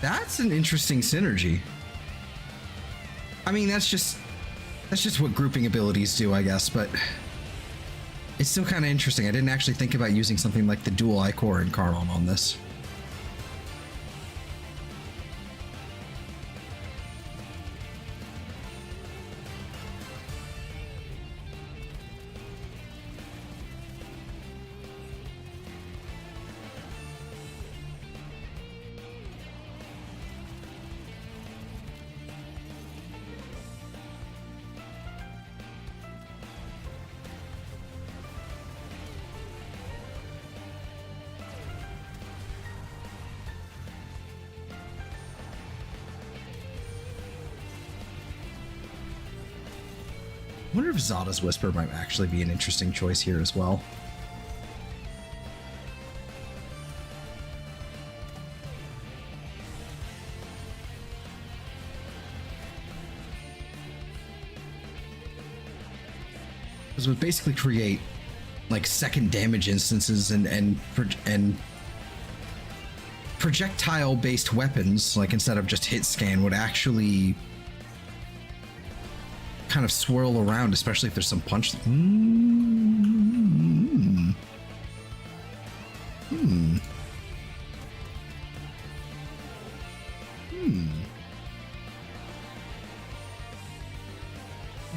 Speaker 1: That's an interesting synergy. I mean, that's just what grouping abilities do, I guess, but it's still kind of interesting. I didn't actually think about using something like the dual Ichor and Carnon on this. I wonder if Zada's Whisper might actually be an interesting choice here as well. Because it would basically create like second damage instances and projectile based weapons, like instead of just hit scan, would actually kind of swirl around, especially if there's some punch.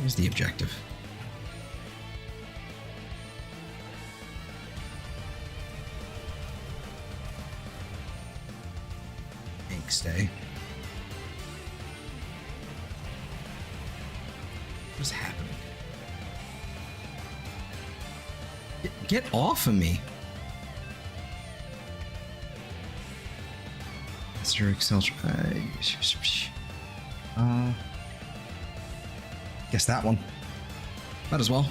Speaker 1: Here's the objective. Stay. What's happening? Get off of me. Master Excel. Guess that one. Might as well.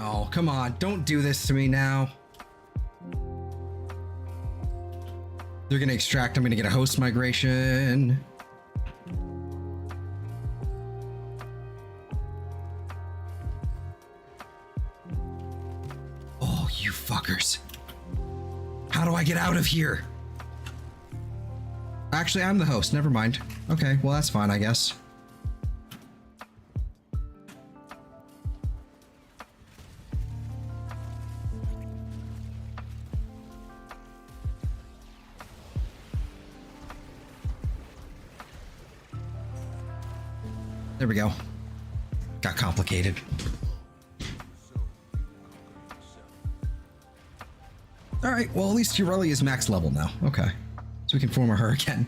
Speaker 1: Oh, come on. Don't do this to me now. They're going to extract. I'm going to get a host migration. Oh, you fuckers. How do I get out of here? Actually, I'm the host. Never mind. Okay, well, that's fine, I guess. There we go. Got complicated. All right, well, at least Yareli is max level now. Okay. So we can form her again.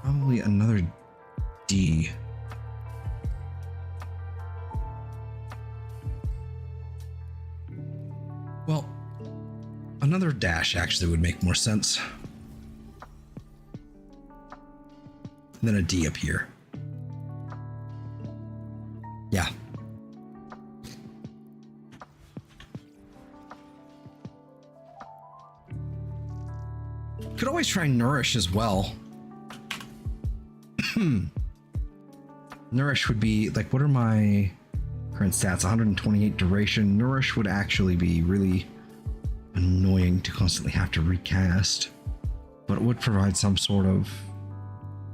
Speaker 1: Probably another D. Well, another dash actually would make more sense than a D up here. Yeah. Could always try Nourish as well. Nourish would be like, what are my current stats? 128 duration. Nourish would actually be really annoying to constantly have to recast, but it would provide some sort of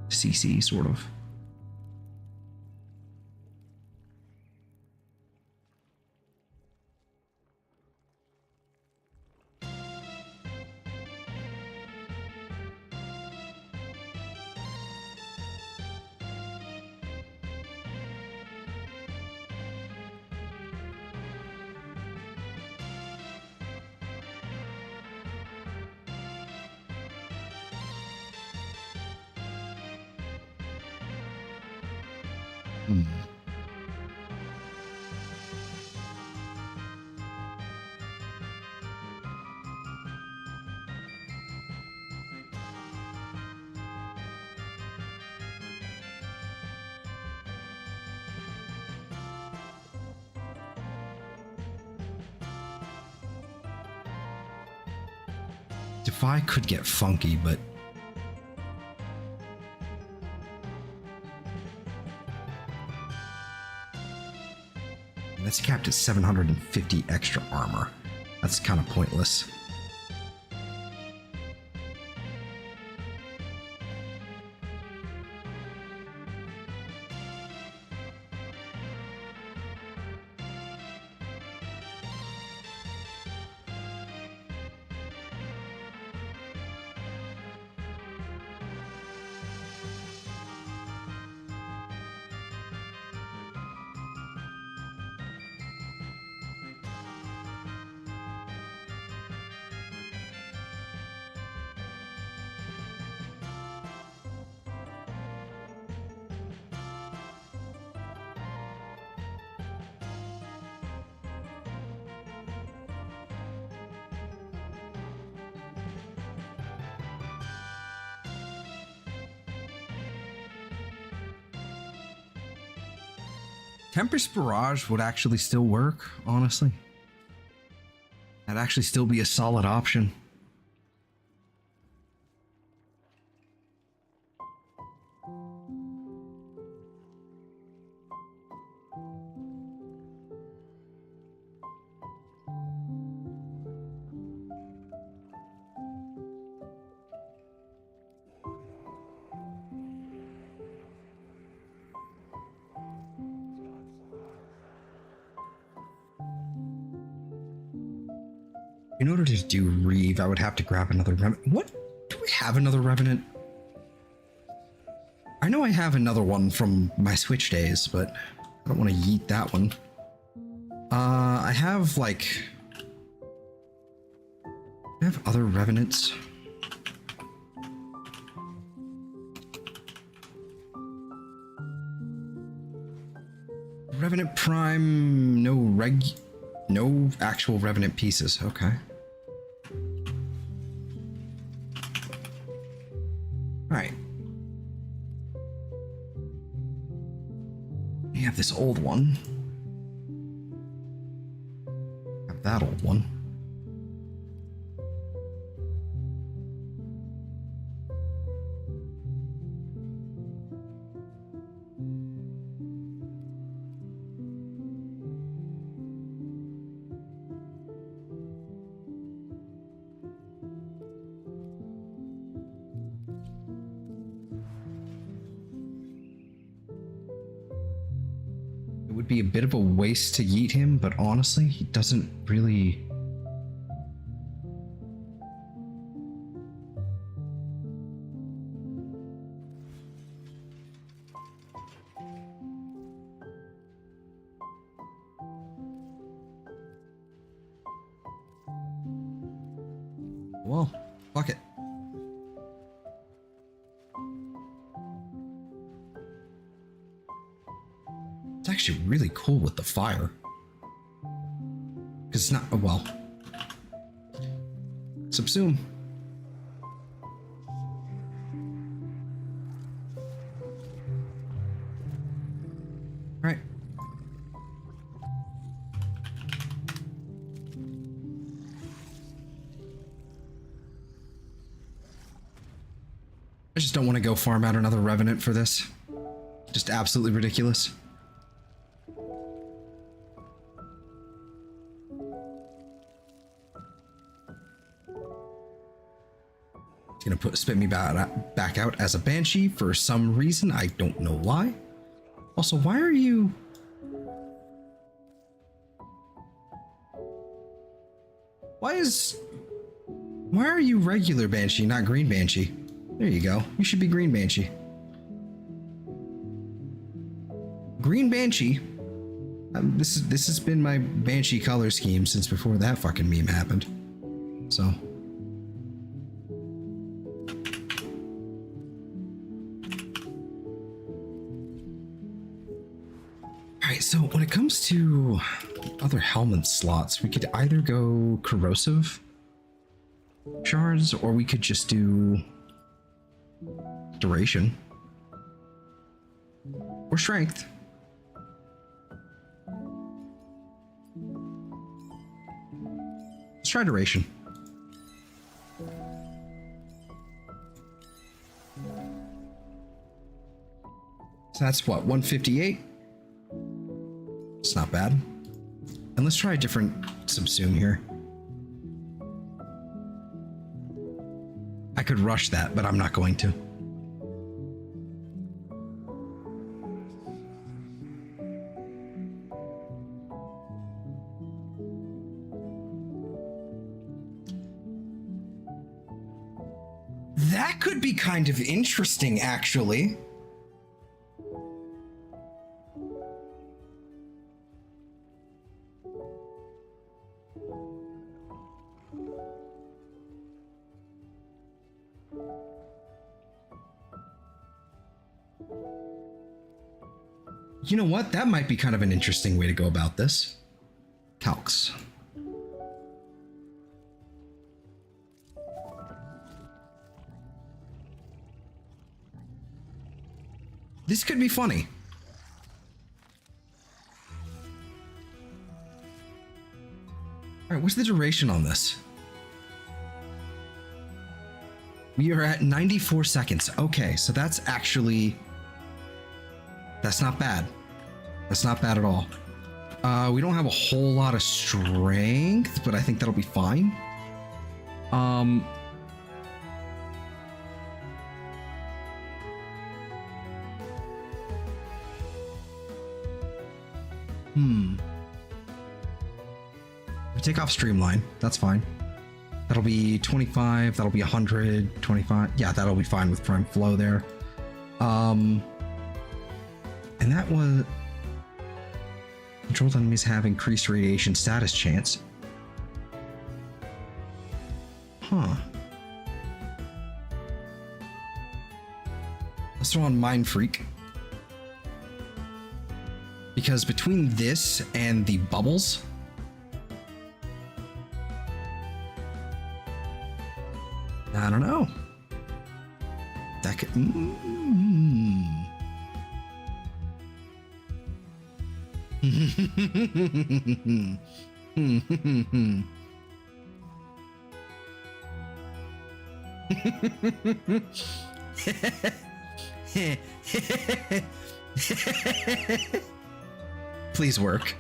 Speaker 1: CC, sort of. Defy could get funky, but that's capped at 750 extra armor. That's kind of pointless. Tempest Barrage would actually still work, honestly. That'd actually still be a solid option. In order to do Reeve, I would have to grab another Revenant. What? Do we have another Revenant? I know I have another one from my Switch days, but I don't want to yeet that one. I have, like... I have other Revenants. Revenant Prime, no actual Revenant pieces, okay. Alright. We have this old one. Have that old one. It would be a bit of a waste to yeet him, but honestly, he doesn't really... Well, fuck it. It's actually really cool with the fire. Because it's not, oh, well. Subsume. Alright. I just don't want to go farm out another Revenant for this. Just absolutely ridiculous. It's gonna spit me back out as a Banshee for some reason. I don't know why. Also, why are you... Why are you regular Banshee, not green Banshee? There you go. You should be green Banshee. Green Banshee. This has been my Banshee color scheme since before that fucking meme happened. So. Alright, so when it comes to other helmet slots, we could either go corrosive shards, or we could just do duration or strength. Let's try duration. So that's what, 158? It's not bad. And let's try a different subsume here. I could rush that, but I'm not going to. That could be kind of interesting, actually. You know what? That might be kind of an interesting way to go about this. Calcs. This could be funny. All right, what's the duration on this? We are at 94 seconds. Okay, so that's actually... That's not bad. That's not bad at all. We don't have a whole lot of strength, but I think that'll be fine. We take off Streamline. That's fine. That'll be 25. That'll be 100. 25. Yeah, that'll be fine with Prime Flow there. And that was... Controlled enemies have increased radiation status chance. Huh. Let's throw on Mind Freak. Because between this and the bubbles... I don't know. That could... Please work.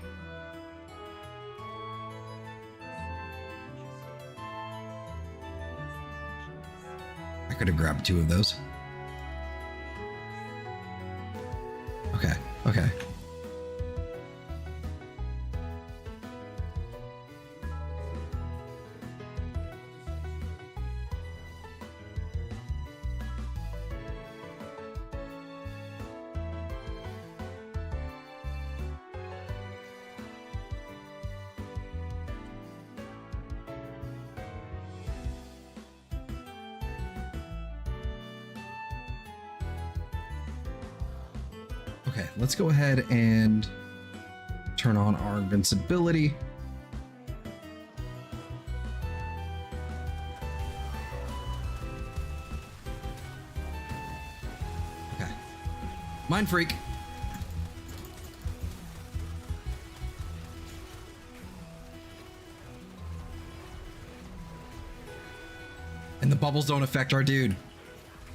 Speaker 1: I could have grabbed 2 of those. Okay, okay. Okay, let's go ahead and turn on our invincibility. Okay. Mind freak. And the bubbles don't affect our dude.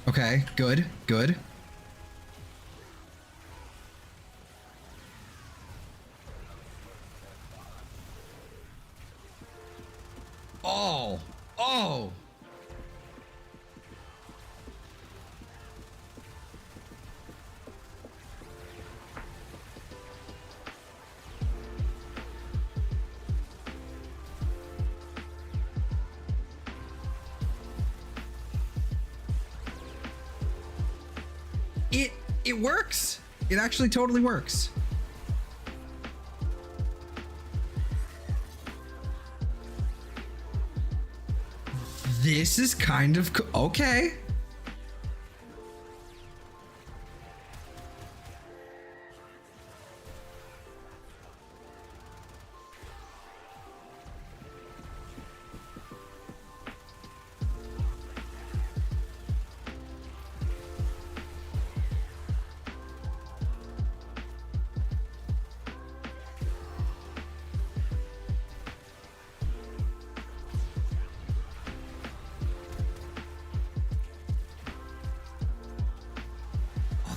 Speaker 1: Okay, good, good. Oh, oh. It works. It actually totally works. This is kind of okay.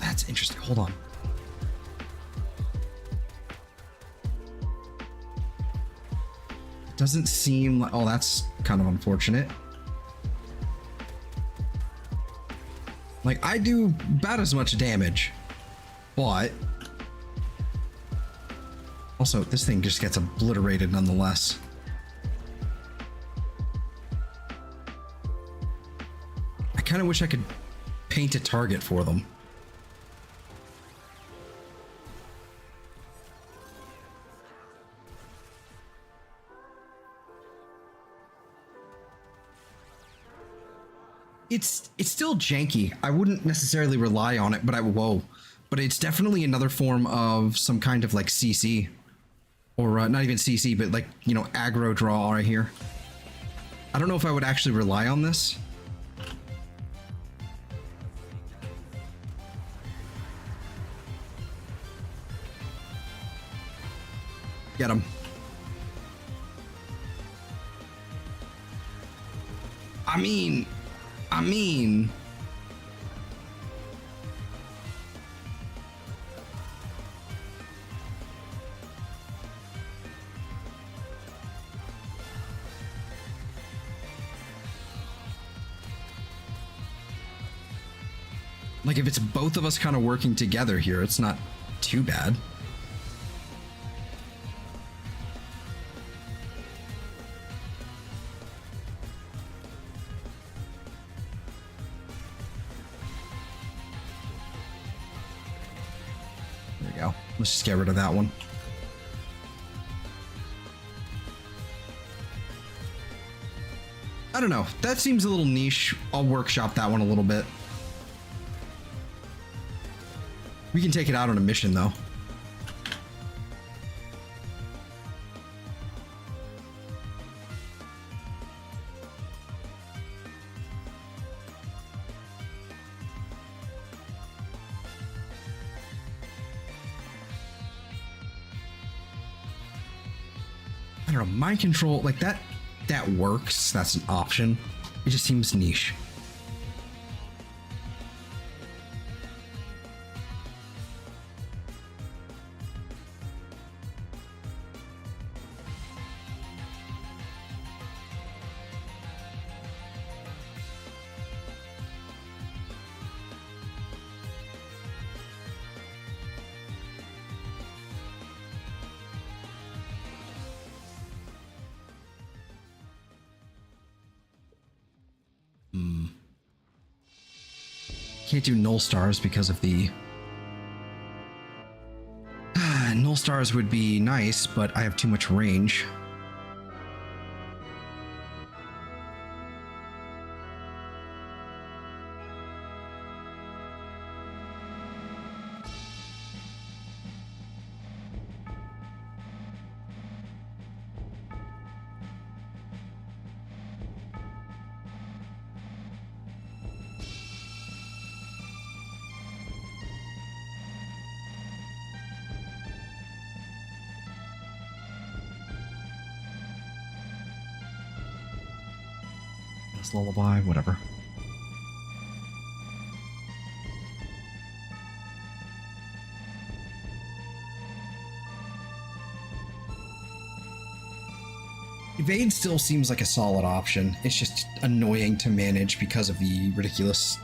Speaker 1: That's interesting. Hold on. It doesn't seem like... Oh, that's kind of unfortunate. Like, I do about as much damage, but... Also, this thing just gets obliterated nonetheless. I kind of wish I could paint a target for them. It's still janky. I wouldn't necessarily rely on it, but but it's definitely another form of some kind of like CC, or not even CC, but like, you know, aggro draw right here. I don't know if I would actually rely on this. Get him. I mean, like if it's both of us kind of working together here, it's not too bad. Let's just get rid of that one. I don't know. That seems a little niche. I'll workshop that one a little bit. We can take it out on a mission, though. I don't know, mind control, like that works. That's an option. It just seems niche. Can't do null stars because of the... null stars would be nice, but I have too much range. This lullaby, whatever. Evade still seems like a solid option. It's just annoying to manage because of the ridiculous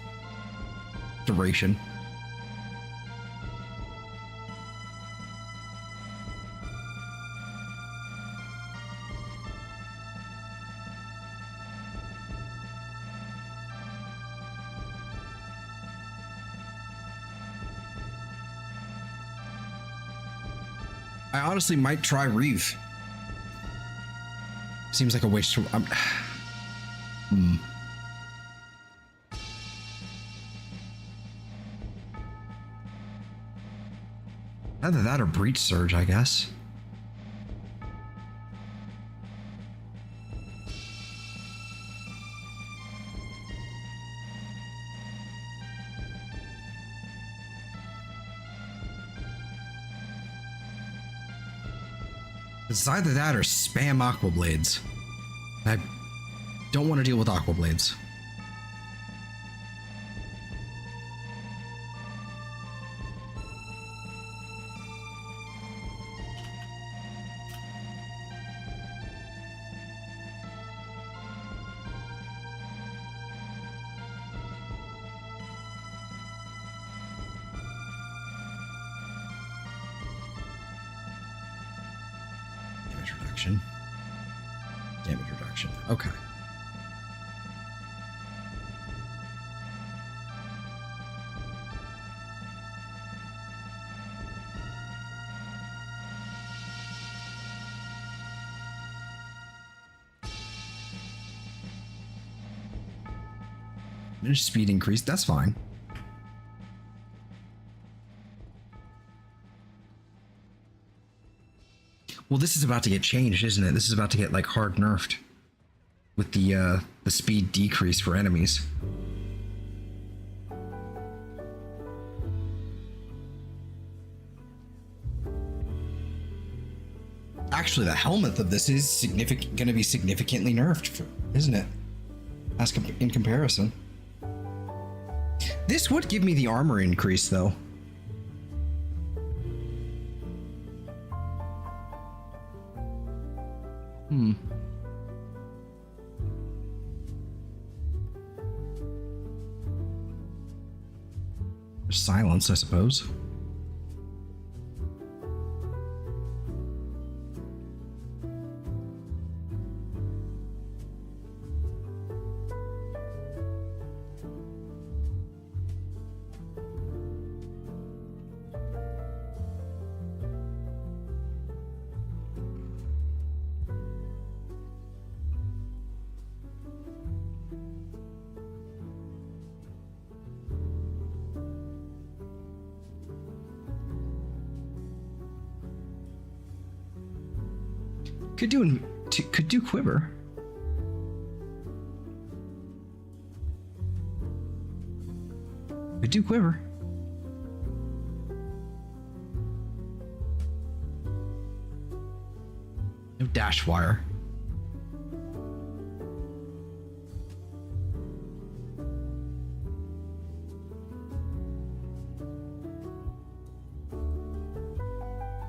Speaker 1: duration. I honestly might try Reeve. Seems like a waste of... Either that or Breach Surge, I guess. It's either that or spam Aqua Blades. I don't want to deal with Aqua Blades. Damage reduction. Okay. There's speed increase. That's fine. Well, this is about to get changed, isn't it? This is about to get like hard nerfed with the speed decrease for enemies. Actually, the helmet of this is going to be significantly nerfed, isn't it? In comparison. This would give me the armor increase, though. Silence, I suppose. Could do quiver. Could do quiver. No dash wire.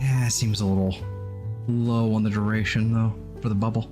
Speaker 1: Yeah, it seems a little low on the duration, though, for the bubble.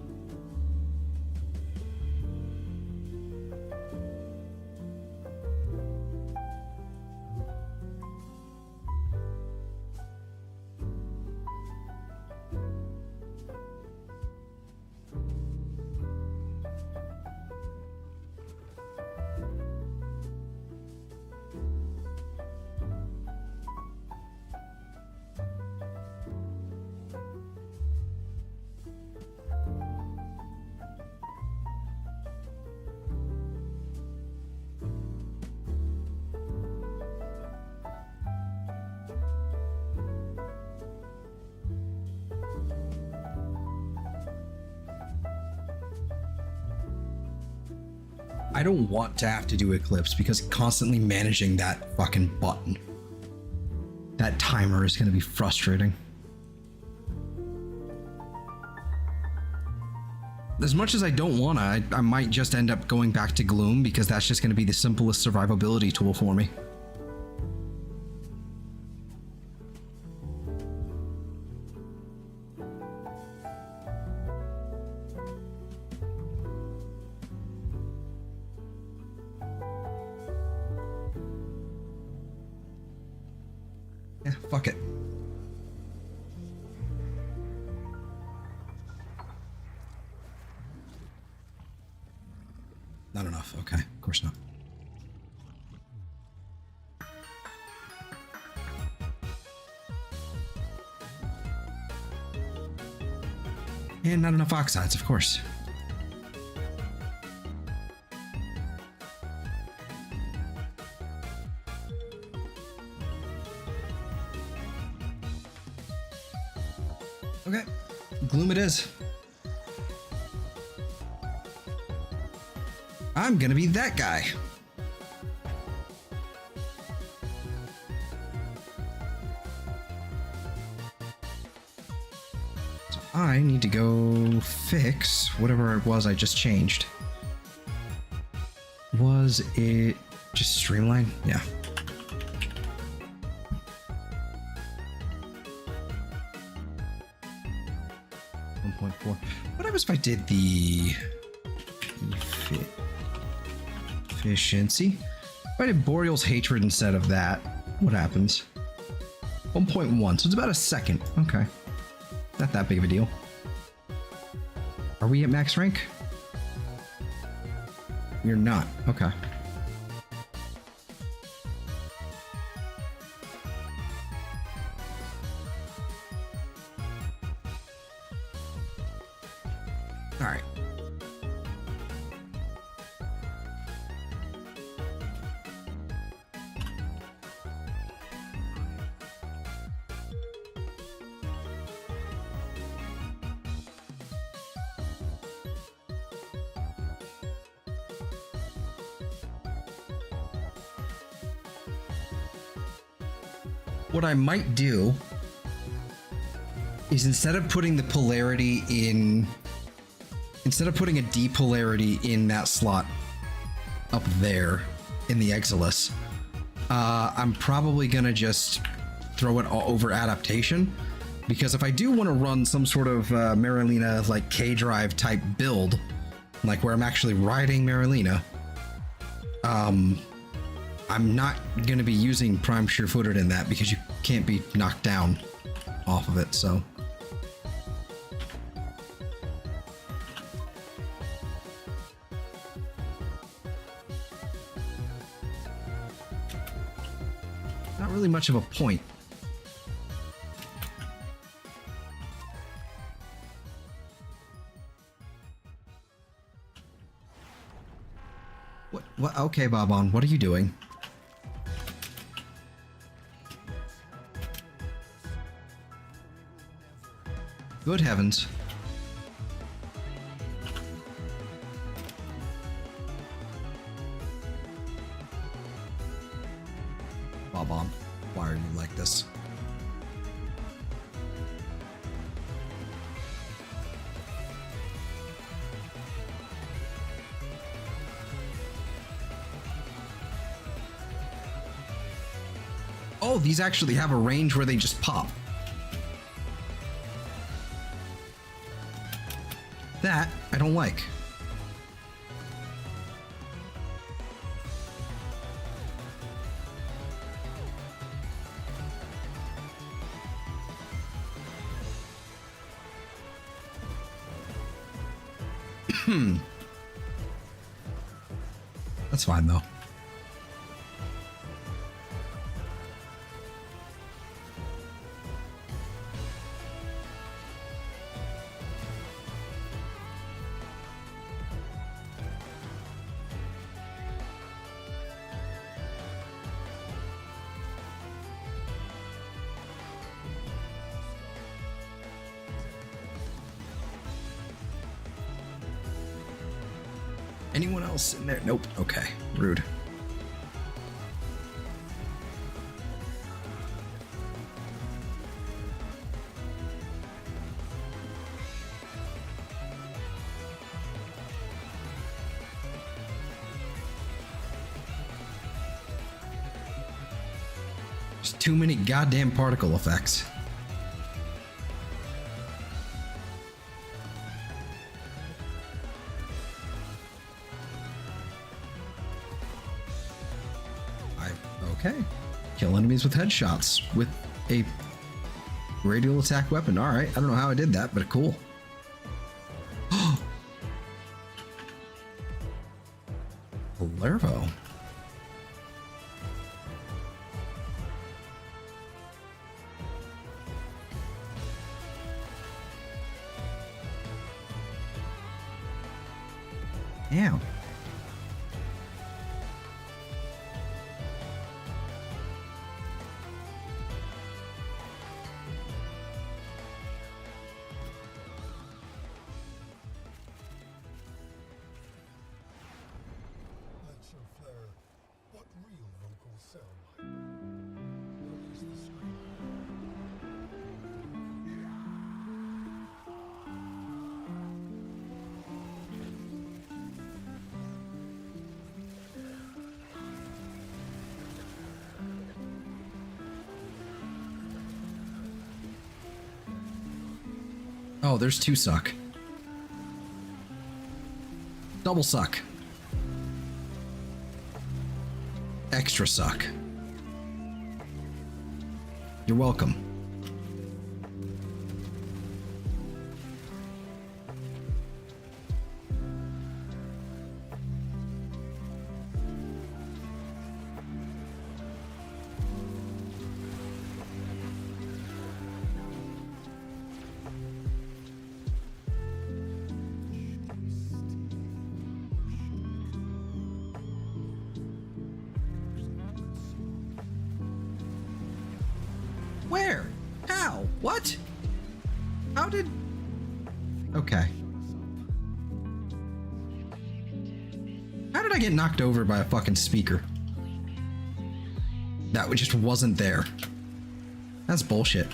Speaker 1: I don't want to have to do Eclipse because constantly managing that fucking button, that timer, is going to be frustrating. as much as I don't wanna, I might just end up going back to Gloom because that's just gonna be the simplest survivability tool for me. Yeah, fuck it. Not enough. Okay, of course not. And not enough oxides, of course. Okay, Gloom it is. I'm gonna be that guy. So I need to go fix whatever it was I just changed. Was it just streamline? Yeah. What happens if I did the efficiency? If I did Boreal's Hatred instead of that, what happens? 1.1, so it's about a second. Okay. Not that big of a deal. Are we at max rank? You're not. Okay. All right. What I might do is instead of putting the polarity in, instead of putting a depolarity in that slot up there in the Exilus, I'm probably gonna just throw it all over adaptation, because if I do want to run some sort of Marilena like K-Drive type build, like where I'm actually riding Marilena, I'm not going to be using Prime Sure-Footed in that because you can't be knocked down off of it, so. Not really much of a point. What? Okay, Bobon, what are you doing? Good heavens. Bobon, why are you like this? Oh, these actually have a range where they just pop. That I don't like. That's fine though. Anyone else in there? Nope. Okay. Rude. There's too many goddamn particle effects. Okay. Kill enemies with headshots with a radial attack weapon. Alright, I don't know how I did that, but cool. Lervo. Damn.
Speaker 6: What real vocals sound like? Release the screen.
Speaker 1: Oh, there's two suck. Double suck. Extra suck. You're welcome. Where? How? What? How did... Okay. How did I get knocked over by a fucking speaker? That just wasn't there. That's bullshit.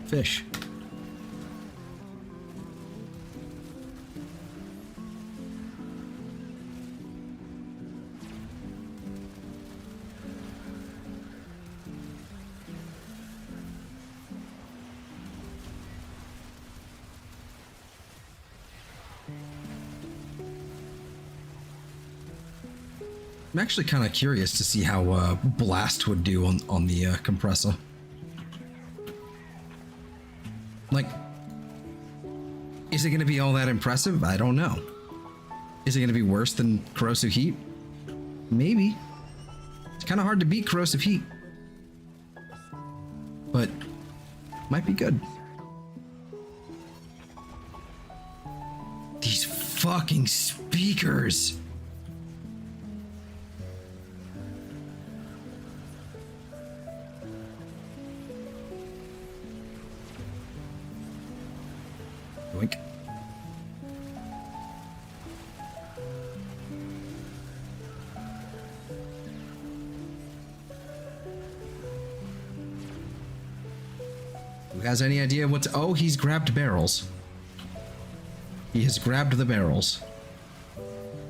Speaker 1: Fish. I'm actually kind of curious to see how Blast would do on the compressor. Like, is it going to be all that impressive? I don't know. Is it going to be worse than Corrosive Heat? Maybe. It's kind of hard to beat Corrosive Heat. But, might be good. These fucking speakers! Yoink. Who has any idea what to... Oh, he's grabbed barrels. He has grabbed the barrels.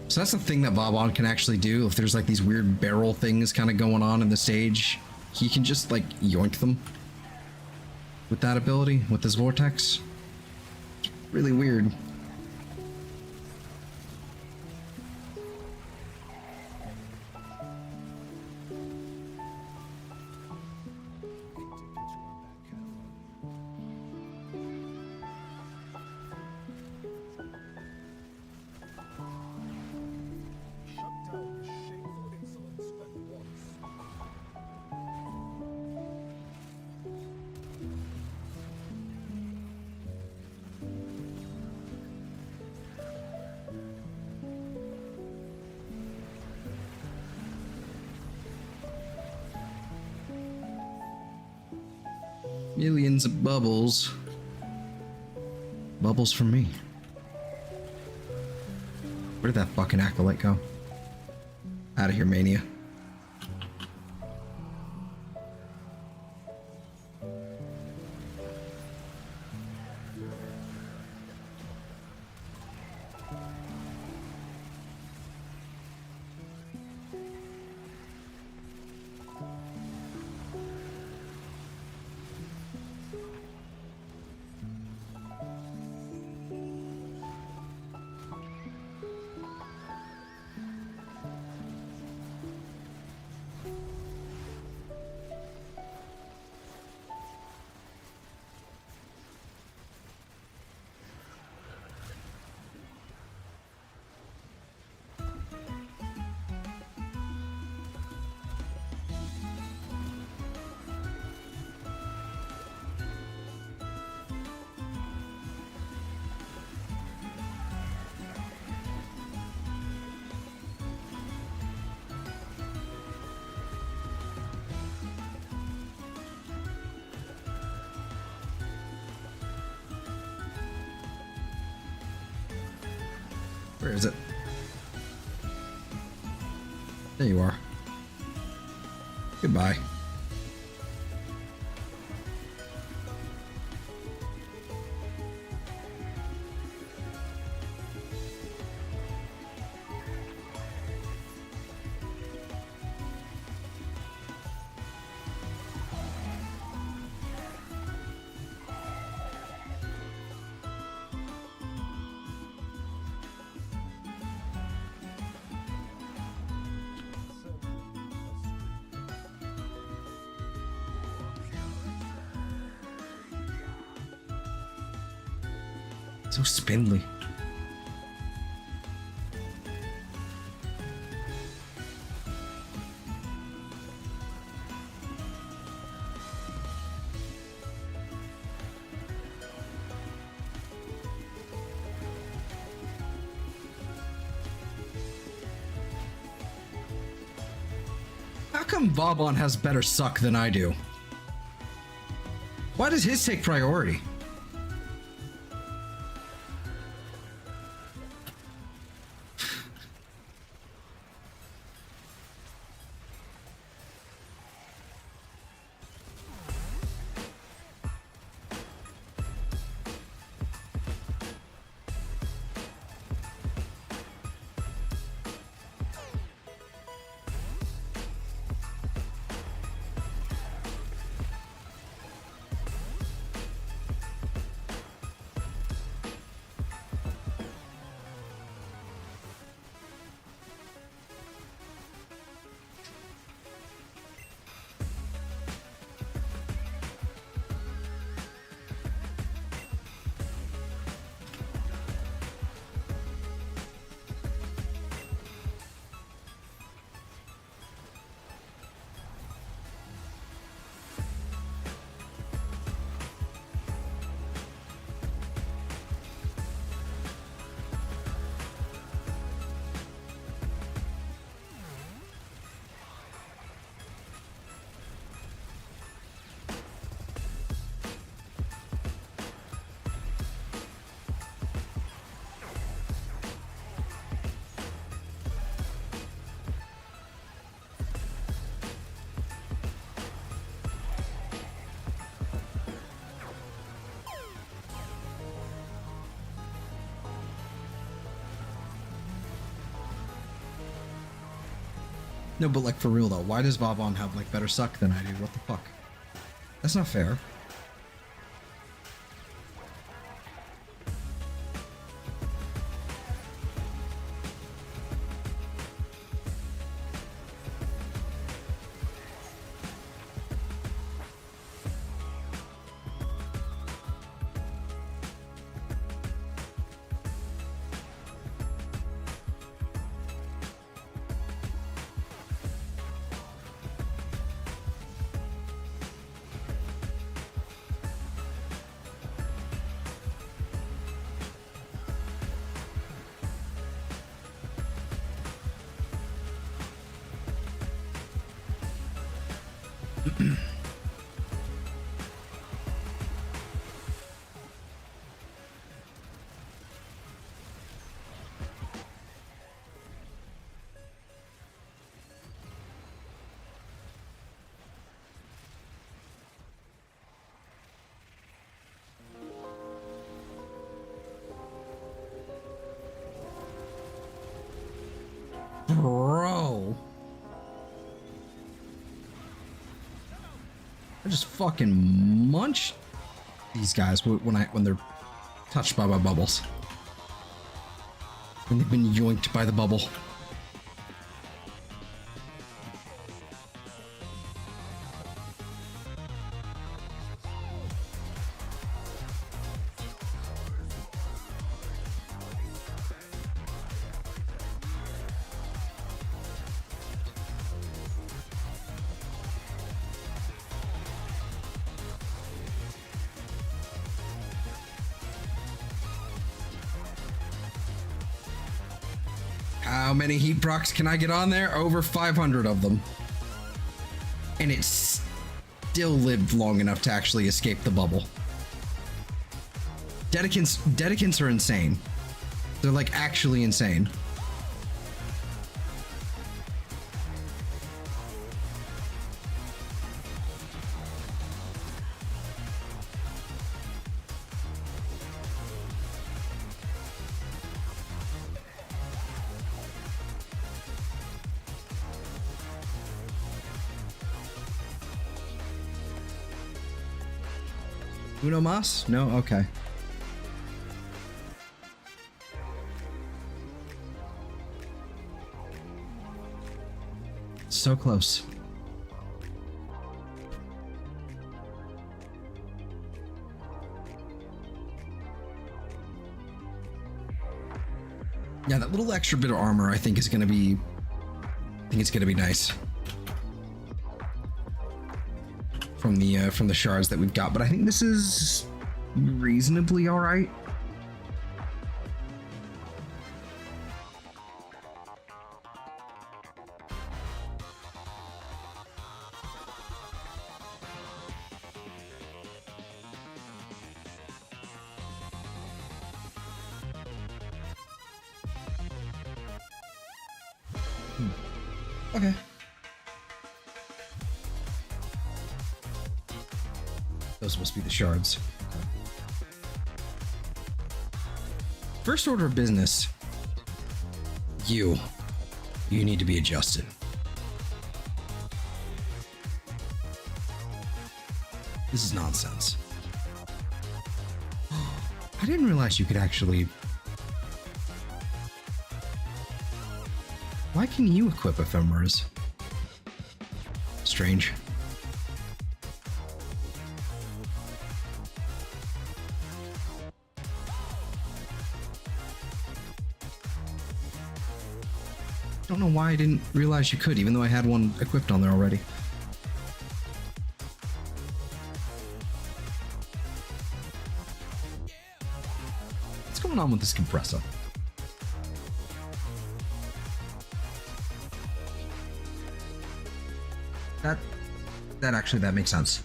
Speaker 1: So that's the thing that Bob-on can actually do. If there's like these weird barrel things kind of going on in the stage, he can just like yoink them with that ability, with his vortex. It's really weird. Millions of bubbles. Bubbles for me. Where did that fucking acolyte go? Out of here, Mania. Where is it? There you are. Goodbye. So spindly. How come Vauban has better suck than I do? Why does his take priority? No, but like for real though, why does Vauban have like better suck than I do? What the fuck? That's not fair. Bro. I just fucking munch these guys when they're touched by my bubbles. When they've been yoinked by the bubble. How many heat procs can I get on there? Over 500 of them. And it still lived long enough to actually escape the bubble. Dedicants are insane. They're like actually insane. Uno mas? No? Okay. So close. Yeah, that little extra bit of armor I think is gonna be... I think it's gonna be nice. From the shards that we've got, but I think this is reasonably all right. Okay. Those must be the shards. Okay. First order of business. You need to be adjusted. This is nonsense. I didn't realize you could actually... Why can you equip ephemeras? Strange. I don't know why I didn't realize you could, even though I had one equipped on there already. What's going on with this compressor? That makes sense.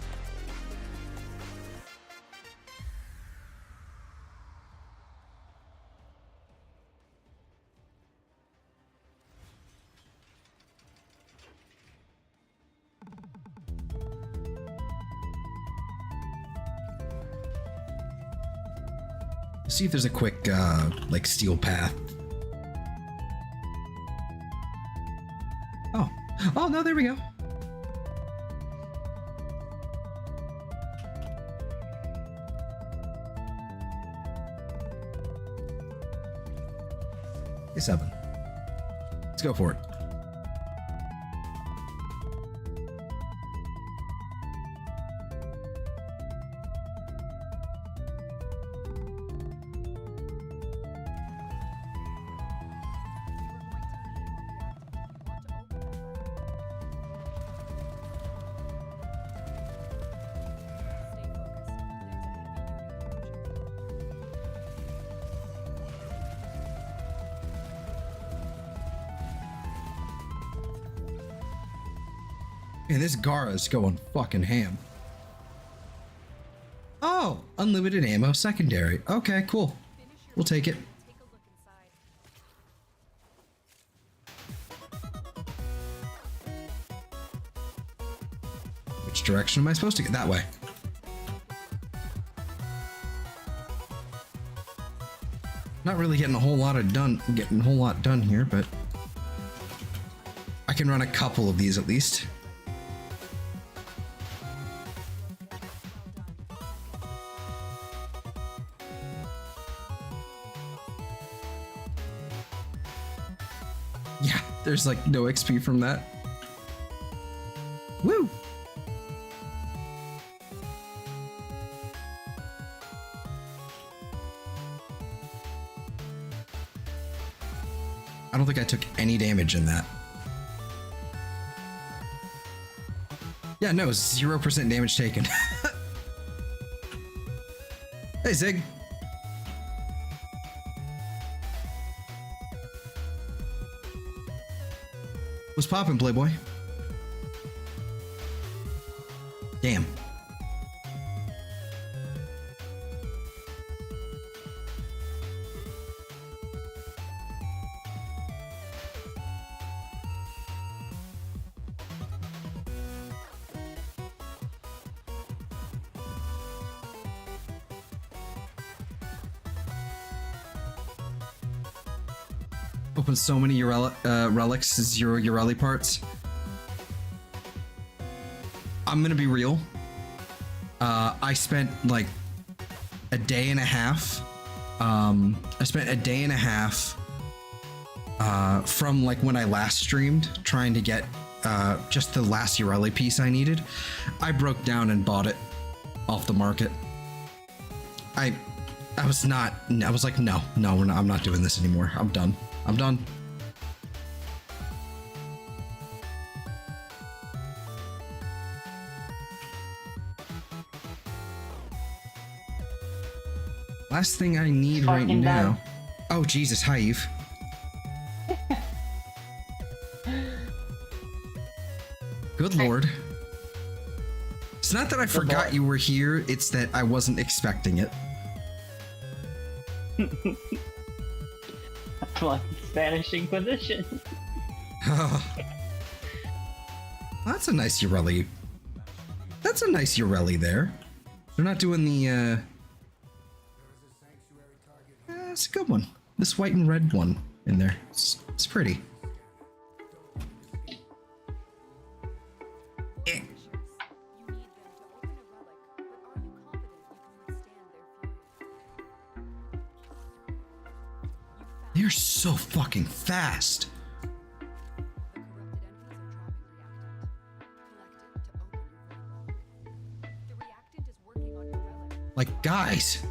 Speaker 1: See if there's a quick, like, steel path. Oh, no, there we go. A7. Let's go for it. Man, this Gara's going fucking ham. Oh, unlimited ammo secondary. Okay, cool. We'll take it. Which direction am I supposed to get? That way. Not really getting a whole lot done here, but can run a couple of these at least. Yeah, there's like no XP from that. Woo! I don't think I took any damage in that. Yeah, no, 0% damage taken. Hey, Zig. What's poppin', Playboy? Damn. Open so many relics, 0 Yareli parts. I'm gonna be real. I spent like a day and a half. I spent a day and a half from like when I last streamed trying to get just the last Yareli piece I needed. I broke down and bought it off the market. I was like, no, I'm not doing this anymore. I'm done. Last thing I need right
Speaker 4: Fucking
Speaker 1: now.
Speaker 4: done.
Speaker 1: Oh Jesus, hi Eve. Good lord. It's not that I forgot
Speaker 4: lord.
Speaker 1: you were here, it's that I wasn't expecting it.
Speaker 4: Like Spanish Inquisition.
Speaker 1: That's a nice Yareli. That's a nice Yareli there. They're not doing the it's a good one. This white and red one in there. It's pretty. Eh. They're so fucking fast. Like, guys.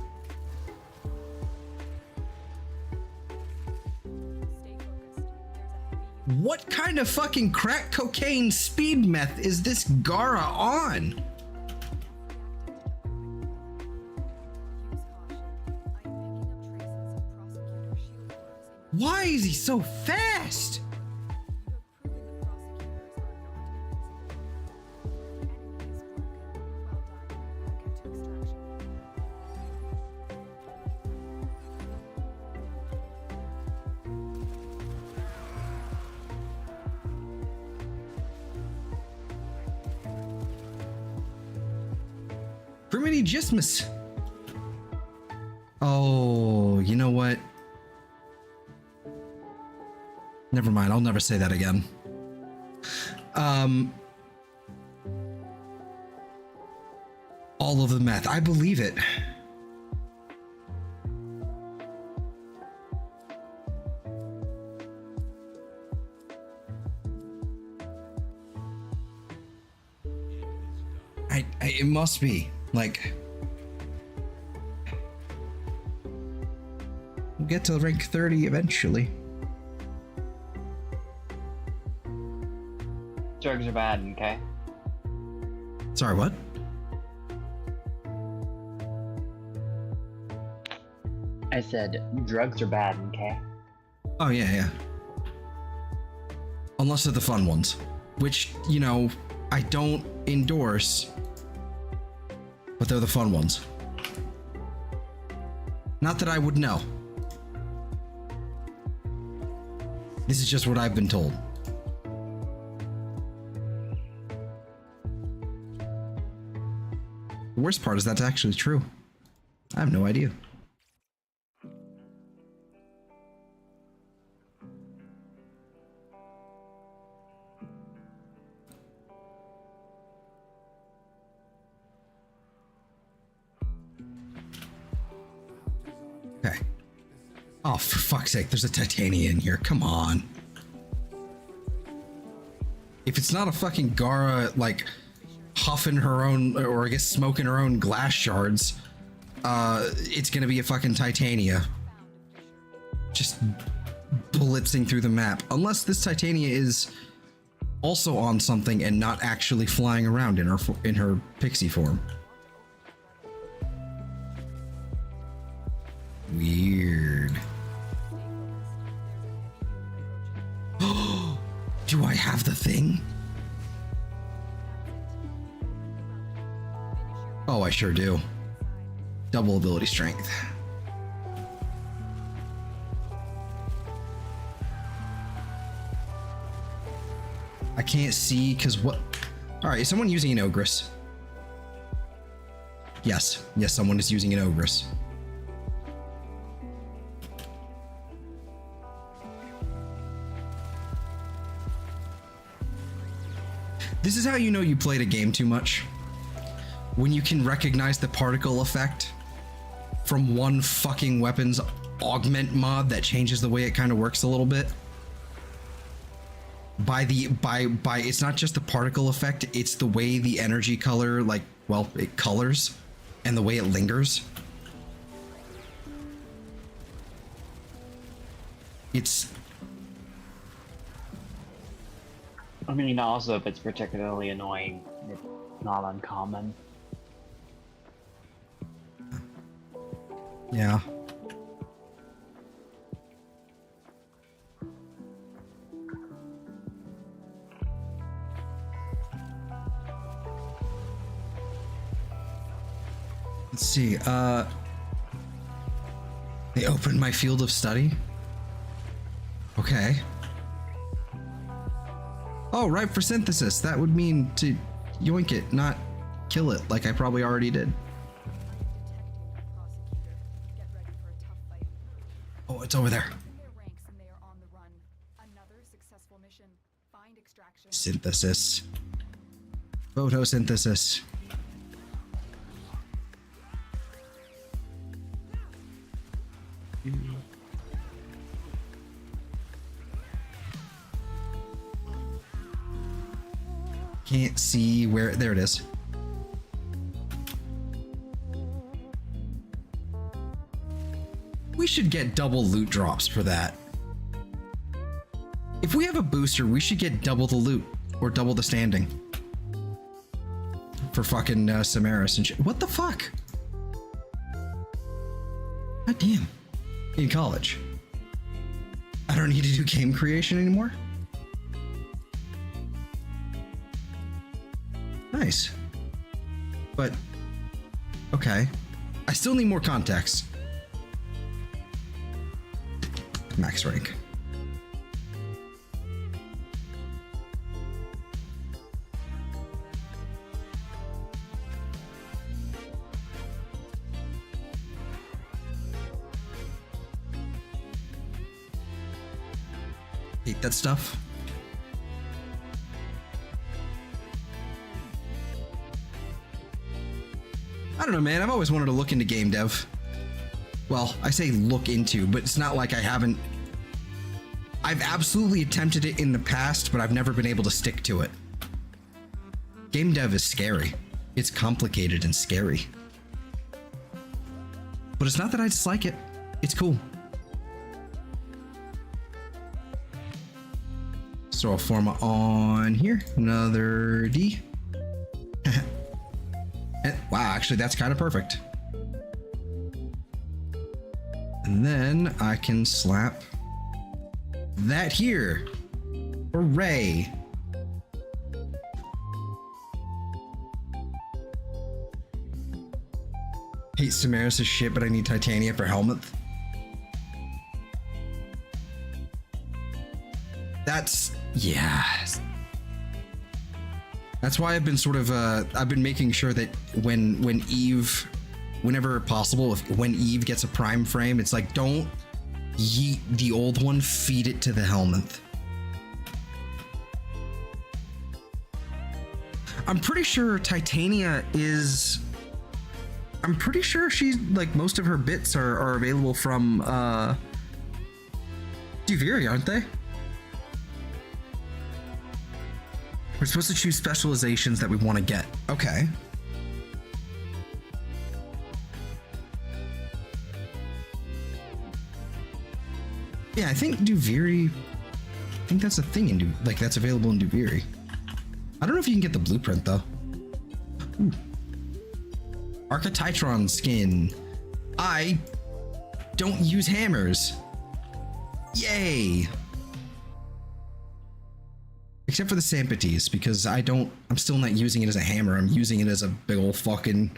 Speaker 1: What kind of fucking crack cocaine speed meth is this Gara on? Why is he so fast? Primity Gismus. Oh, you know what? Never mind, I'll never say that again. All of the meth, I believe it. It must be, like... We'll get to rank 30 eventually.
Speaker 5: Drugs are bad, okay?
Speaker 1: Sorry, what?
Speaker 5: I said drugs are bad, okay?
Speaker 1: Oh, yeah. Unless they're the fun ones. Which, you know, I don't endorse. But they're the fun ones. Not that I would know. This is just what I've been told. The worst part is that's actually true. I have no idea. Okay. Oh, for fuck's sake, there's a Titania in here. Come on. If it's not a fucking Gara, like, huffing her own, or I guess smoking her own glass shards, it's gonna be a fucking Titania. Just blitzing through the map. Unless this Titania is also on something and not actually flying around in her pixie form. Weird. Do I have the thing? Oh, I sure do. Double ability strength. I can't see because what? All right, is someone using an ogress? Yes, someone is using an ogress. This is how you know you played a game too much. When you can recognize the particle effect from one fucking weapon's augment mod that changes the way it kind of works a little bit. By it's not just the particle effect, it's the way the energy color, like, well, it colors and the way it lingers. It's,
Speaker 5: I mean, also, if it's particularly annoying, it's not uncommon.
Speaker 1: yeah. Let's see, they opened my field of study. Okay. Oh, right, for synthesis. That would mean to yoink it, not kill it, like I probably already did. Oh, it's over there. Synthesis. Photosynthesis. Can't see where. There it is. We should get double loot drops for that. If we have a booster, we should get double the loot or double the standing for fucking Samaris and shit. What the fuck? God damn. In college, I don't need to do game creation anymore. Nice. But, okay. I still need more context. Max rank. Hate that stuff. I don't know, man. I've always wanted to look into game dev. Well, I say look into, but it's not like I haven't. I've absolutely attempted it in the past, but I've never been able to stick to it. Game dev is scary. It's complicated and scary. But it's not that I dislike it. It's cool. Let's throw a Forma on here. Another D. Wow, actually, that's kind of perfect. And then I can slap that here. Hooray. Hate Samaris' shit, but I need Titania for helmet. That's, yeah. That's why I've been sort of, I've been making sure that when Eve, whenever possible, when Eve gets a prime frame, it's like, don't yeet the old one, feed it to the helmet. I'm pretty sure Titania is I'm pretty sure she's like most of her bits are available from Duviri, aren't they? We're supposed to choose specializations that we want to get. Okay. Yeah, I think Duviri. I think that's a thing in that's available in Duviri. I don't know if you can get the blueprint though. Ooh. Archititron skin. I don't use hammers. Yay! Except for the Sampities, because I'm still not using it as a hammer. I'm using it as a big old fucking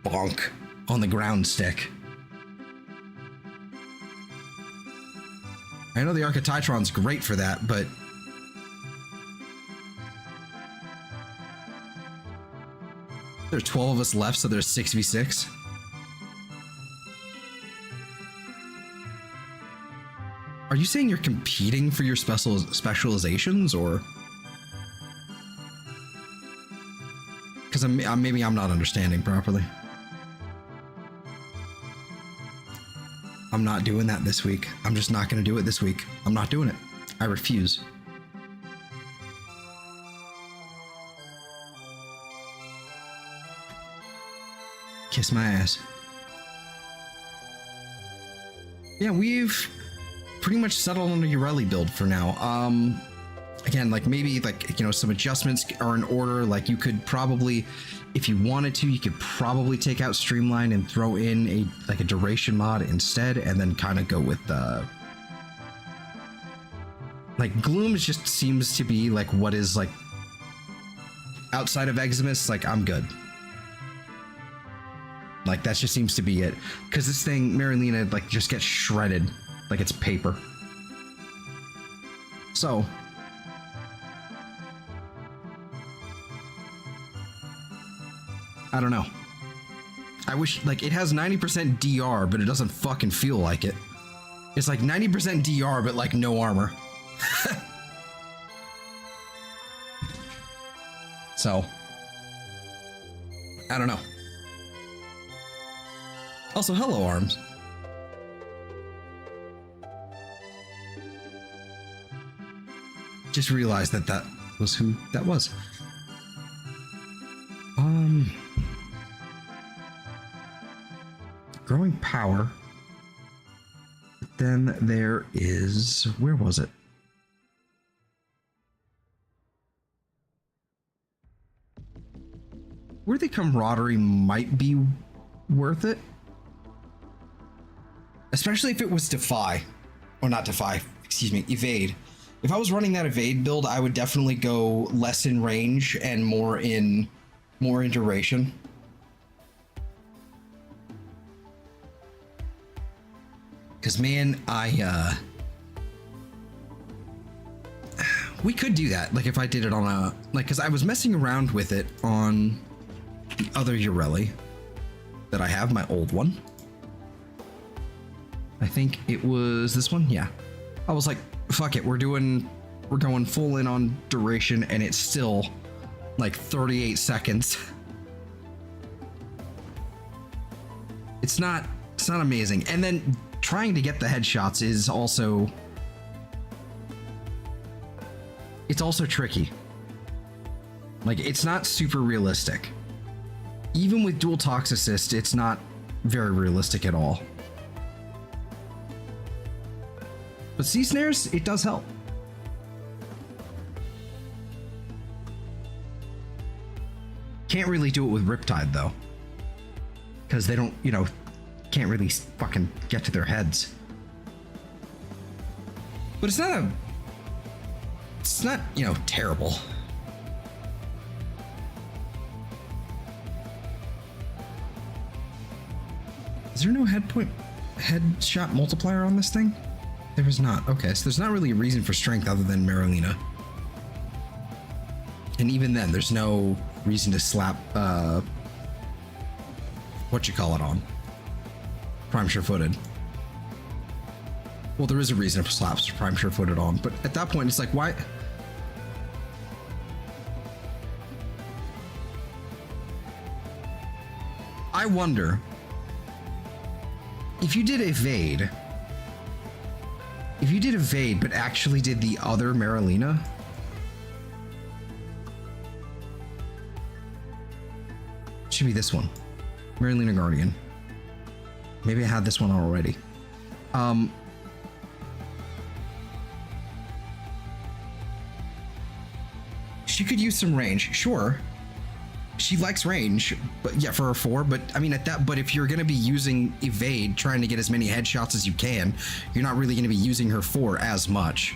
Speaker 1: bonk on the ground stick. I know the Archititron's great for that, but there's 12 of us left, so there's 6v6. Are you saying you're competing for your specializations, or? Because maybe I'm not understanding properly. I'm not doing that this week. I'm just not going to do it this week. I'm not doing it. I refuse. Kiss my ass. Yeah, we've pretty much settled on a Yareli build for now. Again, like maybe some adjustments are in order. Like you could probably, if you wanted to, you could probably take out Streamline and throw in a duration mod instead, and then kind of go with Gloom just seems to be like what is like outside of Eximus. Like I'm good. Like that just seems to be it, because this thing Marilena just gets shredded like it's paper. So I don't know. I wish it has 90% DR, but it doesn't fucking feel like it. It's like 90% DR, but like no armor. So I don't know. Also, hello, Arms. Just realized that was who that was. Growing power. But then there is, where was it? Worthy camaraderie might be worth it. Especially if it was Defy. Or not Defy, excuse me, Evade. If I was running that Evade build, I would definitely go less in range and more in duration. Because, man, we could do that. Like, if I did it on a... because I was messing around with it on the other Yareli that I have, my old one. I think it was this one. Yeah. I was like, fuck it. We're going full in on duration, and it's still like 38 seconds. It's not amazing. And then trying to get the headshots is also, it's also tricky. Like, it's not super realistic. Even with dual tox assist, it's not very realistic at all. But sea snares, it does help. Can't really do it with Riptide though, because they don't, can't really fucking get to their heads. But it's not, terrible. Is there no headshot multiplier on this thing? There is not. Okay, so there's not really a reason for strength other than Marilena. And even then, there's no reason to slap, on. Prime Sure-Footed. Well, there is a reason for slaps Prime Sure-Footed on, but at that point, it's like, why? I wonder if you did evade. If you did evade, but actually did the other Marilena. Should be this one. Marilena Guardian. Maybe I had this one already. She could use some range, sure. She likes range, but yeah, for her 4. But I mean, but if you're gonna be using evade, trying to get as many headshots as you can, you're not really gonna be using her 4 as much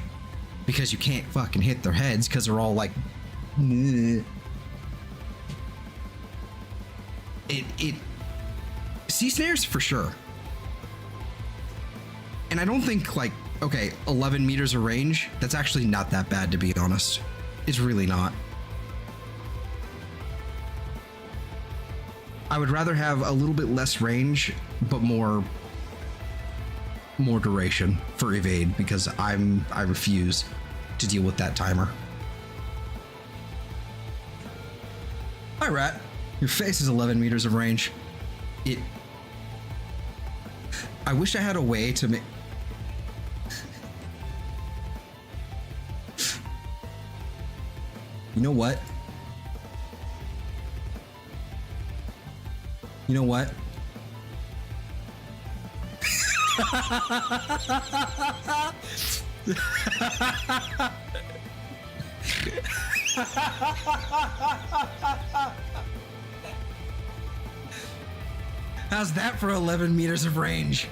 Speaker 1: because you can't fucking hit their heads because they're all like. It sea snares for sure. And I don't think like, okay, 11 meters of range, that's actually not that bad, to be honest. It's really not. I would rather have a little bit less range, but more duration for evade because I refuse to deal with that timer. Hi, Rat. Your face is 11 meters of range. I wish I had a way to make. You know what? You know what? How's that for 11 meters of range?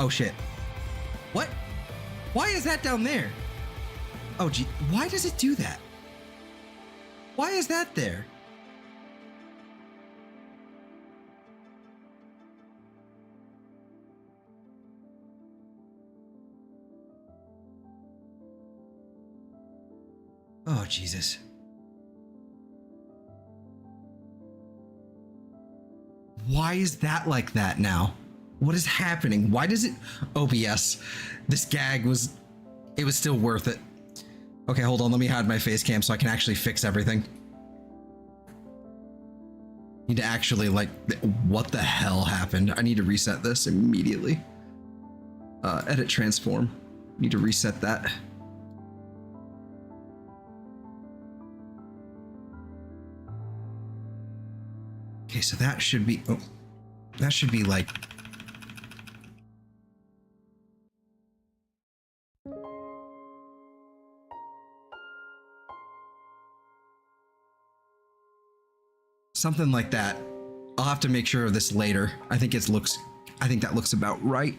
Speaker 1: Oh shit. What? Why is that down there? Oh gee, why does it do that? Why is that there? Oh Jesus. Why is that like that now? What is happening? Why does it... OBS. This gag was... It was still worth it. Okay, hold on. Let me hide my face cam so I can actually fix everything. Need to actually, like... What the hell happened? I need to reset this immediately. Edit transform. Need to reset that. Okay, so that should be... Oh, that should be like... Something like that. I'll have to make sure of this later. I think that looks about right.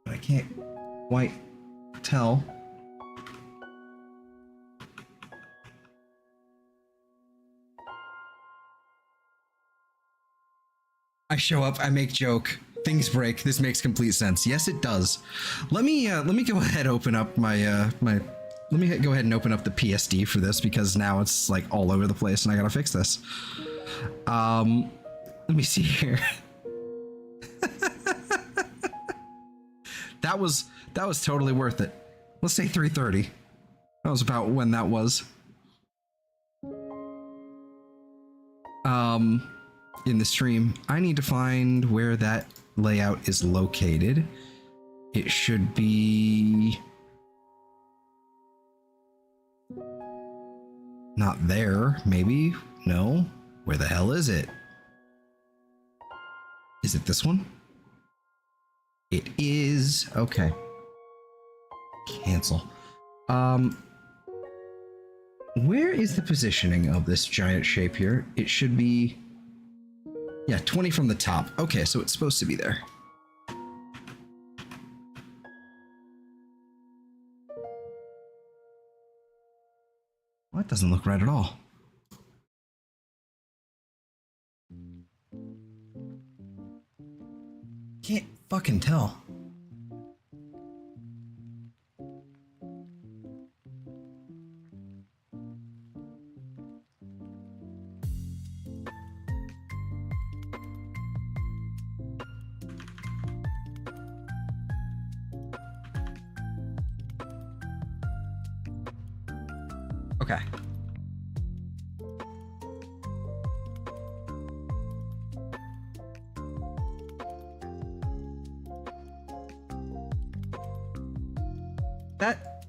Speaker 1: But I can't quite tell. I show up, I make joke, things break. This makes complete sense. Yes, it does. Let me go ahead and open up my let me go ahead and open up the PSD for this because now it's like all over the place and I gotta fix this. Let me see here. That was totally worth it. Let's say 3:30. That was about when that was. In the stream, I need to find where that layout is located. It should be not there, maybe. No, where the hell is it? Is it this one? It is. Okay, cancel. Where is the positioning of this giant shape here? It should be, yeah, 20 from the top. Okay, so it's supposed to be there. Well, that doesn't look right at all. Can't fucking tell. Okay. That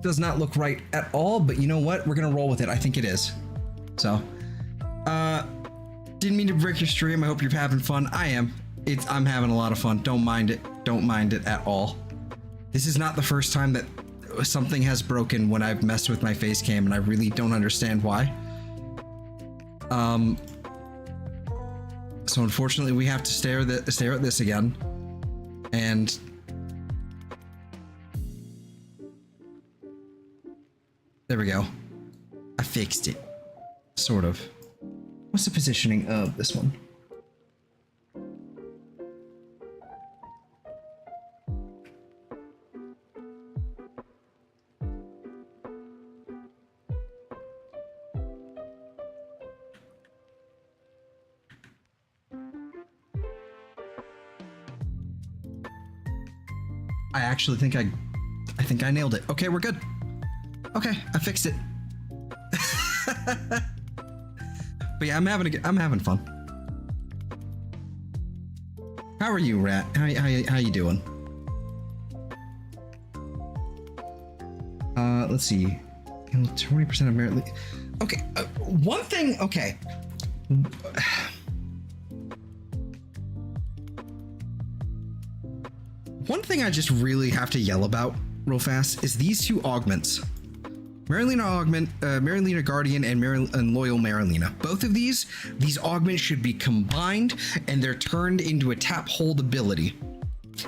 Speaker 1: does not look right at all, but you know what? We're gonna roll with it. I think it is. So, didn't mean to break your stream. I hope you're having fun. I am. I'm having a lot of fun. Don't mind it. Don't mind it at all. This is not the first time that something has broken when I've messed with my face cam, and I really don't understand why. So unfortunately, we have to stare at this again, and there we go. I fixed it, sort of. What's the positioning of this one? I actually think I think I nailed it. Okay, we're good. Okay, I fixed it. But yeah, I'm having fun. How are you, Rat? How you doing? Let's see. 20% of merit. Okay, one thing. Okay. One thing I just really have to yell about real fast is these two augments. Marilina Augment, Marilina Guardian, and Loyal Marilina. Both of these augments should be combined and they're turned into a tap hold ability.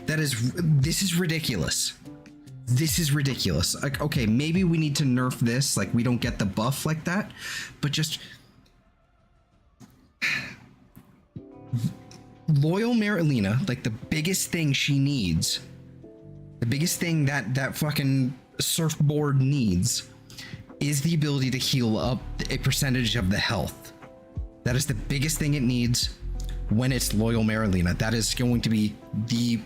Speaker 1: This is ridiculous. This is ridiculous. Like, okay, maybe we need to nerf this, like we don't get the buff like that, but just Loyal Marilina, like the biggest thing she needs, the biggest thing that fucking surfboard needs is the ability to heal up a percentage of the health. That is the biggest thing it needs when it's Loyal Marilina. That is going to be the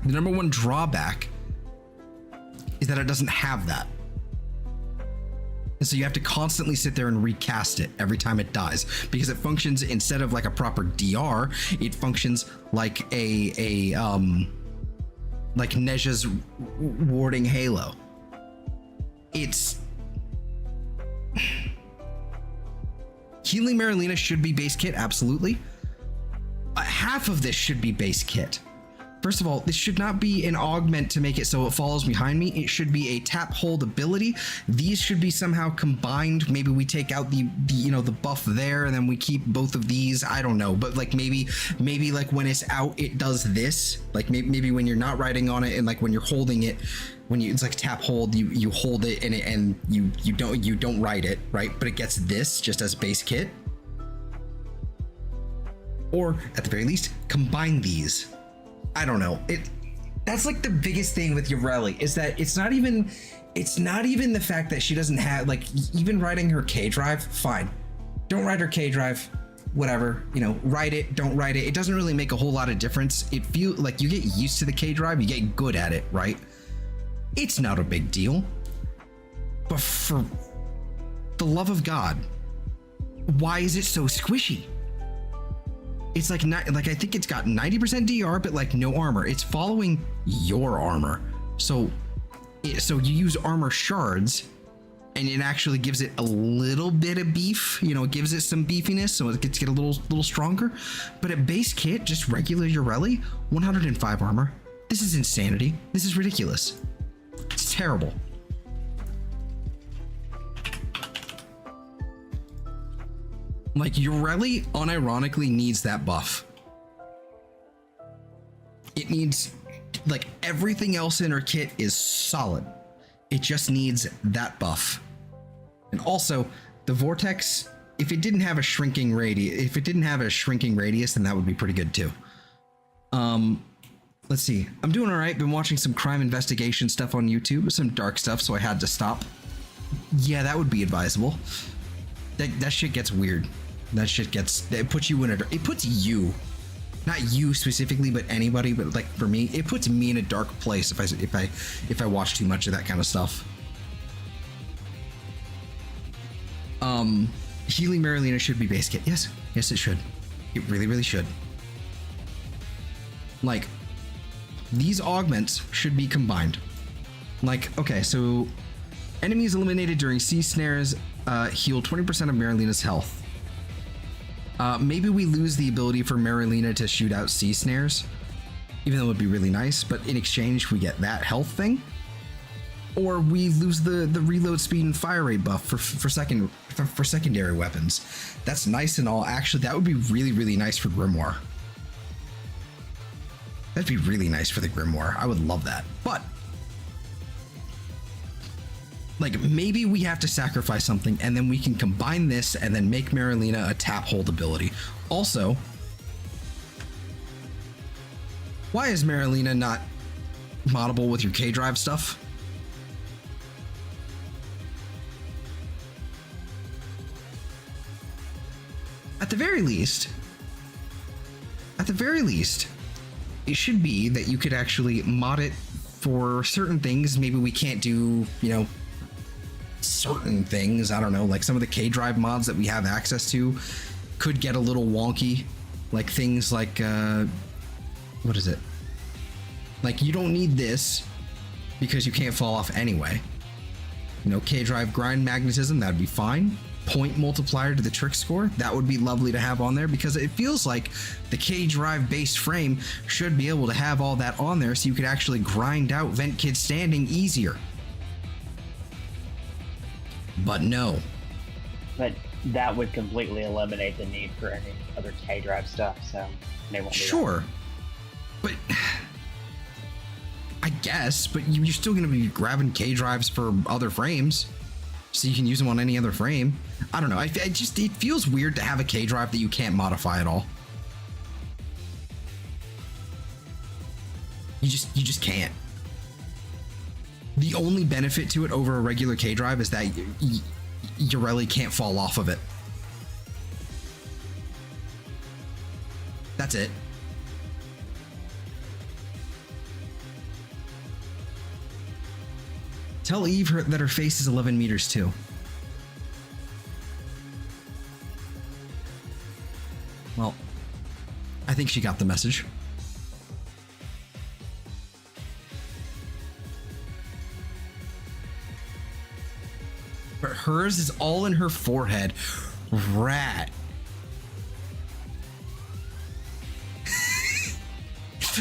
Speaker 1: number one drawback is that it doesn't have that. And so you have to constantly sit there and recast it every time it dies, because it functions, instead of like a proper DR, it functions like like Neja's warding halo. It's healing Marilina should be base kit, absolutely. Half of this should be base kit. First of all, this should not be an augment to make it so it follows behind me. It should be a tap hold ability. These should be somehow combined. Maybe we take out the buff there and then we keep both of these. I don't know, but like maybe like when it's out, it does this. Like maybe when you're not riding on it and like when you're holding it, it's like tap hold, you hold it and you don't ride it, right? But it gets this just as base kit. Or at the very least, combine these. I don't know. That's like the biggest thing with Yareli, is that it's not even the fact that she doesn't have, like, even riding her K drive, fine. Don't ride her K drive, whatever, ride it, don't ride it. It doesn't really make a whole lot of difference. It feels like you get used to the K drive, you get good at it, right? It's not a big deal. But for the love of God, why is it so squishy? It's like not like, I think it's got 90% DR, but like no armor. It's following your armor. So you use armor shards and it actually gives it a little bit of beef, it gives it some beefiness. So it gets a little stronger, but at base kit, just regular Yareli, 105 armor. This is insanity. This is ridiculous. It's terrible. Like, Yareli unironically needs that buff. It needs, like, everything else in her kit is solid. It just needs that buff. And also, the Vortex, if it didn't have a shrinking radius, then that would be pretty good too. Let's see. I'm doing all right. Been watching some crime investigation stuff on YouTube, some dark stuff, so I had to stop. Yeah, that would be advisable. That shit gets weird. It puts you it puts you, not you specifically, but anybody, but like for me, it puts me in a dark place if I watch too much of that kind of stuff. Healing Marilina should be base kit. Yes, it should. It really, really should. Like, these augments should be combined. Like, okay, so enemies eliminated during sea snares heal 20% of Marilina's health. Maybe we lose the ability for Marilina to shoot out sea snares, even though it would be really nice, but in exchange we get that health thing. Or we lose the reload speed and fire rate buff for secondary weapons. That's nice and all. Actually, that would be really, really nice for Grimoire. That'd be really nice for the Grimoire. I would love that. But like, maybe we have to sacrifice something and then we can combine this and then make Marilina a tap hold ability. Also, why is Marilina not moddable with your K-Drive stuff? At the very least, it should be that you could actually mod it for certain things. Maybe we can't do, you know, certain things. I don't know, like some of the K-Drive mods that we have access to could get a little wonky. Like things like, what is it? Like, you don't need this because you can't fall off anyway. You know, K-Drive grind magnetism, that'd be fine. Point multiplier to the trick score, that would be lovely to have on there, because it feels like the K-Drive based frame should be able to have all that on there so you could actually grind out Vent Kid Standing easier. But no.
Speaker 7: But that would completely eliminate the need for any other K-Drive stuff, so they won't do
Speaker 1: sure. But I guess, but you're still going to be grabbing K-Drives for other frames, so you can use them on any other frame. I don't know. It feels weird to have a K-Drive that you can't modify at all. You just can't. The only benefit to it over a regular K-Drive is that Yareli can't fall off of it. That's it. Tell Eve that her face is 11 meters too. Well, I think she got the message. But hers is all in her forehead. Rat.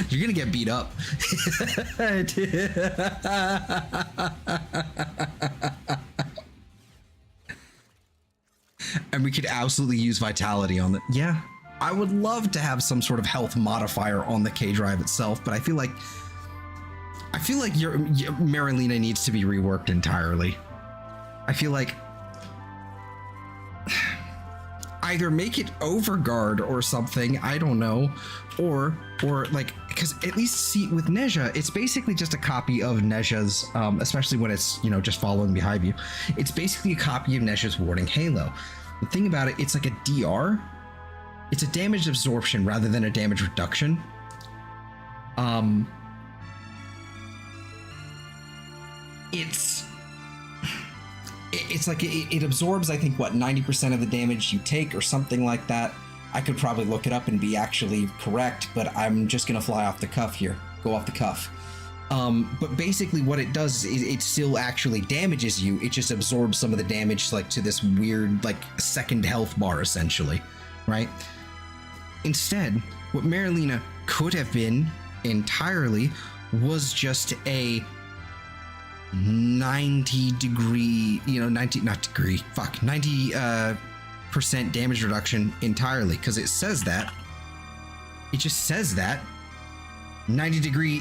Speaker 1: You're gonna get beat up. And we could absolutely use vitality on the... Yeah, I would love to have some sort of health modifier on the K-Drive itself, but I feel like your Marilina needs to be reworked entirely. I feel like either make it overguard or something, I don't know, or like, because at least see with Nezha, it's basically just a copy of Nezha's, especially when it's, you know, just following behind you. It's basically a copy of Nezha's Warding Halo. The thing about it, it's like a DR. It's a damage absorption rather than a damage reduction. It's like it absorbs, I think, what, 90% of the damage you take or something like that. I could probably look it up and be actually correct, but I'm just gonna fly off the cuff here, go off the cuff. But basically what it does is it still actually damages you. It just absorbs some of the damage, like, to this weird, like, second health bar, essentially, right? Instead, what Marilina could have been entirely was just a 90 percent damage reduction entirely, because it says that. It just says that 90 degree.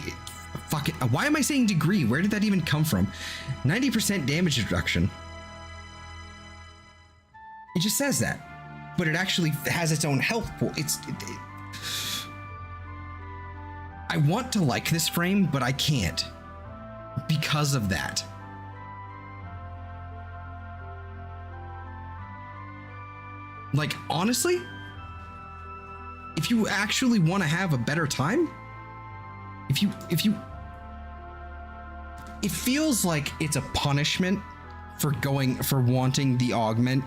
Speaker 1: Fuck it. Why am I saying degree? Where did that even come from? 90% damage reduction. It just says that, but it actually has its own health pool. I want to like this frame, but I can't because of that. Like, honestly, if you actually want to have a better time, it feels like it's a punishment for wanting the augment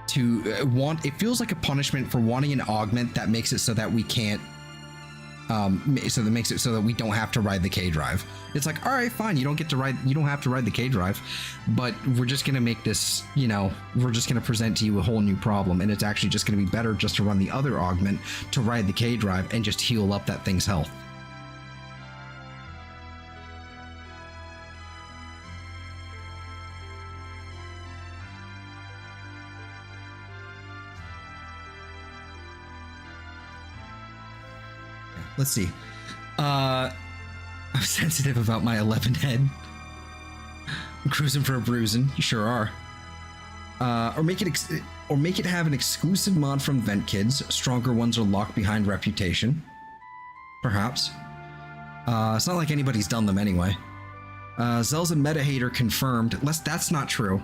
Speaker 1: to it feels like a punishment for wanting an augment that makes it so that we can't So that makes it so that we don't have to ride the K drive. It's like, all right, fine, you don't have to ride the K drive, but we're just gonna make this, we're just gonna present to you a whole new problem, and it's actually just gonna be better just to run the other augment to ride the K drive and just heal up that thing's health. Let's see. I'm sensitive about my 11 head. I'm cruising for a bruising. You sure are. Or make it have an exclusive mod from Vent Kids. Stronger ones are locked behind reputation. Perhaps. It's not like anybody's done them anyway. Zell's a meta hater confirmed. That's not true.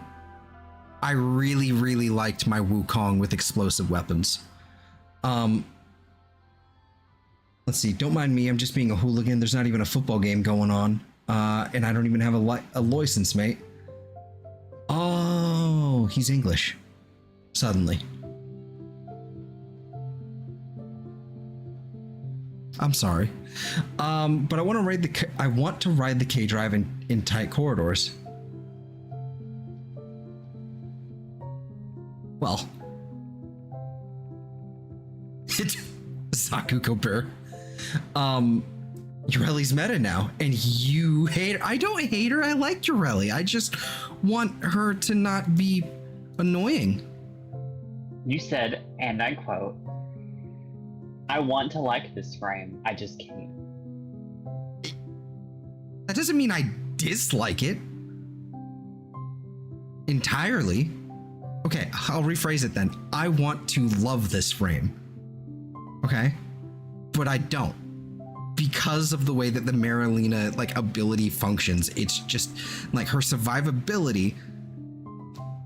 Speaker 1: I really, really liked my Wukong with explosive weapons. Let's see, don't mind me, I'm just being a hooligan. There's not even a football game going on. And I don't even have a license, mate. Oh, he's English. Suddenly. I'm sorry. But I want to ride the K drive in tight corridors. Well. Sakuko Bear. Yareli's meta now, and you hate her. I don't hate her. I like Yareli. I just want her to not be annoying.
Speaker 7: You said, and I quote, "I want to like this frame, I just can't."
Speaker 1: That doesn't mean I dislike it entirely. Okay, I'll rephrase it then. I want to love this frame. Okay? But I don't. Because of the way that the Marilena ability functions, it's just like her survivability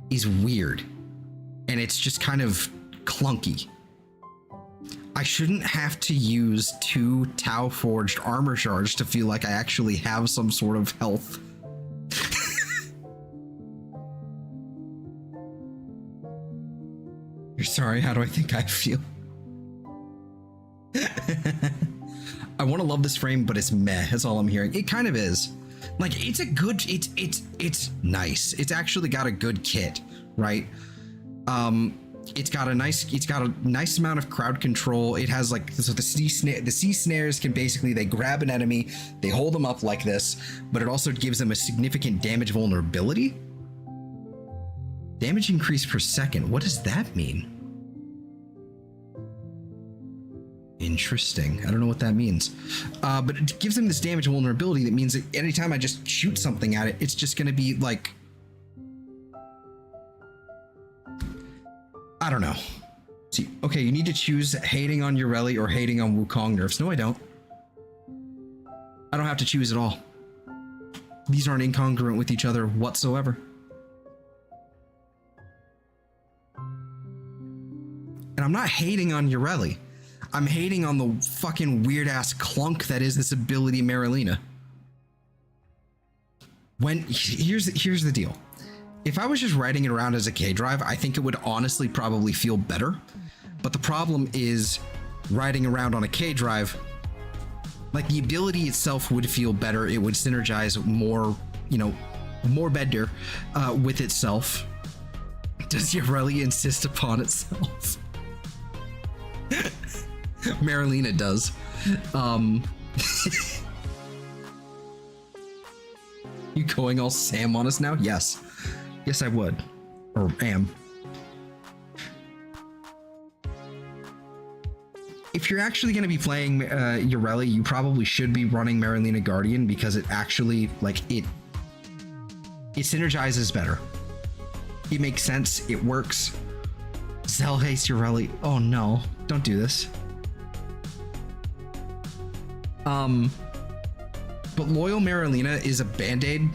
Speaker 1: is weird. And it's just kind of clunky. I shouldn't have to use 2 Tau Forged armor shards to feel like I actually have some sort of health. You're sorry, how do I think I feel? I want to love this frame, but it's meh. That's all I'm hearing. It kind of is. It's a good. It's nice. It's actually got a good kit, right? It's got a nice amount of crowd control. It has so the C snares can basically, they grab an enemy, they hold them up like this, but it also gives them a significant damage vulnerability. Damage increase per second. What does that mean? Interesting. I don't know what that means. But it gives them this damage vulnerability that means that anytime I just shoot something at it, it's just going to be I don't know. See, okay, you need to choose hating on Yareli or hating on Wukong nerfs. No, I don't. I don't have to choose at all. These aren't incongruent with each other whatsoever. And I'm not hating on Yareli. I'm hating on the fucking weird ass clunk that is this ability Marilena. Here's the deal. If I was just riding it around as a K drive, I think it would honestly probably feel better. But the problem is riding around on a K drive, the ability itself would feel better. It would synergize more, more better with itself. Does Yareli insist upon itself? Marilena does. You going all Sam on us now? Yes. Yes, I would. Or am. If you're actually going to be playing Yareli, you probably should be running Marilena Guardian because it actually, it synergizes better. It makes sense. It works. Zell hates Yareli. Oh no. Don't do this. But Loyal Marilena is a band-aid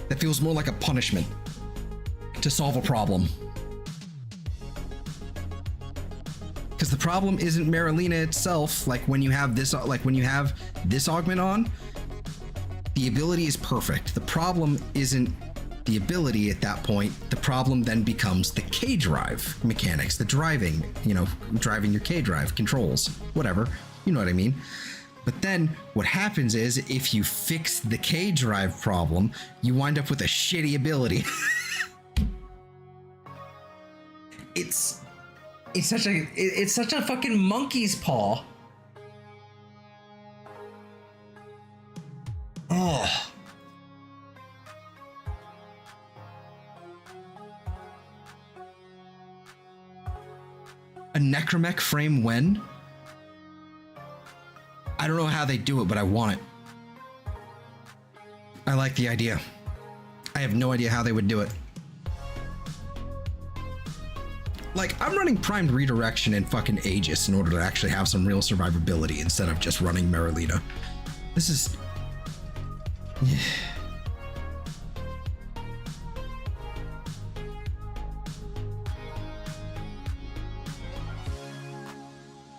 Speaker 1: that feels more like a punishment to solve a problem. Because the problem isn't Marilena itself. When you have this augment on, the ability is perfect. The problem isn't the ability at that point. The problem then becomes the K drive mechanics, the driving, driving your K drive controls, whatever. You know what I mean? But then what happens is if you fix the K drive problem, you wind up with a shitty ability. It's such a fucking monkey's paw. Oh. A necromech frame when? I don't know how they do it, but I want it. I like the idea. I have no idea how they would do it. Like, I'm running primed redirection in fucking Aegis in order to actually have some real survivability instead of just running Marilita. This is...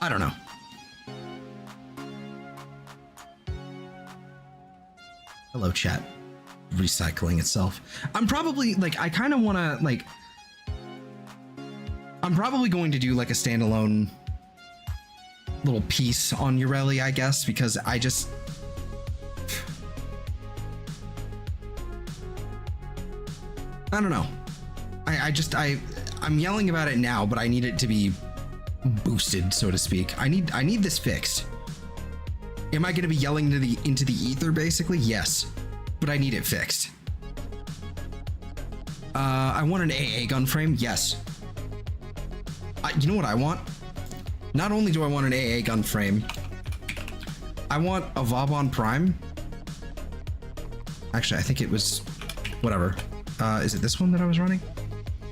Speaker 1: I don't know. Hello, chat. Recycling itself. I'm probably, like, I kind of want to, like... I'm probably going to do, like, a standalone little piece on Yareli, I guess, because I just... I don't know. I'm yelling about it now, but I need it to be boosted, so to speak. I need this fixed. Am I going to be yelling into the ether, basically? Yes, but I need it fixed. I want an AA gun frame. Yes. You know what I want? Not only do I want an AA gun frame, I want a Vauban Prime. Actually, I think it was whatever. Is it this one that I was running?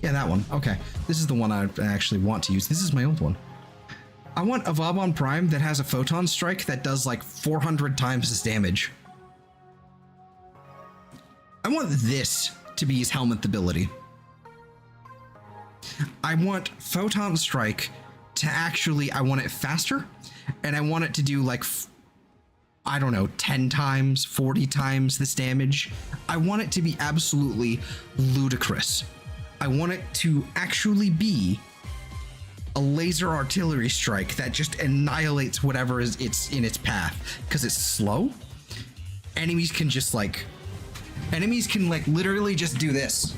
Speaker 1: Yeah, that one. Okay. This is the one I actually want to use. This is my old one. I want a Vauban Prime that has a photon strike that does like 400 times his damage. I want this to be his helmet ability. I want photon strike to actually, I want it faster, and I want it to do like, I don't know, 10 times, 40 times this damage. I want it to be absolutely ludicrous. I want it to actually be a laser artillery strike that just annihilates whatever it's in its path, because it's slow. Enemies can like literally just do this.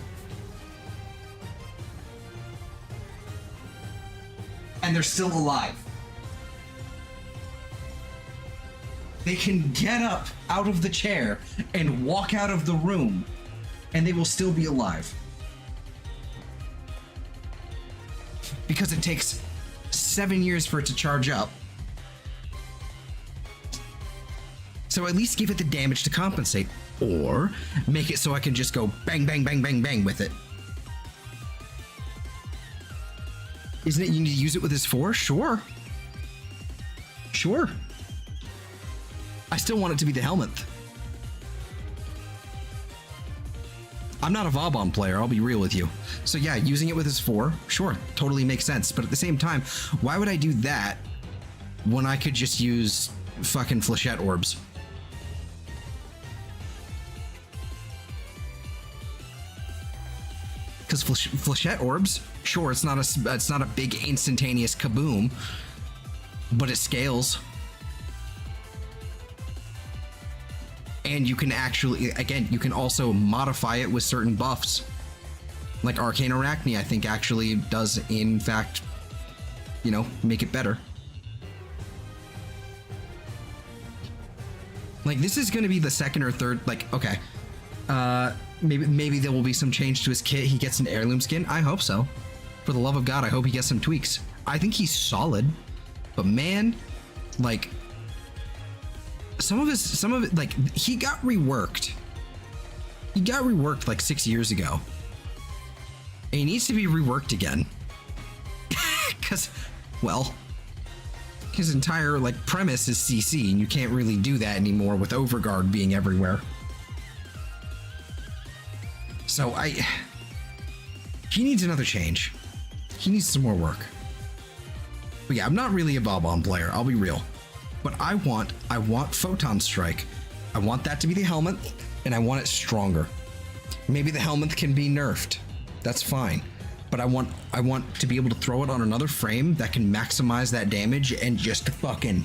Speaker 1: And they're still alive. They can get up out of the chair and walk out of the room, and they will still be alive. Because it takes 7 years for it to charge up. So at least give it the damage to compensate, or make it so I can just go bang, bang, bang, bang, bang with it. Isn't it you need to use it with his 4? Sure. Sure. I still want it to be the helmet. I'm not a Vauban player, I'll be real with you. So yeah, using it with his 4, sure, totally makes sense. But at the same time, why would I do that when I could just use fucking flechette orbs? Because flechette orbs, sure, it's not a big instantaneous kaboom, but it scales. And you can actually, again, you can also modify it with certain buffs. Like Arcane Arachne, I think actually does, in fact, you know, make it better. Like, this is going to be the second or third, like, okay. Maybe there will be some change to his kit. He gets an heirloom skin. I hope so. For the love of God, I hope he gets some tweaks. I think he's solid, but man, like, some of it, like, he got reworked. He got reworked like 6 years ago. And he needs to be reworked again. Because, well, his entire, like, premise is CC, and you can't really do that anymore with Overguard being everywhere. So he needs another change. He needs some more work. But yeah, I'm not really a Vauban player, I'll be real. But I want Photon Strike. I want that to be the helmet, and I want it stronger. Maybe the helmet can be nerfed. That's fine. But I want to be able to throw it on another frame that can maximize that damage and just fucking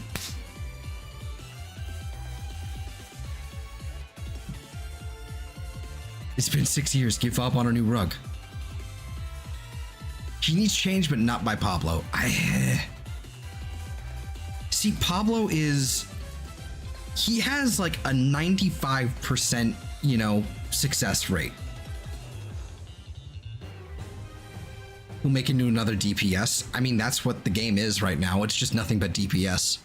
Speaker 1: It's been 6 years. Give up on a new rug. He needs change, but not by Pablo. See, Pablo is... He has like a 95%, you know, success rate. We'll make into another DPS. I mean, that's what the game is right now. It's just nothing but DPS.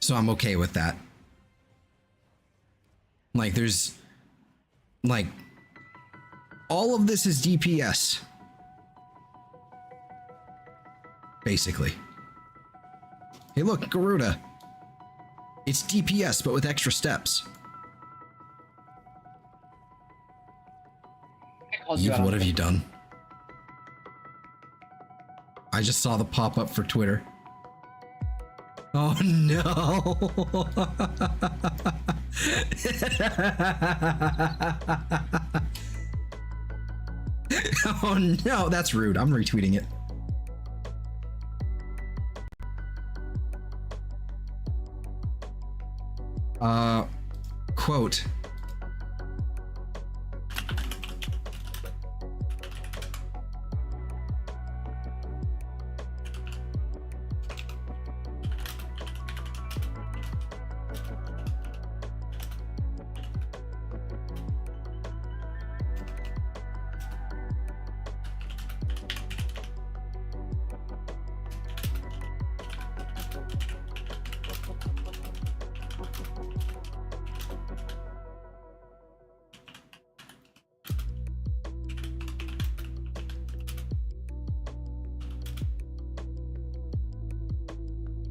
Speaker 1: So I'm okay with that. Like, there's... Like... All of this is DPS. Basically. Hey look, Garuda. It's DPS, but with extra steps. Eve, what have you done? I just saw the pop-up for Twitter. Oh no! Oh no, that's rude. I'm retweeting it. Quote.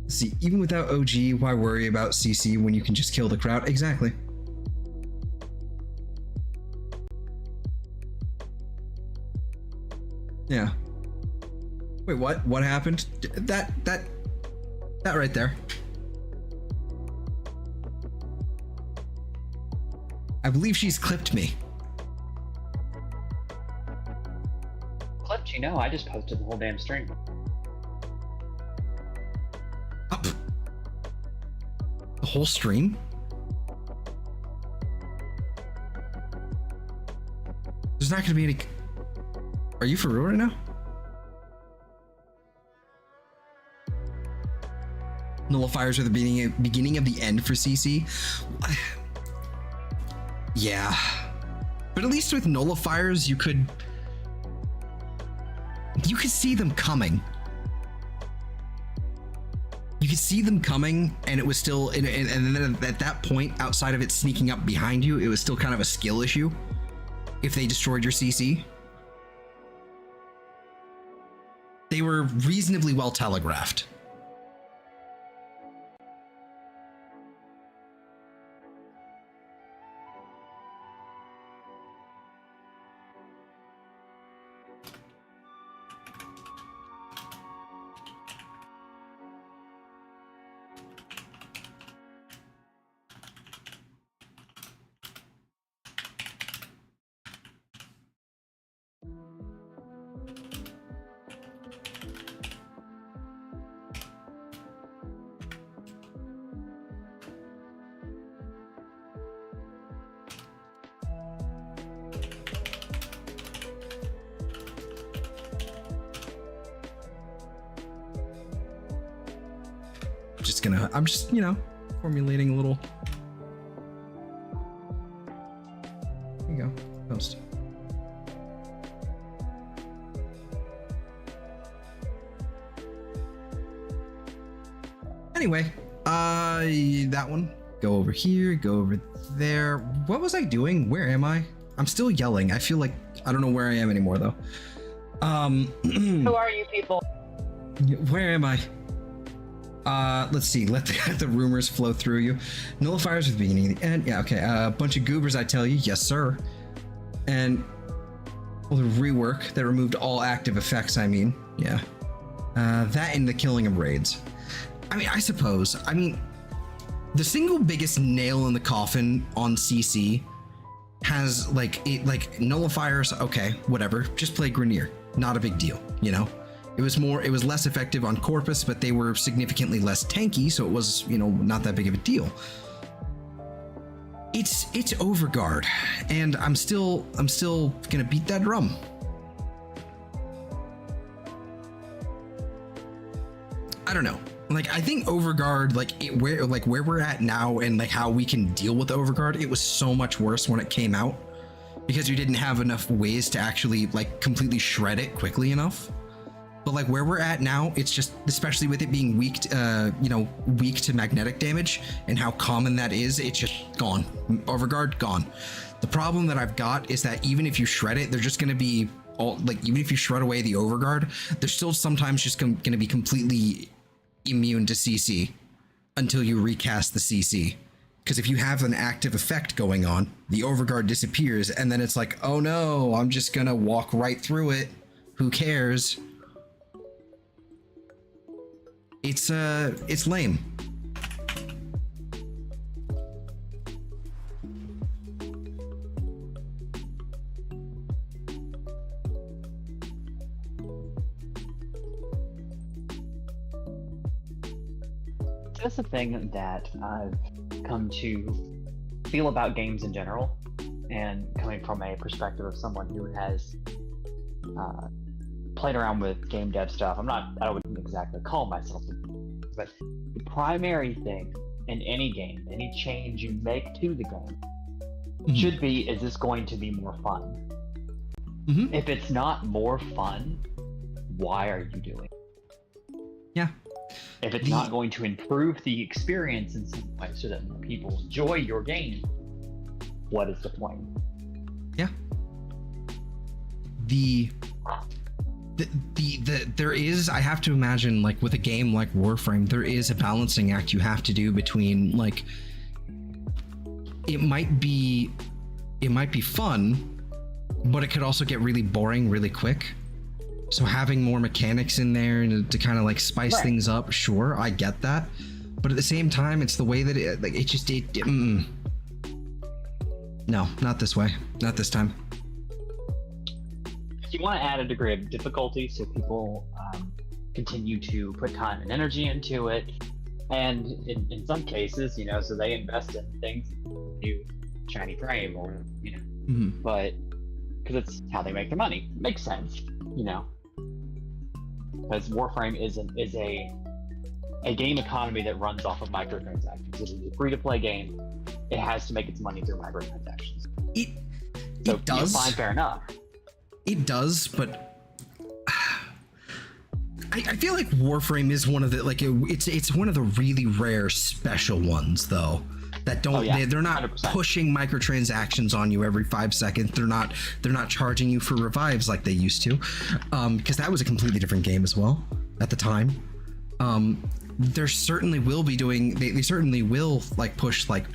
Speaker 1: See, even without OG, why worry about CC when you can just kill the crowd? Exactly. Yeah. Wait, what? What happened? That right there. I believe she's clipped me.
Speaker 7: Clipped, you know, I just posted the whole damn stream.
Speaker 1: Up. The whole stream? There's not gonna be any... Are you for real right now? Nullifiers are the beginning of the end for CC? Yeah. But at least with nullifiers, you could see them coming. You could see them coming, and it was still, and then at that point, outside of it sneaking up behind you, it was still kind of a skill issue if they destroyed your CC. They were reasonably well telegraphed. I'm just, you know, formulating a little. There you go. Post. Anyway, that one. Go over here, go over there. What was I doing? Where am I? I'm still yelling. I feel like I don't know where I am anymore though.
Speaker 4: Who are you people?
Speaker 1: Where am I? Let's see. Let the rumors flow through you. Nullifiers at the beginning of the end. Yeah, okay. A bunch of goobers, I tell you. Yes, sir. And well, the rework that removed all active effects. I mean, yeah. That and the killing of raids. I mean, I suppose. I mean, the single biggest nail in the coffin on CC has like nullifiers. Okay, whatever. Just play Grenier. Not a big deal. You know. It was less effective on Corpus, but they were significantly less tanky, so it was, you know, not that big of a deal. It's Overguard, and I'm still gonna beat that drum. I don't know. Like, I think Overguard, where we're at now, and like how we can deal with Overguard, it was so much worse when it came out because you didn't have enough ways to actually like completely shred it quickly enough. But like where we're at now, it's just, especially with it being weak, weak to magnetic damage and how common that is, it's just gone. Overguard, gone. The problem that I've got is that even if you shred it, they're just going to be all like, even if you shred away the Overguard, they're still sometimes just going to be completely immune to CC until you recast the CC. Because if you have an active effect going on, the Overguard disappears, and then it's like, oh no, I'm just going to walk right through it. Who cares? It's lame.
Speaker 7: Just the thing that I've come to feel about games in general, and coming from a perspective of someone who has played around with game dev stuff. I wouldn't exactly call myself, but the primary thing in any game, any change you make to the game, should be, is this going to be more fun? If it's not more fun, why are you doing it?
Speaker 1: Yeah.
Speaker 7: If it's not going to improve the experience in some way so that more people enjoy your game, what is the point?
Speaker 1: Yeah. There is, I have to imagine, like with a game like Warframe, there is a balancing act you have to do between, like, it might be fun, but it could also get really boring really quick. So having more mechanics in there and to kind of like spice things up, sure, I get that. But at the same time, it's the way that no, not this way, not this time.
Speaker 7: If you want to add a degree of difficulty so people continue to put time and energy into it, and in some cases, so they invest in things, new shiny frame, or but because it's how they make their money, it makes sense, because Warframe is a game economy that runs off of microtransactions. It is a free-to-play game. It has to make its money through microtransactions.
Speaker 1: It does.
Speaker 7: Fine, fair enough.
Speaker 1: It does, but I feel like Warframe is one of the it's one of the really rare special ones though that don't they're not 100%. Pushing microtransactions on you every 5 seconds. They're not charging you for revives like they used to, because that was a completely different game as well at the time. There certainly will be doing, they certainly will like push, like,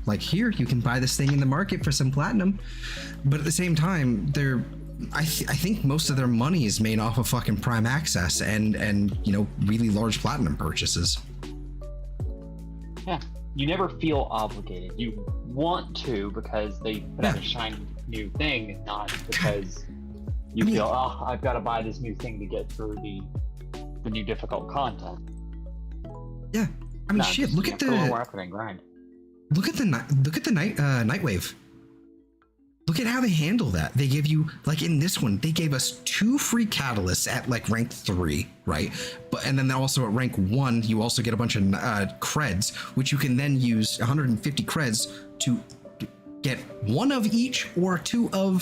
Speaker 1: like, here, you can buy this thing in the market for some platinum, but at the same time, I think most of their money is made off of fucking Prime Access and really large platinum purchases.
Speaker 7: Yeah, you never feel obligated. You want to because they put out a shiny new thing, not because you feel, oh, I've got to buy this new thing to get through the new difficult content.
Speaker 1: Yeah, I mean, shit. Look at the
Speaker 7: grind.
Speaker 1: Look at the Nightwave. Look at how they handle that. They give you, like in this one, they gave us 2 free catalysts at like rank 3, right? And then also at rank 1, you also get a bunch of creds, which you can then use 150 creds to get 1 of each or 2 of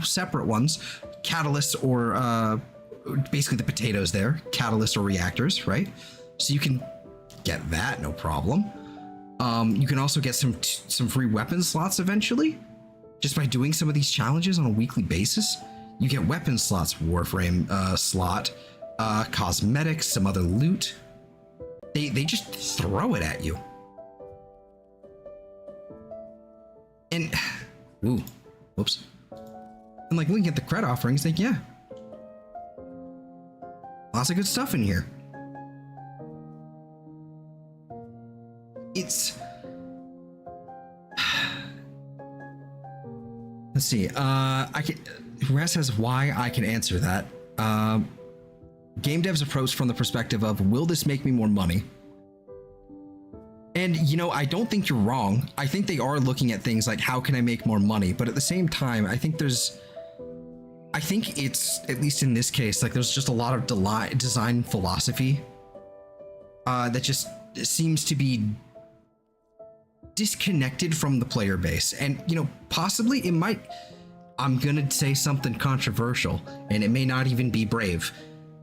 Speaker 1: separate ones, catalysts or basically the potatoes there, catalysts or reactors, right? So you can get that, no problem. You can also get some free weapon slots eventually, just by doing some of these challenges on a weekly basis. You get weapon slots, Warframe slot, cosmetics, some other loot. They just throw it at you. And whoops. And like looking at the cred offerings, like, yeah, lots of good stuff in here. It's, let's see. Raz says why I can answer that. Game dev's approach from the perspective of, will this make me more money? And, you know, I don't think you're wrong. I think they are looking at things like, how can I make more money? But at the same time, I think it's, at least in this case, like there's just a lot of design philosophy that just seems to be disconnected from the player base. And, you know, possibly it might, I'm gonna say something controversial, and it may not even be brave,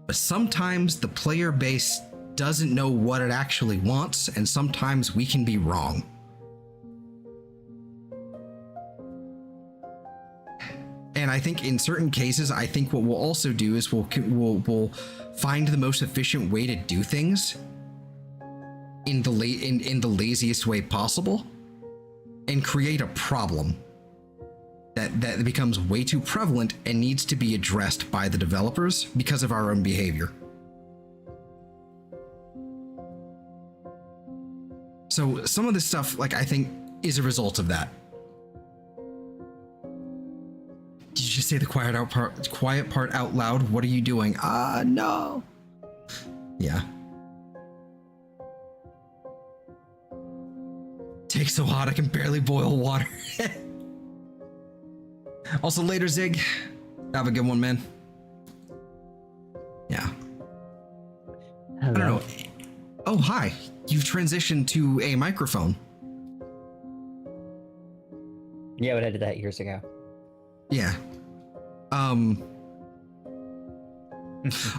Speaker 1: but sometimes the player base doesn't know what it actually wants, and sometimes we can be wrong. And I think in certain cases, I think what we'll also do is we'll find the most efficient way to do things in the laziest way possible, and create a problem that becomes way too prevalent and needs to be addressed by the developers because of our own behavior. So some of this stuff, like, I think is a result of that. Did you just say the quiet part out loud? What are you doing? No. Yeah. Takes so hot I can barely boil water. Also, later, Zig. Have a good one, man. Yeah.
Speaker 8: Hello.
Speaker 1: I don't know. Oh, hi. You've transitioned to a microphone.
Speaker 8: Yeah, but I did that years ago.
Speaker 1: Yeah.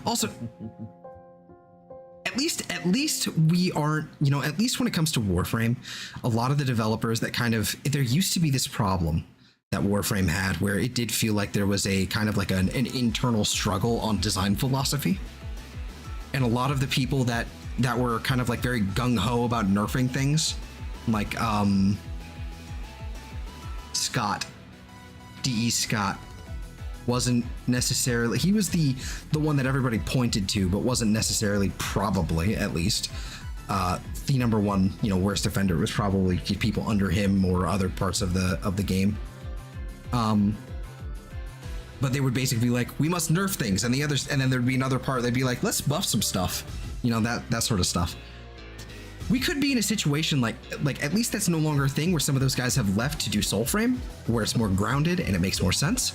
Speaker 1: Also, at least we aren't, you know, at least when it comes to Warframe, a lot of the developers that kind of, there used to be this problem that Warframe had where it did feel like there was a kind of like an internal struggle on design philosophy. And a lot of the people that were kind of like very gung-ho about nerfing things, like Scott, D.E. Scott, wasn't necessarily, he was the one that everybody pointed to, but wasn't necessarily, probably at least, the number one, you know, worst offender. Was probably people under him or other parts of the game. But they would basically be like, we must nerf things, and the others, and then there'd be another part they'd be like, let's buff some stuff, you know, that sort of stuff. We could be in a situation like at least that's no longer a thing, where some of those guys have left to do Soulframe, where it's more grounded and it makes more sense.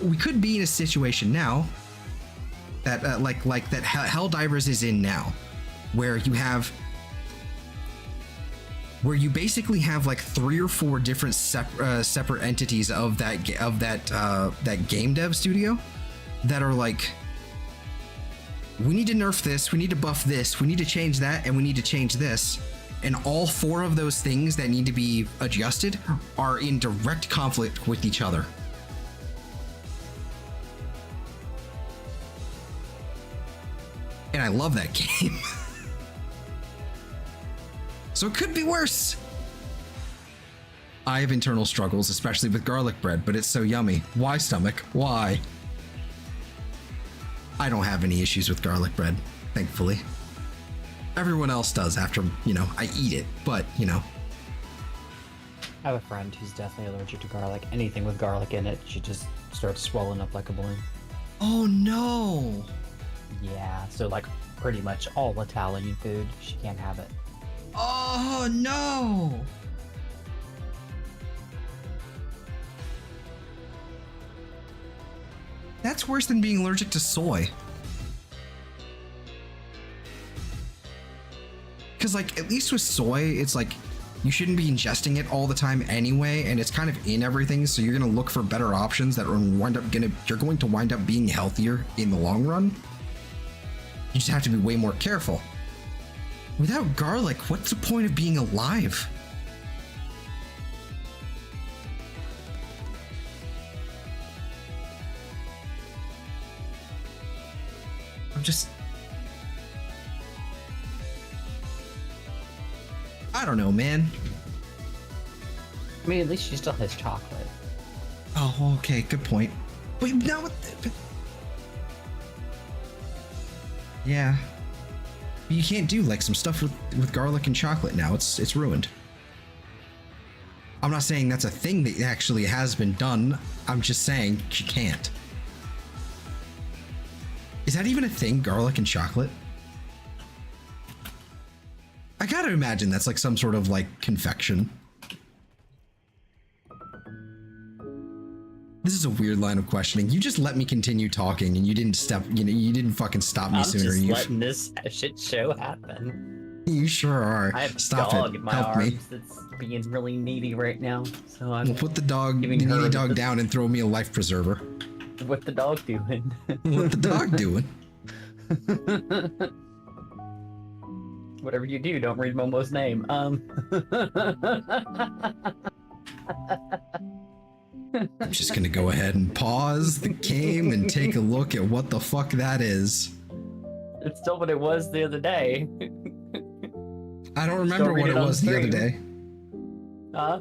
Speaker 1: We could be in a situation now that like that Helldivers is in now, where you basically have like 3 or 4 different separate entities of that game dev studio that are like, we need to nerf this, we need to buff this, we need to change that, and we need to change this. And all 4 of those things that need to be adjusted are in direct conflict with each other. And I love that game. So it could be worse. I have internal struggles, especially with garlic bread, but it's so yummy. Why, stomach? Why? I don't have any issues with garlic bread, thankfully. Everyone else does after, you know, I eat it, but, you know.
Speaker 8: I have a friend who's definitely allergic to garlic. Anything with garlic in it, she just starts swelling up like a balloon.
Speaker 1: Oh no.
Speaker 8: Yeah, so like pretty much all Italian food, she can't have it.
Speaker 1: Oh no. That's worse than being allergic to soy. Because, like, at least with soy, it's like you shouldn't be ingesting it all the time anyway, and it's kind of in everything, so you're gonna look for better options that are you're going to wind up being healthier in the long run. You just have to be way more careful. Without garlic, what's the point of being alive? I don't know, man.
Speaker 8: I mean, at least she still has chocolate.
Speaker 1: Oh, okay, good point. But now, yeah, you can't do like some stuff with garlic and chocolate now. It's ruined. I'm not saying that's a thing that actually has been done. I'm just saying she can't. Is that even a thing, garlic and chocolate? I gotta imagine that's like some sort of like confection. This is a weird line of questioning. You just let me continue talking, and you didn't you didn't fucking stop me
Speaker 8: I'm
Speaker 1: sooner.
Speaker 8: just
Speaker 1: You
Speaker 8: letting this shit show happen.
Speaker 1: you sure are.
Speaker 8: I have a
Speaker 1: Stop
Speaker 8: dog
Speaker 1: it.
Speaker 8: in my
Speaker 1: Help me.
Speaker 8: arms that's being really needy right now. So I'm
Speaker 1: We'll put the
Speaker 8: giving her
Speaker 1: needy dog
Speaker 8: the-
Speaker 1: down and throw me a life preserver.
Speaker 8: what the dog doing?
Speaker 1: What the dog doing?
Speaker 8: Whatever you do, don't read Momo's name.
Speaker 1: I'm just gonna go ahead and pause the game and take a look at what the fuck that is.
Speaker 8: It's still what it was the other day.
Speaker 1: I don't remember
Speaker 8: read
Speaker 1: what
Speaker 8: it
Speaker 1: it
Speaker 8: on
Speaker 1: was the other
Speaker 8: stream.
Speaker 1: day.
Speaker 8: Huh?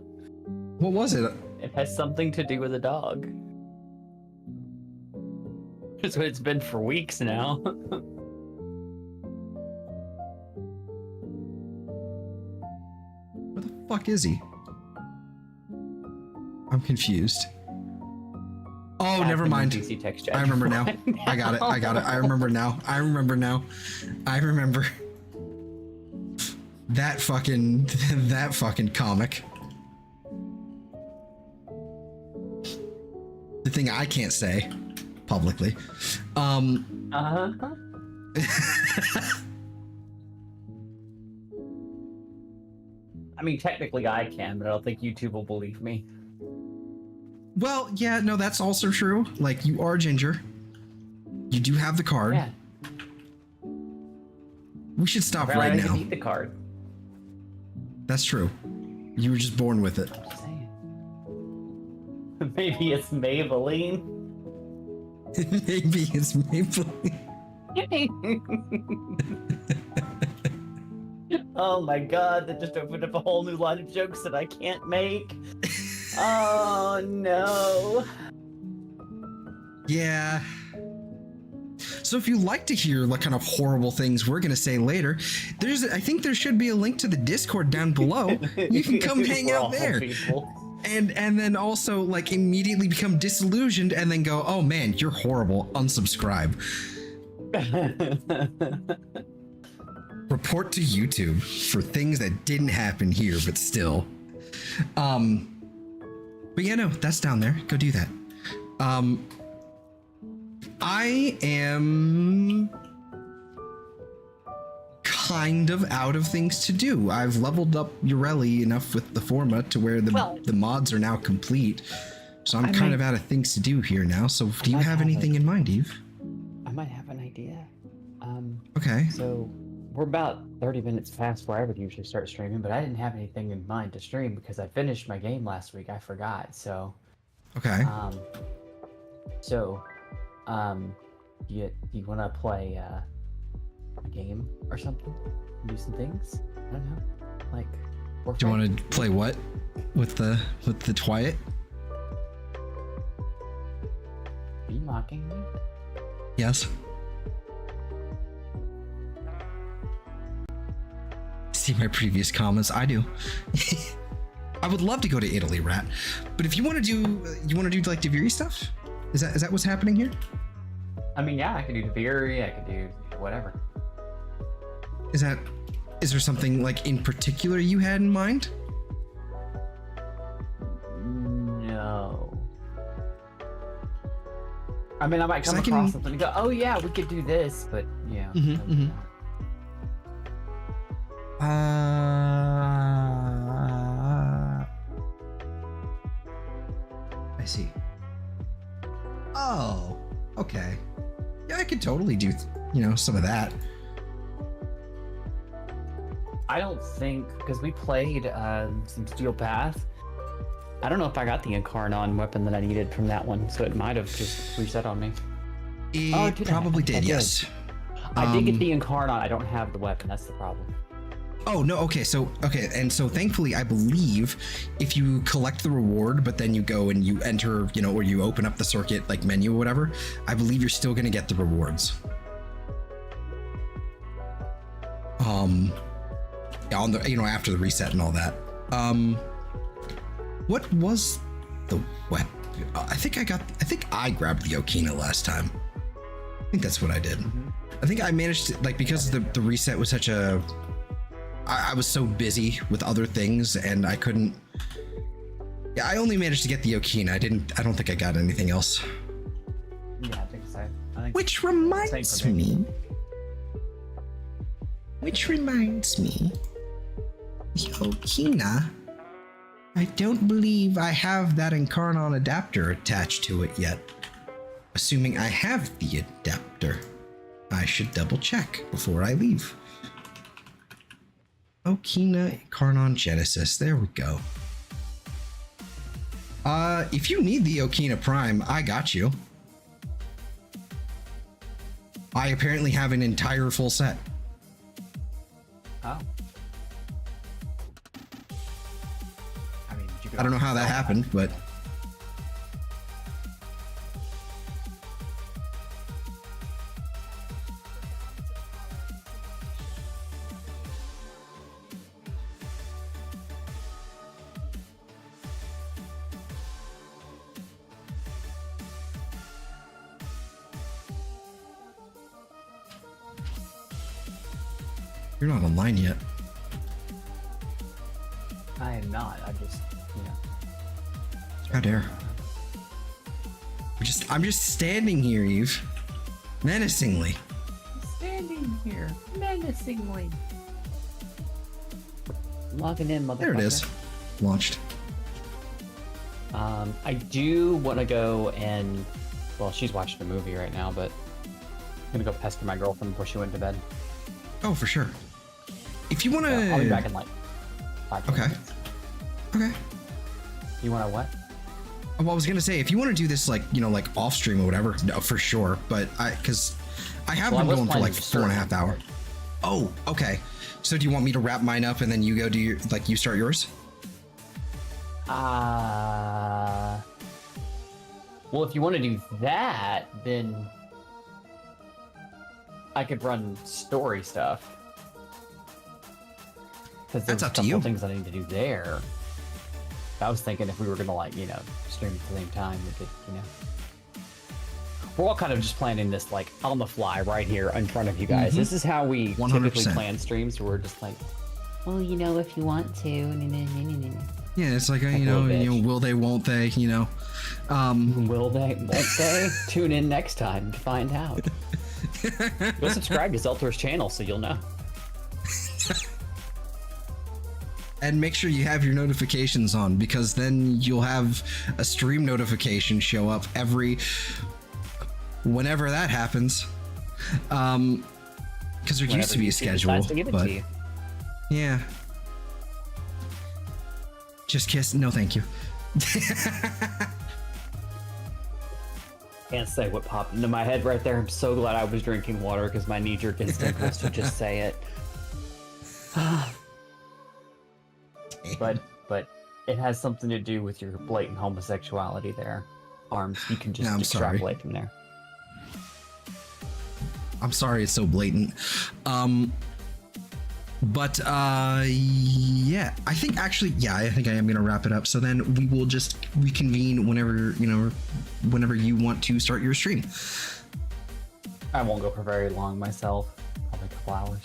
Speaker 1: What was it?
Speaker 8: It has something to do with a dog. That's what it's been for weeks now.
Speaker 1: Where the fuck is he? I'm confused. Oh, never mind.
Speaker 8: DC text chat.
Speaker 1: I remember now. I got it. I got it. I remember now. I remember now. I remember. That fucking comic. The thing I can't say publicly.
Speaker 8: Uh-huh. I mean, technically I can, but I don't think YouTube will believe me.
Speaker 1: Well, yeah, no, that's also true. Like, you are Ginger. You do have the card.
Speaker 8: Yeah.
Speaker 1: We should stop
Speaker 8: Apparently
Speaker 1: right
Speaker 8: I
Speaker 1: now.
Speaker 8: can eat the card.
Speaker 1: That's true. You were just born with it.
Speaker 8: Just saying. Maybe it's Maybelline.
Speaker 1: Maybe it's Maybelline.
Speaker 8: Oh my god, that just opened up a whole new line of jokes that I can't make. Oh no.
Speaker 1: Yeah. So if you like to hear like kind of horrible things we're gonna say later, I think there should be a link to the Discord down below. You can come hang
Speaker 8: We're
Speaker 1: out
Speaker 8: awful
Speaker 1: there.
Speaker 8: people.
Speaker 1: And then also like immediately become disillusioned and then go, oh man, you're horrible. Unsubscribe. Report to YouTube for things that didn't happen here, but still. But yeah, no, that's down there. Go do that. I am kind of out of things to do. I've leveled up Yareli enough with the Forma to where the mods are now complete. So I'm kind of out of things to do here now. So do you have anything in mind, Eve?
Speaker 8: I might have an idea.
Speaker 1: Okay.
Speaker 8: So we're about 30 minutes past where I would usually start streaming, but I didn't have anything in mind to stream because I finished my game last week. I forgot. So
Speaker 1: Okay.
Speaker 8: do you want to play a game or something? Do some things? I don't know. Like, Warframe?
Speaker 1: Do you want to play what with the Twilight?
Speaker 8: Are you mocking me?
Speaker 1: Yes. See my previous comments. I do. I would love to go to Italy, Rat. But if you want to do like Deviri stuff, is that what's happening here?
Speaker 8: I mean, yeah, I could do Deviri, I could do whatever.
Speaker 1: Is there something like in particular you had in mind?
Speaker 8: No. I mean, I might come
Speaker 1: I
Speaker 8: across
Speaker 1: can-
Speaker 8: something and go, oh yeah, we could do this, but yeah.
Speaker 1: Mhm,
Speaker 8: probably
Speaker 1: mhm.
Speaker 8: not.
Speaker 1: I see. Oh, okay. Yeah, I could totally do, some of that.
Speaker 8: I don't think, because we played some Steel Path. I don't know if I got the Incarnon weapon that I needed from that one, so it might have just reset on me.
Speaker 1: It
Speaker 8: did I?
Speaker 1: probably
Speaker 8: I
Speaker 1: did,
Speaker 8: did.
Speaker 1: yes.
Speaker 8: I did get the Incarnon, I don't have the weapon, that's the problem.
Speaker 1: Oh, no, okay, so thankfully, I believe if you collect the reward, but then you go and you enter, or you open up the circuit, like, menu or whatever, I believe you're still gonna get the rewards. Yeah, on the, after the reset and all that. What was the weapon? I think I grabbed the Okina last time. I think that's what I did. I think I managed to, like, because the reset was such a I was so busy with other things and I couldn't. Yeah, I only managed to get the Okina. I don't think I got anything else.
Speaker 8: Yeah, I think so. I think
Speaker 1: Which
Speaker 8: same
Speaker 1: reminds
Speaker 8: for me.
Speaker 1: me. The Okina. I don't believe I have that Incarnon adapter attached to it yet. Assuming I have the adapter, I should double check before I leave. Okina Incarnon Genesis. There we go. If you need the Okina Prime, I got you. I apparently have an entire full set.
Speaker 8: Oh. I mean,
Speaker 1: I don't know how that happened, but you're not online yet.
Speaker 8: I am not. I just,
Speaker 1: How dare. I'm just standing here, Eve. Menacingly.
Speaker 8: standing here menacingly. Logging in, motherfucker.
Speaker 1: There it is. Launched.
Speaker 8: I do want to go and, well, she's watching a movie right now, but I'm gonna go pester my girlfriend before she went to bed.
Speaker 1: Oh, for sure. If you want to...
Speaker 8: I'll be back in like 5
Speaker 1: Okay.
Speaker 8: minutes.
Speaker 1: Okay.
Speaker 8: You want to what?
Speaker 1: Well, I was going to say, if you want to do this, like, like off stream or whatever, no, for sure. But because I have been
Speaker 8: was
Speaker 1: going for like
Speaker 8: planning
Speaker 1: 4.5 hours. Oh, okay. So do you want me to wrap mine up and then you go do your, like, you start yours?
Speaker 8: Well, if you want to do that, then I could run story stuff. Because
Speaker 1: That's
Speaker 8: there's
Speaker 1: up to
Speaker 8: a couple
Speaker 1: you.
Speaker 8: things I need to do there. I was thinking if we were gonna, like, stream at the same time, we could, We're all kind of just planning this, like, on the fly right here in front of you guys.
Speaker 1: Mhm.
Speaker 8: This is how we
Speaker 1: 100%.
Speaker 8: typically plan streams. We're just like, well, if you want to.
Speaker 1: Yeah, it's like,
Speaker 8: Like a little bitch.
Speaker 1: will they, won't they,
Speaker 8: Will they? Won't they? Tune in next time to find out. Go subscribe to Zeltor's channel so you'll know.
Speaker 1: And make sure you have your notifications on, because then you'll have a stream notification show up whenever that happens. Because there used to be a schedule,
Speaker 8: To give it
Speaker 1: but
Speaker 8: to you.
Speaker 1: yeah. Just kiss? No, thank you.
Speaker 8: Can't say what popped into my head right there. I'm so glad I was drinking water because my knee-jerk instinct was to just say it. But it has something to do with your blatant homosexuality there. Arms, you can just
Speaker 1: Yeah, I'm sorry.
Speaker 8: extrapolate from there.
Speaker 1: I'm sorry it's so blatant. But yeah, I think I am gonna wrap it up. So then we will just reconvene whenever you want to start your stream.
Speaker 8: I won't go for very long myself. Probably a couple hours.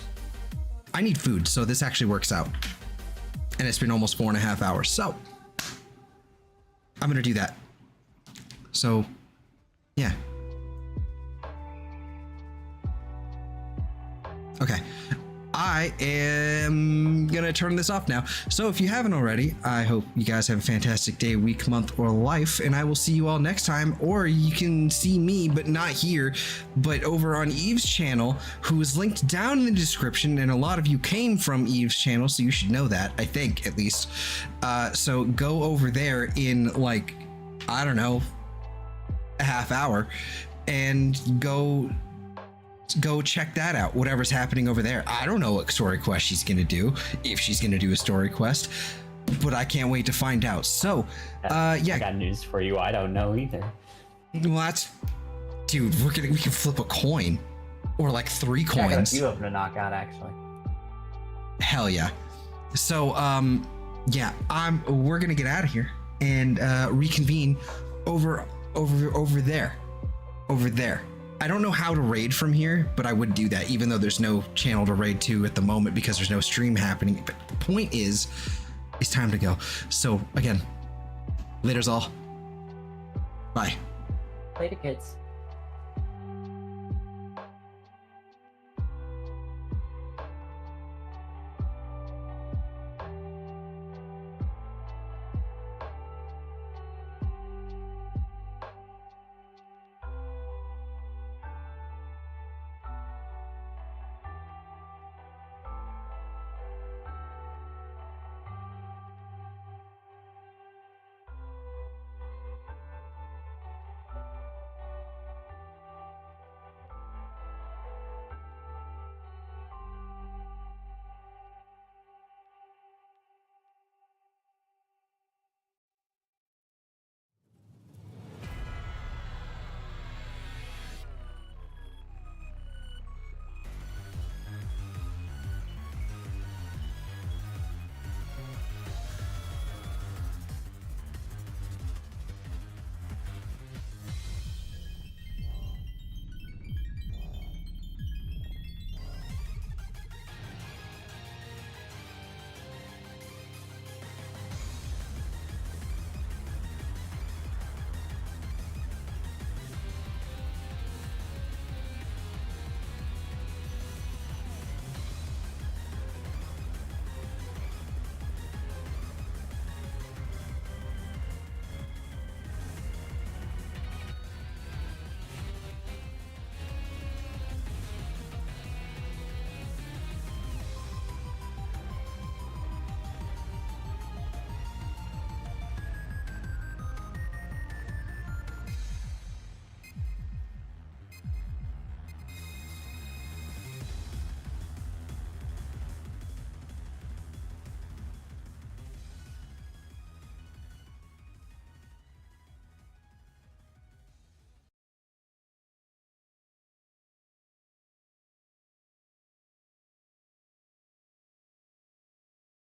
Speaker 1: I need food, so this actually works out. And it's been almost 4.5 hours, so I'm gonna do that. So yeah. Okay. I am gonna turn this off now. So if you haven't already, I hope you guys have a fantastic day, week, month, or life, and I will see you all next time. Or you can see me, but not here, but over on Eve's channel, who is linked down in the description, and a lot of you came from Eve's channel, so you should know that, I think, at least. So go over there in, like, I don't know, a half hour, and go check that out, whatever's happening over there. I don't know what story quest she's gonna do, if she's gonna do a story quest, but I can't wait to find out. So
Speaker 8: I
Speaker 1: yeah,
Speaker 8: got news for you. I don't know either.
Speaker 1: well, that's, dude, we can flip a coin, or like 3
Speaker 8: I got a
Speaker 1: coins.
Speaker 8: few of them to knock out, actually.
Speaker 1: Hell yeah. So yeah, we're gonna get out of here and reconvene over there. I don't know how to raid from here, but I would do that, even though there's no channel to raid to at the moment because there's no stream happening. But the point is, it's time to go. So again, later's all. Bye.
Speaker 4: Later, kids.